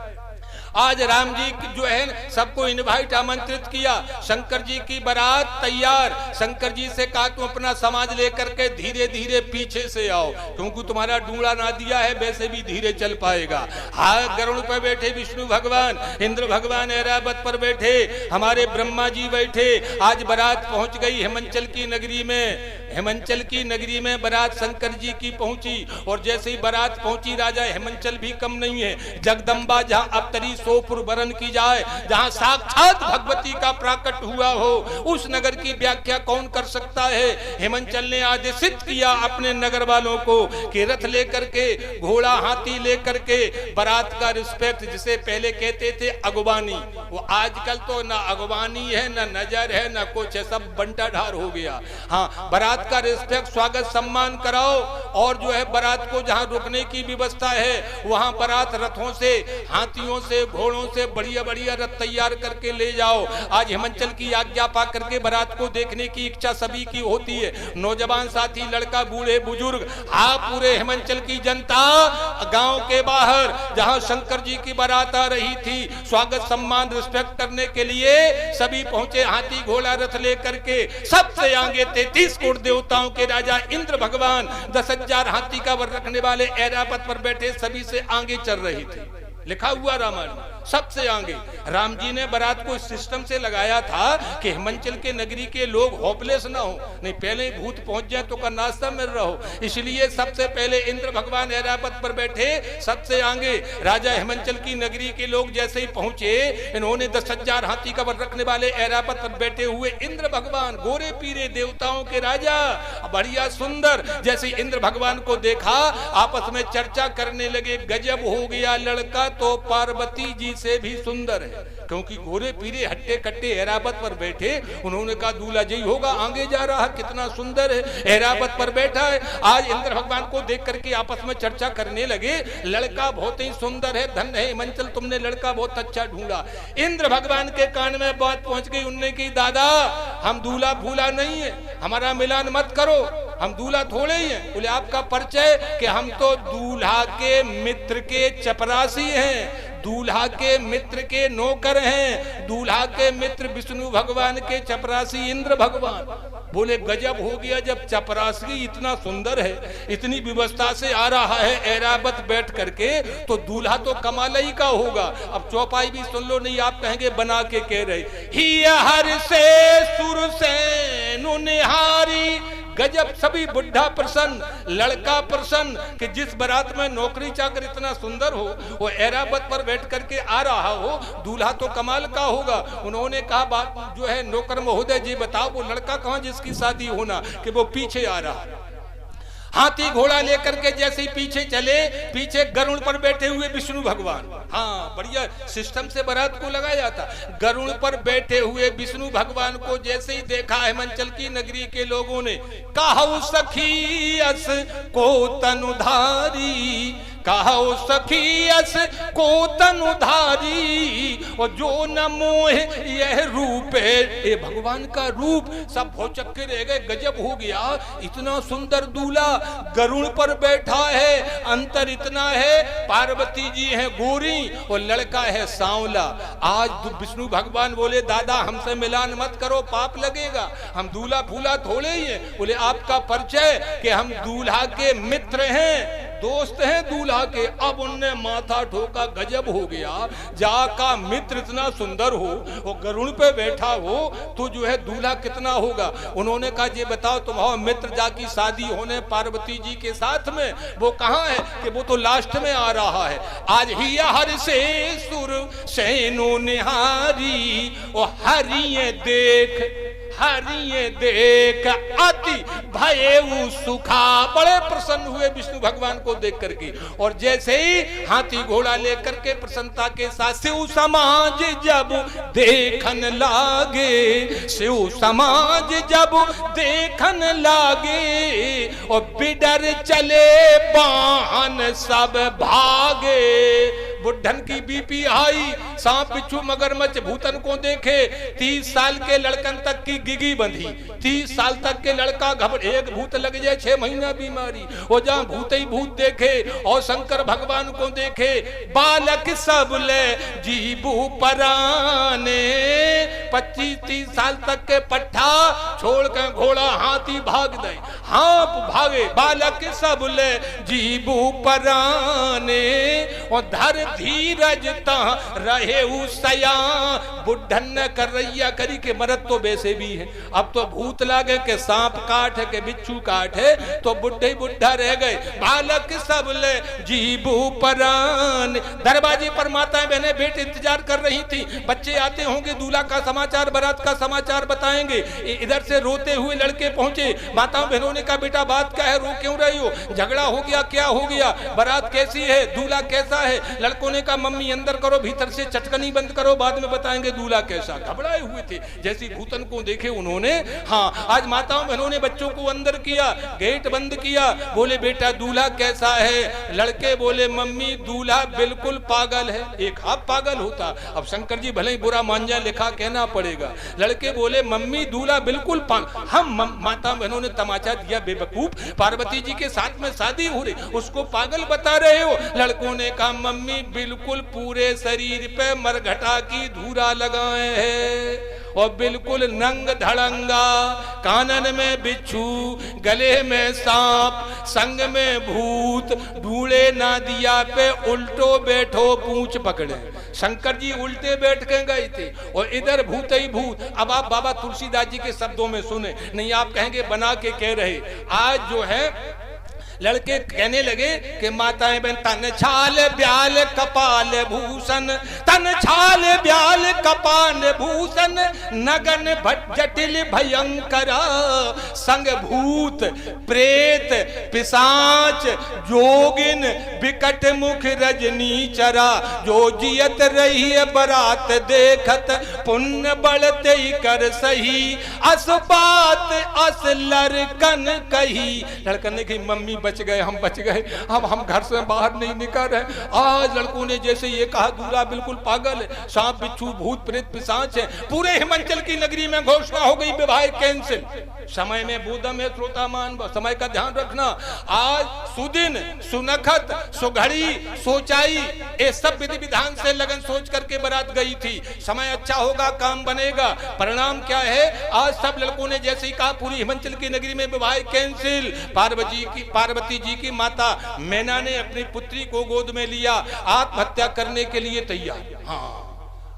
आज राम जी जो है सबको इनवाइट आमंत्रित किया। शंकर जी की बारात तैयार। शंकर जी से कहा तुम अपना समाज लेकर के धीरे धीरे पीछे से आओ, क्योंकि तुम्हारा डूंगा ना दिया है, वैसे भी धीरे चल पाएगा। हाँ, गरुड़ पर बैठे विष्णु भगवान, इंद्र भगवान ऐरावत पर बैठे, हमारे ब्रह्मा जी बैठे। आज बारात पहुंच गई हिमाचल की नगरी में। हिमाचल की नगरी में बारात शंकर जी की पहुंची, और जैसे ही बारात पहुंची, राजा हिमाचल भी कम नहीं है, जगदम्बा जहां अवतरी सोपुर वरण की जाए, जहां साक्षात भगवती का प्राकट हुआ हो, उस नगर की व्याख्या कौन कर सकता है। हिमाचल ने आदेशित किया अपने नगर वालों को कि रथ लेकर के, घोड़ा हाथी लेकर के बारात का रिस्पेक्ट, जिसे पहले कहते थे अगवानी, वो आजकल तो ना अगवानी है, ना नजर है, ना कुछ है, सब बंटाढार हो गया। हाँ, बारात का रिस्पेक्ट, स्वागत, सम्मान कराओ। और जो है बारात को जहां रुकने की व्यवस्था है, वहां बारात रथों से, हाथियों से, घोड़ों से बढ़िया बढ़िया रथ तैयार करके ले जाओ। आज हिमाचल की आज्ञा पा करके बारात को देखने की इच्छा सभी की होती है, नौजवान साथी, लड़का, बूढ़े, बुजुर्ग, पूरे हिमाचल की जनता गांव के बाहर जहां शंकर जी की बारात आ रही थी, स्वागत, सम्मान, रिस्पेक्ट करने के लिए सभी पहुंचे, हाथी घोड़ा रथ लेकर के। सबसे आगे 33 करोड़ देवताओं के राजा इंद्र भगवान 10,000 हाथी का वर रखने वाले ऐरावत पर बैठे, सभी से आगे चल रही थी। लिखा हुआ रामायण सबसे आगे। राम जी ने बारात को इस सिस्टम से लगाया था कि हिमाचल के नगरी के लोग होपलेस ना हो, नहीं पहले ही भूत पहुंच जाए तो का नाश्ता मिल रहा हो। इसलिए सबसे पहले इंद्र भगवान ऐरावत पर बैठे, सबसे आगे राजा हिमाचल की नगरी के लोग जैसे ही पहुंचे, इन्होंने 10,000 हाथी का वर रखने वाले ऐरावत पर बैठे हुए इंद्र भगवान, गोरे पीरे देवताओं के राजा, बढ़िया सुंदर, जैसे इंद्र भगवान को देखा, आपस में चर्चा करने लगे, गजब हो गया लड़का तो पार्वती जी से भी सुंदर है। क्योंकि गोरे पीरे हट्टे कट्टे ऐरावत पर बैठे, उन्होंने कहा दूल्हा जी होगा, आगे जा रहा, कितना सुंदर है, ऐरावत पर बैठा है। आज इंद्र भगवान को देख करके आपस में चर्चा करने लगे, लड़का बहुत ही सुंदर है, धन है हिमाचल, तुमने लड़का बहुत अच्छा ढूंढा। इंद्र भगवान के कान में बात पहुंच गई, उनने की दादा हम दूल्हा फूला नहीं है, हमारा मिलान मत करो, हम दूल्हा थोड़े ही हैं। बोले आपका परिचय? कि हम तो दूल्हा के मित्र के चपरासी हैं, दूल्हा के मित्र के नौकर हैं, दूल्हा के मित्र विष्णु भगवान के चपरासी इंद्र भगवान। बोले गजब हो गया, जब चपरासी इतना सुंदर है, इतनी व्यवस्था से आ रहा है ऐरावत बैठ करके, तो दूल्हा तो कमाल ही का होगा। अब चौपाई भी सुन लो, नहीं आप कहेंगे बना के कह रहे, ही हर से सुर से निहारी, गजब, सभी बुढ़ा प्रसन्न, लड़का प्रसन्न कि जिस बारात में नौकरी चाकर इतना सुंदर हो, वो ऐरावत पर बैठ करके आ रहा हो, दूल्हा तो कमाल का होगा। उन्होंने कहा बात जो है नौकर महोदय जी बताओ वो लड़का कहाँ जिसकी शादी होना, कि वो पीछे आ रहा। हाथी घोड़ा लेकर के जैसे ही पीछे चले, पीछे गरुड़ पर बैठे हुए विष्णु भगवान। हाँ, बढ़िया सिस्टम से बारात को लगाया था। गरुड़ पर बैठे हुए विष्णु भगवान को जैसे ही देखा हिमाचल की नगरी के लोगों ने, कहु सखी अस को तनुधारी, कहु सखी अस को तनुधारी, और जो न मोह यह रूप है। ये भगवान का रूप सब भौचक के रह गए, गजब हो गया। इतना सुंदर दूल्हा गरुड़ पर बैठा है, अंतर इतना है, पार्वती जी है गोरी और लड़का है सांवला। आज विष्णु भगवान बोले दादा हमसे मिलान मत करो, पाप लगेगा, हम दूल्हा फूला थोड़े ही है। बोले आपका परिचय कि हम दूल्हा के मित्र हैं, दोस्त हैं दूल्हा के। अब उनने माथा ठोका, गजब हो गया। जाका मित्र इतना सुंदर हो और गरुड़ पे बैठा हो तो जो है दूल्हा कितना होगा। उन्होंने कहा ये बताओ तुम्हारा मित्र जाकी शादी होने पार्वती जी के साथ में, वो कहाँ है? कि वो तो लास्ट में आ रहा है। आज ही हर से सुर सैनो निहारी, और हरिये देख हरिये देख अति भये सुखा। बड़े प्रसन्न हुए विष्णु भगवान को देख करके, और जैसे ही हाथी घोड़ा लेकर के प्रसन्नता के साथ शिव समाज जब देखन लागे, शिव समाज जब देखन लागे, और बिडर चले बाहन सब भागे। बुढ़न की बीपी आई, सांप बिच्छू मगरमच्छ भूतन को देखे। 30 साल के लड़कन तक की गिगी बंधी, 30 साल तक के लड़का घबरे, एक भूत लग जाए 6 महीना बीमारी। और जहां भूत ही भूत देखे और शंकर भगवान को देखे, बालक सब ले जीबू पराने। 25-30 साल तक के पट्ठा छोड़ कर घोड़ा हाथी भाग दे, हाँप भागे। बालक सब ले जीबू पराने, और धर धीरज ता रहे उसया। बुढ़न न कर रैया करी के मरद तो वैसे भी है। अब तो भूत लागे के सांप काट है के बिच्छू काट है, तो बुढ़े बुढ़ा रह गए। बालक सब ले जीबू परान। दरवाजे पर माताएं बहनें बेटे इंतजार कर रही थी, बच्चे आते होंगे, दूल्हा का समाचार बारात का समाचार बताएंगे। इधर से रोते हुए लड़के पहुंचे, माताओं बहनों ने कहा बेटा बात क्या है, रो क्यों रही हो, झगड़ा हो गया, क्या हो गया, बारात कैसी है, दूल्हा कैसा है। लड़कों ने कहा मम्मी अंदर करो, भीतर से चटकनी बंद करो, बाद में बताएंगे दूल्हा कैसा। घबराए हुए थे जैसी भूतन को देखे उन्होंने। हाँ, आज माताओं बहनों ने बच्चों को अंदर किया, गेट बंद किया, बोले बेटा दूल्हा कैसा है। लड़के बोले मम्मी दूल्हा बिल्कुल पागल है। एक हाथ पागल होता, अब शंकर जी भले ही बुरा मान जाए, लिखा कहना पड़ेगा। लड़के बोले मम्मी दूल्हा बिल्कुल पागल। हम माता बहनों ने तमाचा दिया, बेवकूफ, पार्वती जी के साथ में शादी हो रही, उसको पागल बता रहे हो। लड़कों ने कहा मम्मी बिल्कुल पूरे शरीर पे मरघटा की धूरा लगाए हैं, और बिल्कुल नंग धड़ंगा, कानन में बिच्छू, गले में सांप, संग में भूत, ढूंढे ना दिया पे उल्टो बैठो पूंछ पकड़े। शंकर जी उल्टे बैठ के गए थे और इधर भूत ही भूत। अब आप बाबा तुलसीदास जी के शब्दों में सुने, नहीं आप कहेंगे बना के कह रहे। आज जो है लड़के कहने लगे कि माताएं बहन तन छाल ब्याल कपाल भूषण, तन छाल ब्याल कपाल भूषण, नगन भट जटिल भयंकर, संग भूत प्रेत पिशाच जोगिन, विकट मुख रजनी चरा, जो जियत रही बरात देखत, पुण्य बढ़ते कर सही, अस बात अस लड़कन कही। लड़कन ने कही मम्मी बच गए, हम बच गए, अब हम घर से बाहर नहीं निकल रहे। आज लड़कों ने जैसे ये कहा दूल्हा बिल्कुल पागल है, सांप बिच्छू भूत प्रेत पिशाच है। पूरे हिमाचल की नगरी में घोषणा हो गई विवाह कैंसिल। समय में बोधम है श्रोतामान, समय का ध्यान रखना। आज सुदिन सुनखत सुघड़ी सोचाई, ये सब विधि विधान से लगन सोच करके बारात गई थी। समय अच्छा होगा, काम बनेगा। परिणाम क्या है, आज सब लड़कों ने जैसे ही कहा पूरी हिमाचल की नगरी में विवाह कैंसिल। पार्वती जी की माता मैना ने अपनी पुत्री को गोद में लिया, आत्महत्या करने के लिए तैयार। हाँ,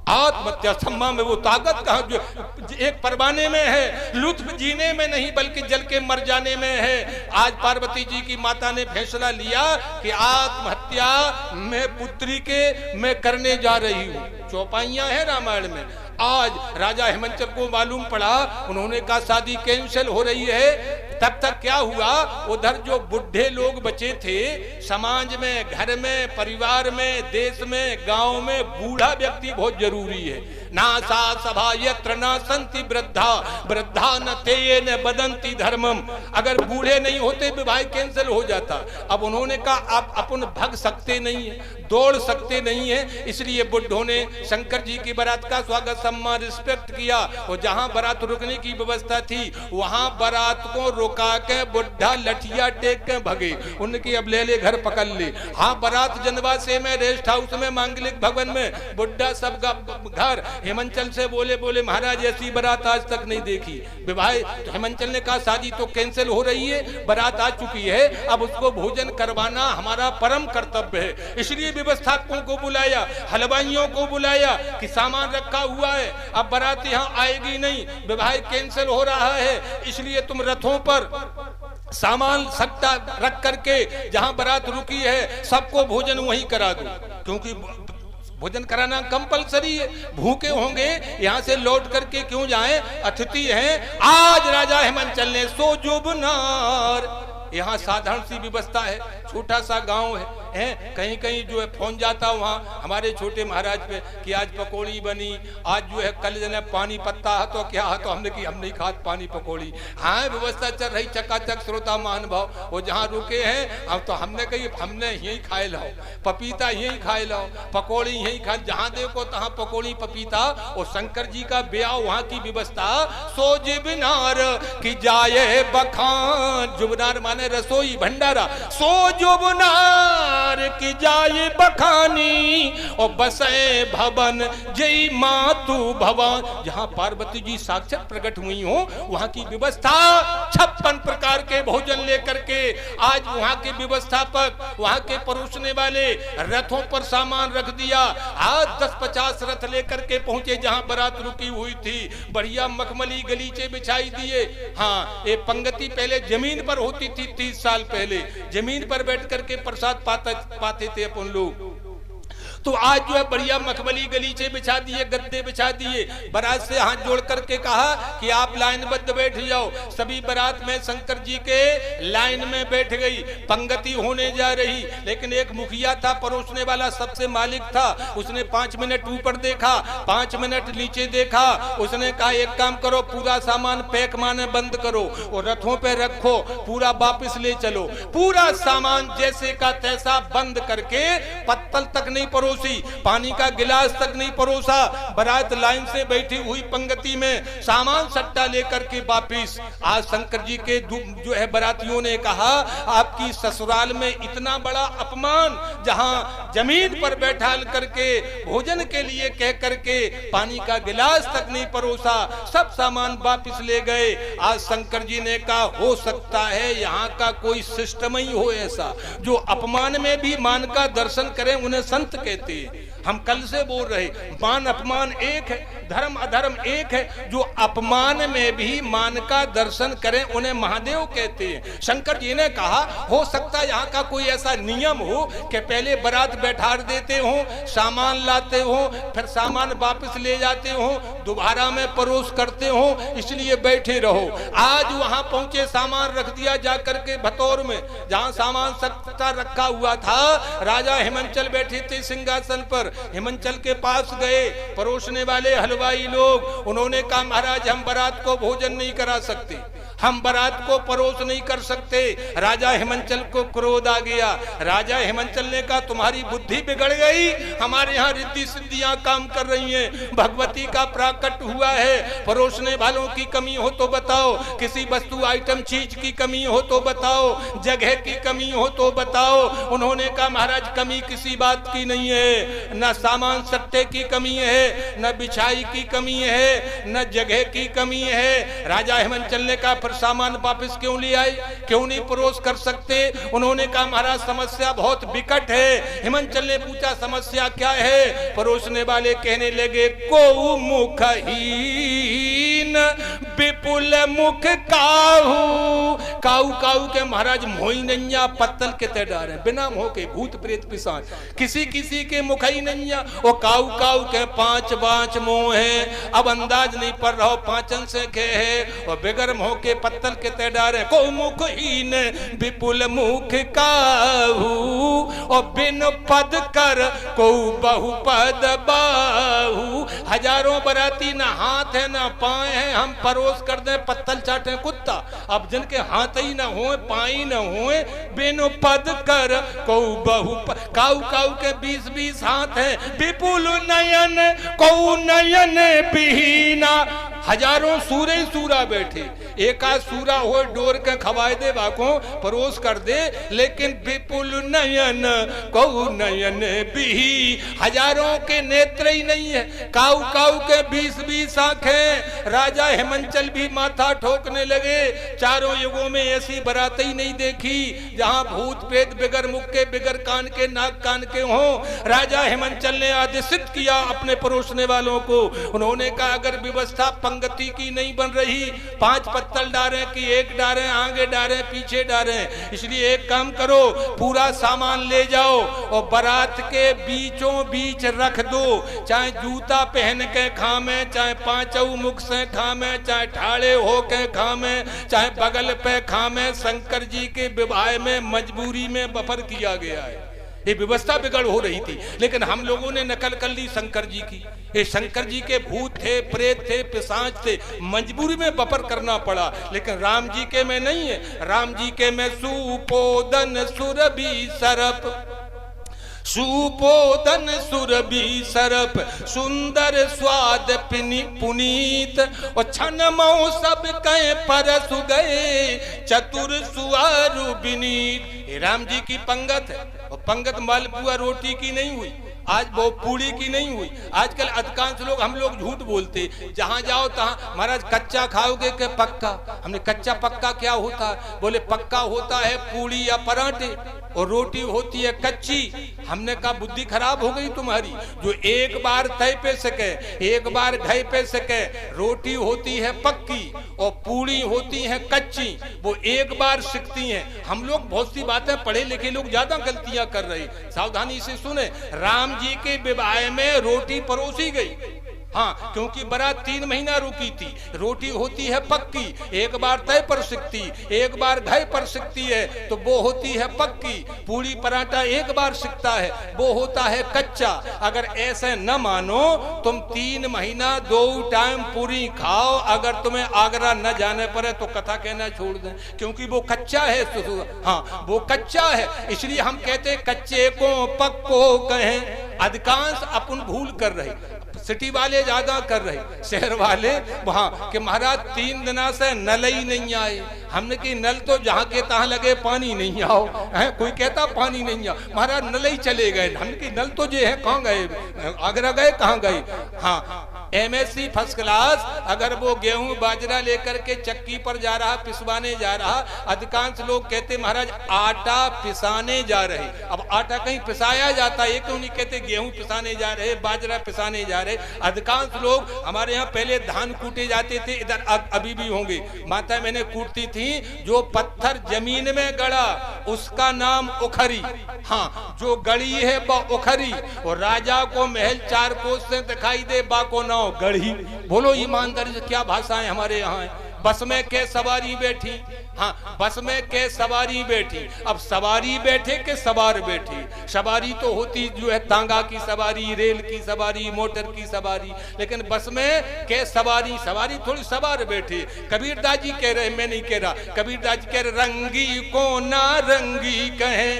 आत्महत्या सम्मा में वो ताकत कहाँ जो एक परवाने में है, लुत्फ जीने में नहीं बल्कि जल के मर जाने में है। आज पार्वती जी की माता ने फैसला लिया कि आत्महत्या मैं पुत्री के मैं करने जा रही हूँ। चौपाइयां है रामायण में। आज राजा हिमांचल को मालूम पड़ा, उन्होंने कहा शादी कैंसिल हो रही है। तब तक क्या हुआ, उधर जो बुढ़े लोग बचे थे, समाज में, घर में, परिवार में, देश में, गांव में बूढ़ा व्यक्ति बहुत जरूरी है। ना सा सभा यत्र न संति वृद्धा, वृद्धा न ते न बदंती धर्मम। अगर बूढ़े नहीं होते विवाह कैंसिल हो जाता। अब उन्होंने कहा आप अपन भग सकते नहीं है, दौड़ सकते नहीं है, इसलिए बुढ़ों ने शंकर जी की बारात का स्वागत सम्मान रिस्पेक्ट किया। और जहां बारात रुकने की व्यवस्था थी वहां बारात को रुका के बुढ़ा लठिया टेक के भगे। उनकी अब ले घर पकड़ ले। हाँ, बारात जनवासे में, रेस्ट हाउस में, मांगलिक भवन में, बुढ़ा सब घर। हेमंचल से बोले महाराज ऐसी बारात आज तक नहीं देखी। विवाह तो हेमंचल ने कहा शादी तो कैंसिल हो रही है, बारात आ चुकी है, अब उसको भोजन करवाना हमारा परम कर्तव्य है। इसलिए व्यवस्थापकों को बुलाया, हलवाइयों को बुलाया कि सामान रखा हुआ है, अब बारात यहाँ आएगी नहीं, विवाह कैंसिल हो रहा है, इसलिए तुम रथों पर सामान सट्टा रख करके जहां बारात रुकी है सबको भोजन वहीं करा दो, क्योंकि भोजन कराना कंपलसरी है। भूखे होंगे यहाँ से लौट करके क्यों जाएं, अतिथि हैं। आज राजा हेमंचल ने सो जुबनार, यहाँ साधारण सी व्यवस्था है, छोटा सा गांव है, कहीं कहीं जो है फोन जाता वहाँ हमारे छोटे महाराज पे कि आज पकौड़ी बनी, आज जो है कल जने पानी पत्ता है तो क्या है, तो हमने कि हम नहीं खाते पानी पकौड़ी। हाँ, व्यवस्था चल रही चकाचक श्रोता महानुभाव। वो जहाँ रुके हैं अब तो हमने कही हमने यही खाए लाओ, पपीता यही खाए लाओ, पकौड़ी यही खाए, जहाँ देखो तहाँ पकौड़ी पपीता। और शंकर जी का ब्याह वहाँ की व्यवस्था, सो जुबनार की जाए बखान, जुबनार माने रसोई भंडारा, सो जुबनार की जाए बखानी और बसे भवन जय मातु भवन। जहां पार्वती जी साक्षात प्रकट हुई हो वहां की व्यवस्था, 56 प्रकार के भोजन लेकर के आज वहां के व्यवस्थापक, वहां के परोसने वाले रथों पर सामान रख दिया। आज 10-50 रथ लेकर के पहुंचे जहां बारात रुकी हुई थी। बढ़िया मखमली गलीचे बिछाई दिए। हाँ, ये पंगति पहले जमीन पर होती थी, 30 साल पहले जमीन पर बैठ करके प्रसाद पाते थे अपन लोग। तो आज जो है बढ़िया मखमली गलीचे बिछा दिए, गद्दे बिछा दिए। बारात से हाथ जोड़ करके कहा कि आप लाइनबद्ध बैठ जाओ। सभी बारात में शंकर जी के लाइन में बैठ गई, पंगति होने जा रही। लेकिन एक मुखिया था, परोसने वाला, सबसे मालिक था। उसने 5 मिनट ऊपर देखा, 5 मिनट नीचे देखा। उसने कहा एक काम करो, पूरा सामान पैक माने बंद करो और रथों पे रखो, पूरा वापिस ले चलो। पूरा सामान जैसे का तैसा बंद करके पत्तल तक नहीं परोसी, पानी का गिलास तक नहीं परोसा। बारात लाइन से बैठी हुई पंगति में सामान सट्टा लेकर के वापिस। आज शंकर जी के जो है बारातियों ने कहा आपकी ससुराल में इतना बड़ा अपमान, जहां जमीन पर बैठा करके भोजन के लिए कह करके पानी का गिलास तक नहीं परोसा, सब सामान वापिस ले गए। आज शंकर जी ने कहा हो सकता है यहाँ का कोई सिस्टम ही हो ऐसा जो अपमान में भी मान का दर्शन करें, उन्हें संत कहते। हम कल से बोल रहे, मान अपमान एक है, धर्म अधर्म एक है। जो अपमान में भी मान का दर्शन करें उन्हें महादेव कहते हैं। शंकर जी ने कहा हो सकता है यहाँ का कोई ऐसा नियम हो कि पहले बारात बैठा देते हो, सामान लाते हो, फिर सामान वापस ले जाते हो, दोबारा में परोस करते हो, इसलिए बैठे रहो। आज वहां पहुंचे, सामान रख दिया जाकर के भतौर में, जहां सामान सट्टा रखा हुआ था। राजा हेमंचल बैठे थे सिंहासन पर। हेमंचल के पास गए परोसने वाले हलवाई लोग। उन्होंने कहा महाराज हम बारात को भोजन नहीं करा सकते, हम बारात को परोस नहीं कर सकते। राजा हेमंचल को क्रोध आ गया। राजा हेमंचल ने कहा तुम्हारी बुद्धि बिगड़ गई, हमारे यहाँ रिद्धि सिद्धियां काम कर रही हैं, भगवती का प्राकट हुआ है। परोसने वालों की कमी हो तो बताओ, किसी वस्तु आइटम चीज की कमी हो तो बताओ, जगह की कमी हो तो बताओ। उन्होंने कहा महाराज कमी किसी बात की नहीं है, न सामान सट्टे की कमी है, न बिछाई की कमी है, न जगह की कमी है। राजा हेमंचल ने कहा फिर सामान वापस क्यों ले आए, क्यों नहीं परोस कर सकते? उन्होंने कहा महाराज समस्या बहुत विकट है। हेमंचल ने पूछा समस्या क्या है? परोसने वाले कहने लगे को मुखहीन विपुल मुख काहू काऊ काऊ के महाराज मोई नैया पत्तल के ते डारे बिना मोह के भूत प्रेत पिशाच किसी किसी के मुखई नैया वो काऊ काऊ के पांच बांच मोह है। अब अंदाज नहीं पड़ रहा पांचन से के है और बेगर मोह के पत्तल के ते डारे को मुखहीन विपुल मुख काहू और बिन पद कर को बहुपद बाहू। हजारों बराती ना हाथ है ना पाए हैं हम परोस कर दे पत्तल चाटे कुत्ता। अब जिनके हाथ ही ना हो पाई ना हो बिन पद कर को बहु काऊ काऊ के 20-20 हाथ है विपुल नयन को नयन बिहीना। हजारों सूरे सूरा बैठे एका सूरा हो डोर के खवाए दे बाको परोस कर दे लेकिन विपुल नयन को नयन बिही। हजारों के नेत्र ही नहीं है काऊ काऊ के 20-20 आंखें। राजा हेमंचल भी माथा ठोकने लगे चारों युगों में ऐसी बरात ही नहीं देखी जहां भूत प्रेत बिगर मुख के बिगर कान के नाक कान के हों। राजा हेमंचल ने आदेशित किया अपने परोसने वालों को। उन्होंने कहा अगर व्यवस्था पंक्ति की नहीं बन रही 5 पत्तल डारे कि एक डारे आगे डारे पीछे डारे इसलिए एक काम करो पूरा सामान ले जाओ और बारात के बीचों बीच रख दो। चाहे जूता पहन के खामे चाहे पांचों मुख से खामे चाहे ठाड़े हो के खामे चाहे बगल पे खामे। शंकर जी के विवाह में मजबूरी में बफर किया गया है। ये व्यवस्था बिगड़ हो रही थी लेकिन हम लोगों ने नकल कर ली शंकर जी की। ये शंकर जी के भूत थे प्रेत थे पिशाच थे मजबूरी में बफर करना पड़ा लेकिन राम जी के में नहीं है। राम जी के में सुपोदन सुरभि सरप सुपोदन सुरभि सरप सुंदर स्वाद पुनीत और छन मऊ सब कहे परस गए चतुर सुआरु विनीत। राम जी की पंगत है और पंगत मालपुआ रोटी की नहीं हुई आज वो पूड़ी की नहीं हुई। आजकल अधिकांश लोग हम लोग झूठ बोलते जहां जाओ तहां महाराज कच्चा खाओगे के पक्का। हमने कच्चा पक्का क्या होता है बोले पक्का होता है पूड़ी या पराठे और रोटी होती है कच्ची। हमने कहा बुद्धि खराब हो गई तुम्हारी जो एक बार तय पे सके एक बार घय पे सके। रोटी होती है पक्की और पूड़ी होती है कच्ची वो एक बार सीखती हैं। हम लोग बहुत सी बातें पढ़े लिखे लोग ज्यादा गलतियां कर रहे सावधानी से सुने। राम जी के विवाह में रोटी परोसी गई हाँ क्योंकि बारात 3 महीना रुकी थी। रोटी होती है पक्की एक बार तय पर सिकती एक बार घय पर सिकती है तो वो होती है पक्की। पूड़ी पराठा एक बार सिकता है वो होता है कच्चा। अगर ऐसे न मानो तुम 3 महीना 2 टाइम पूरी खाओ अगर तुम्हें आगरा न जाने पड़े तो कथा कहना छोड़ दें क्योंकि वो कच्चा है। हाँ वो कच्चा है इसलिए हम कहते कच्चे को पक्को कहें। अधिकांश अपन भूल कर रहे सिटी वाले ज्यादा कर रहे शहर वाले वहां के महाराज 3 दिना से नल ही नहीं आए। हमने कि नल तो जहां के तहां लगे पानी नहीं आओ है कोई कहता पानी नहीं आओ महाराज नल ही चले गए। हमने कि नल तो जो है कहां गए आगरा गए कहां गए। हाँ MSc फर्स्ट क्लास अगर वो गेहूं बाजरा लेकर के चक्की पर जा रहा पिसवाने जा रहा अधिकांश लोग कहते महाराज आटा पिसाने जा रहे। अब आटा कहीं पिसाया जाता है ये क्यों नहीं कहते गेहूं पिसाने जा रहे बाजरा पिसाने जा रहे। अधिकांश लोग हमारे यहाँ पहले धान कूटे जाते थे इधर अभी भी होंगे माता मैंने कूटती थी जो पत्थर जमीन में गड़ा उसका नाम उखरी। हाँ जो गड़ी है वह उखरी और राजा को महल 4 कोस से दिखाई दे बाको ना गढ़ी। बोलो ईमानदारी से क्या भाषाएं हमारे यहाँ है। बस में के सवारी बैठी हाँ बस में के सवारी बैठी। अब सवारी बैठे के सवार बैठी। सवारी तो होती जो है तांगा की सवारी रेल की सवारी मोटर की सवारी लेकिन बस में के सवारी सवारी थोड़ी सवार बैठे। कबीरदास जी कह रहे मैं नहीं कह रहा कबीरदास जी कह रहे रंगी को ना रंगी कहे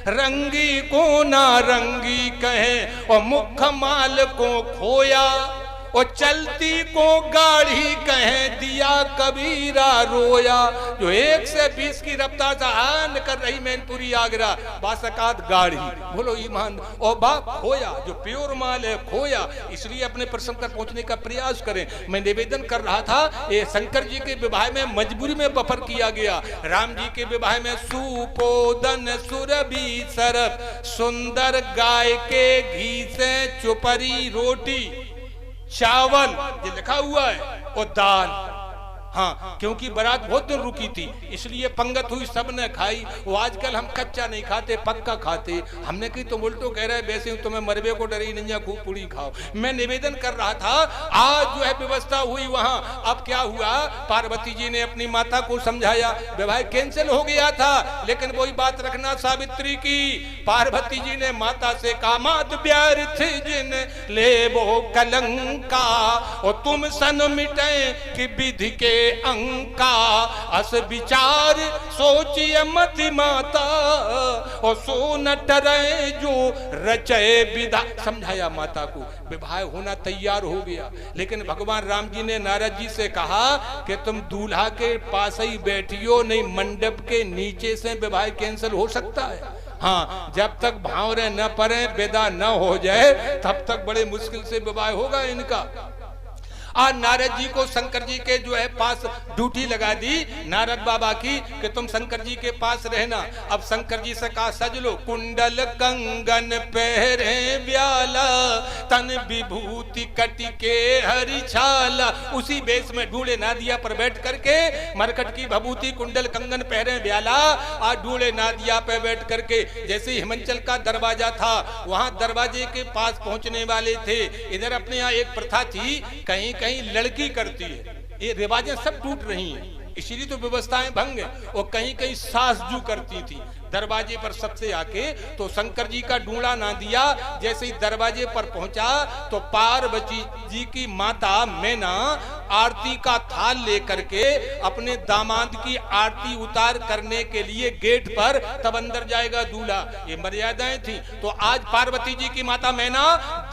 रंगी को ना रंगी कहे और मुख माल को खोया और चलती को गाड़ी कहे दिया कबीरा रोया। जो 1 से 20 की रफ्तार से आन कर रही मैनपुरी आगरा बासकात गाड़ी। बोलो ईमान और बा खोया जो प्योर माल है खोया। इसलिए अपने प्रसंग तक पहुंचने का प्रयास करें। मैं निवेदन कर रहा था ये शंकर जी के विवाह में मजबूरी में बफर किया गया। राम जी के विवाह में सुपोदन सुरभि सरप सुंदर गाय के घी से चुपरी रोटी चावल ये लिखा हुआ है और दाल। हाँ, क्योंकि बारात बहुत दिन रुकी थी, इसलिए पंगत हुई, सब ने खाई। वो आजकल हम कच्चा नहीं खाते, पक्का खाते। हमने कही तो उल्टो कह रहे वैसे तुम्हें मरबे को डरी नहीं है, खूब पूरी खाओ। मैं निवेदन कर रहा था, आज जो है व्यवस्था हुई वहां। अब क्या हुआ, पार्वती जी ने अपनी माता को समझाया, विवाह कैंसिल हो गया था, लेकिन वही बात रखना सावित्री की। पार्वती जी ने माता से कहा, मात व्यर्थ जिन ले वो कलंका, और तुम सन मिटे कि विधि के अंका, अस विचार सोचिए मति माता, और सो न टरे जो रचे विधा। समझाया माता को, विवाह होना तैयार हो गया, लेकिन भगवान राम जी ने नारद जी से कहा कि तुम दूल्हा के पास ही बैठियो, नहीं मंडप के नीचे से विवाह कैंसिल हो सकता है। हाँ, जब तक भावरे न पड़े, विदा न हो जाए, तब तक बड़े मुश्किल से विवाह होगा इनका। आज नारद जी को शंकर जी के जो है पास ड्यूटी लगा दी नारद बाबा की कि तुम शंकर जी के पास रहना। अब शंकर जी से कहा, सज लो, कुंडल कंगन पहरे ब्याला, तन विभूति कटि के हरि छाला। उसी बेस में ढूंढे नादिया पर बैठ करके, मरकट की भभूति कुंडल कंगन पहरे ब्याला, आज ढूंढे नादिया पे बैठ करके। जैसे हिमाचल का दरवाजा था, वहां दरवाजे के पास पहुंचने वाले थे। इधर अपने यहाँ एक प्रथा थी, कहीं कहीं लड़की करती है, ये रिवाजें सब टूट रही हैं, इसीलिए तो व्यवस्थाएं भंग है। और कहीं कहीं सास जू करती थी, दरवाजे पर सबसे आके। तो शंकर जी का ढूंढा ना दिया, जैसे ही दरवाजे पर पहुंचा तो पार्वती जी की माता मैना आरती का थाल लेकर के अपने दामाद की आरती उतार करने के लिए गेट पर, तब अंदर जाएगा दूल्हा, ये मर्यादाएं थी। तो आज पार्वती जी की माता मैना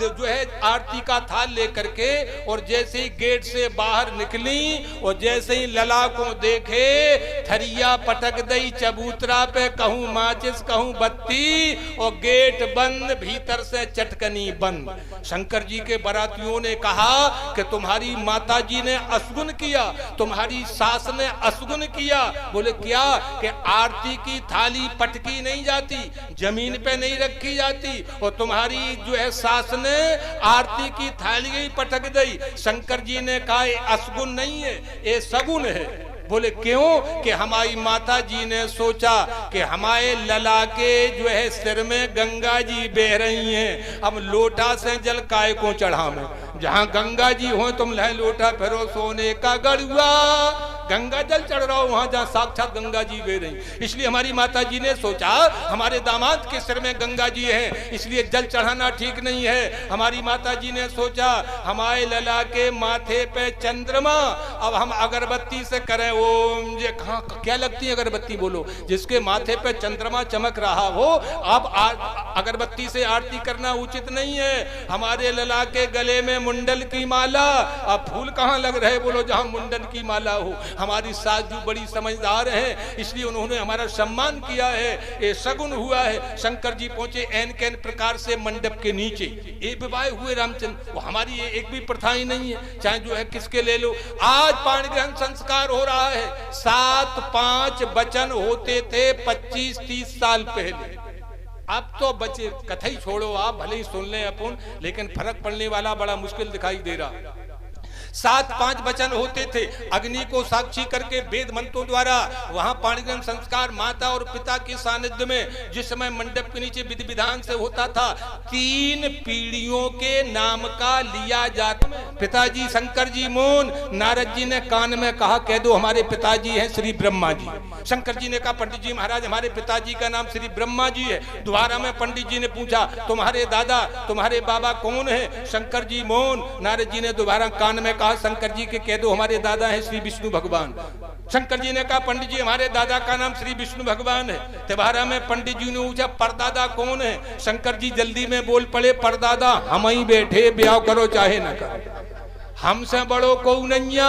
जो है आरती का थाल लेकर के, और जैसे ही गेट से बाहर निकली और जैसे ही लला को देखे, थरिया पटक दई चबूतरा पे, कहूं माचिस कहूं बत्ती, और गेट बंद, भीतर से चटकनी बंद। शंकर जी के बारातियों ने कहा कि तुम्हारी माता जी ने असगुन किया, तुम्हारी सास ने असगुन किया। बोले क्या? कि आरती की थाली पटकी नहीं जाती, जमीन पे नहीं रखी जाती, और तुम्हारी जो है सास ने आरती की थाली ही पटक दी। शंकर जी ने कहा ये असगुन नहीं है, ये सगुन है। बोले क्यों? कि हमारी माता जी ने सोचा कि हमारे लला के जो है सिर में गंगा जी बह रही हैं, अब लोटा से जल काय को चढ़ा में, जहां गंगा जी हो तुम लह लोटा फेरो सोने का गड़ुआ, गंगा जल चढ़ रहा हो वहां जहां साक्षात गंगा जी बह रही। इसलिए हमारी माता जी ने सोचा हमारे दामाद के सिर में गंगा जी है, इसलिए जल चढ़ाना ठीक नहीं है। हमारी माता जी ने सोचा हमारे लला के माथे पे चंद्रमा, अब हम अगरबत्ती से करें ओम। ये कहाँ क्या लगती है अगरबत्ती? बोलो, जिसके माथे पे चंद्रमा चमक रहा हो, अब अगरबत्ती से आरती करना उचित नहीं है। हमारे लला के गले में मुंडल की माला, अब फूल कहाँ लग रहे? बोलो, जहां मुंडन की माला हो। हमारी सास जी बड़ी समझदार हैं, इसलिए उन्होंने हमारा सम्मान किया है, ये सगुन हुआ है। शंकर जी पहुंचे एन कैन प्रकार से मंडप के नीचे, ये विवाह हुए रामचंद्र। वो हमारी ये एक भी प्रथा ही नहीं है, चाहे जो है किसके ले लो। आज पाणी ग्रहण संस्कार हो रहा है, 7-5 वचन होते थे 25-30 साल पहले। अब तो बच्चे कथई छोड़ो, आप भले ही सुन लें अपन, लेकिन फर्क पड़ने वाला बड़ा मुश्किल दिखाई दे रहा। 7-5 वचन होते थे, अग्नि को साक्षी करके वेद मंत्रों द्वारा वहां पाणिग्रहण संस्कार माता और पिता के सानिध्य में जिस समय मंडप के नीचे विधि विधान से होता था, 3 पीढ़ियों के नाम का लिया जाता। पिताजी शंकर जी मोन, नारद जी ने कान में कहा कह दो हमारे पिताजी हैं श्री ब्रह्मा जी। शंकर जी ने कहा पंडित जी महाराज हमारे पिताजी का नाम श्री ब्रह्मा जी है। दोबारा में पंडित जी ने पूछा तुम्हारे दादा तुम्हारे बाबा कौन है? शंकर जी मोन। नारद जी ने दोबारा कान में कहा शंकर जी के कह दो हमारे दादा है श्री विष्णु भगवान। शंकर जी ने कहा पंडित जी हमारे दादा का नाम श्री विष्णु भगवान है। दोबारा में पंडित जी ने पूछा परदादा कौन है? शंकर जी जल्दी में बोल पड़े परदादा हम ही बैठे, ब्याह करो चाहे न करो, हमसे बड़ो को नैया,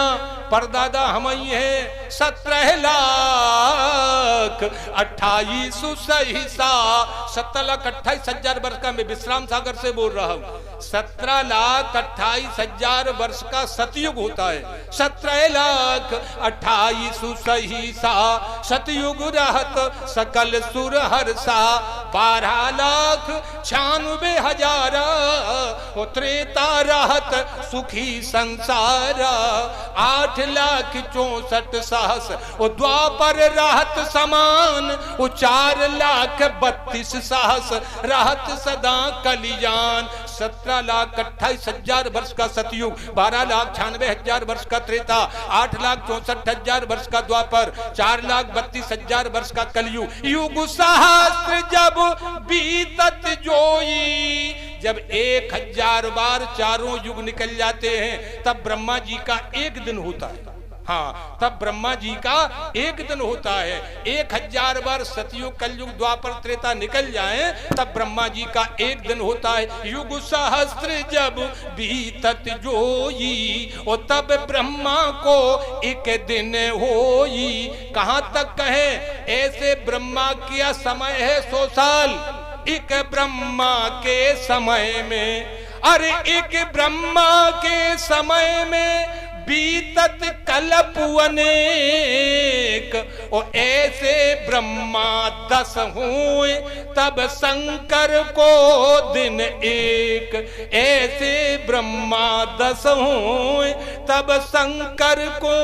परदादा हम ही है। 17 लाख 28 सहसा 17 लाख 28 हजार वर्ष का, मैं विश्राम सागर से बोल रहा हूँ। 17 लाख 28 हजार वर्ष का सतयुग होता है। 17 लाख 28 सहसा सतयुग रहत सकल सुर हर्षा, 12,96,000 ओ त्रेता रहत सुखी संसार 8,64,000 ओ द्वापर रहत समान ओ 4,32,000 रहत सदा कलियान 17,28,000 वर्ष का सतयुग 12,96,000 वर्ष का त्रेता 8,64,000 वर्ष का द्वापर 4,32,000 वर्ष का कलयुग युग सहस्त्र जब बीतत जोई जब 1,000 बार चारों युग निकल जाते हैं तब ब्रह्मा जी का एक दिन होता है। हाँ, तब ब्रह्मा जी का एक दिन होता है। 1,000 बार सतयुग कलयुग द्वापर त्रेता निकल जाए तब ब्रह्मा जी का एक दिन होता है। युग सहस्त्र जब बीतत जोई और तब ब्रह्मा को एक दिन होई। कहां तक कहे ऐसे ब्रह्मा किया समय है 100 साल एक ब्रह्मा के समय में। अरे एक ब्रह्मा के समय में बीतत कल्प अनेक और ऐसे ब्रह्मा 10 हुए तब शंकर को दिन एक। ऐसे ब्रह्मा 10 हुए तब शंकर को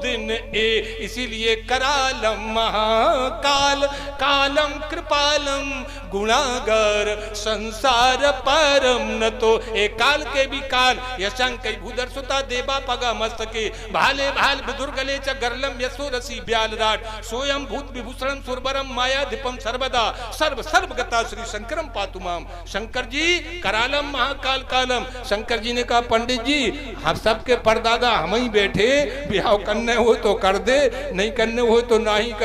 दिन एक। इसीलिए करालम महाकाल कालम कृपालम गुणागर संसार परम न तो एक काल के भी काल यशंक भूधर सुता देवा पगा मस्तके भाले भाल विदुर्गले च गरलम यशो रसी ब्यालराट सोयम भूत विभूषणम सुरबरम माया दीपम सर्वदा सर्व सर्वगता श्री शंकरम पातुमाम। शंकर जी करालम महाकाल कालम। शंकर जी ने कहा पंडित जी हम सबके परदादा हम ही बैठे, बिहाव करने हो तो कर दे, नहीं करने हो तो ना ही कर।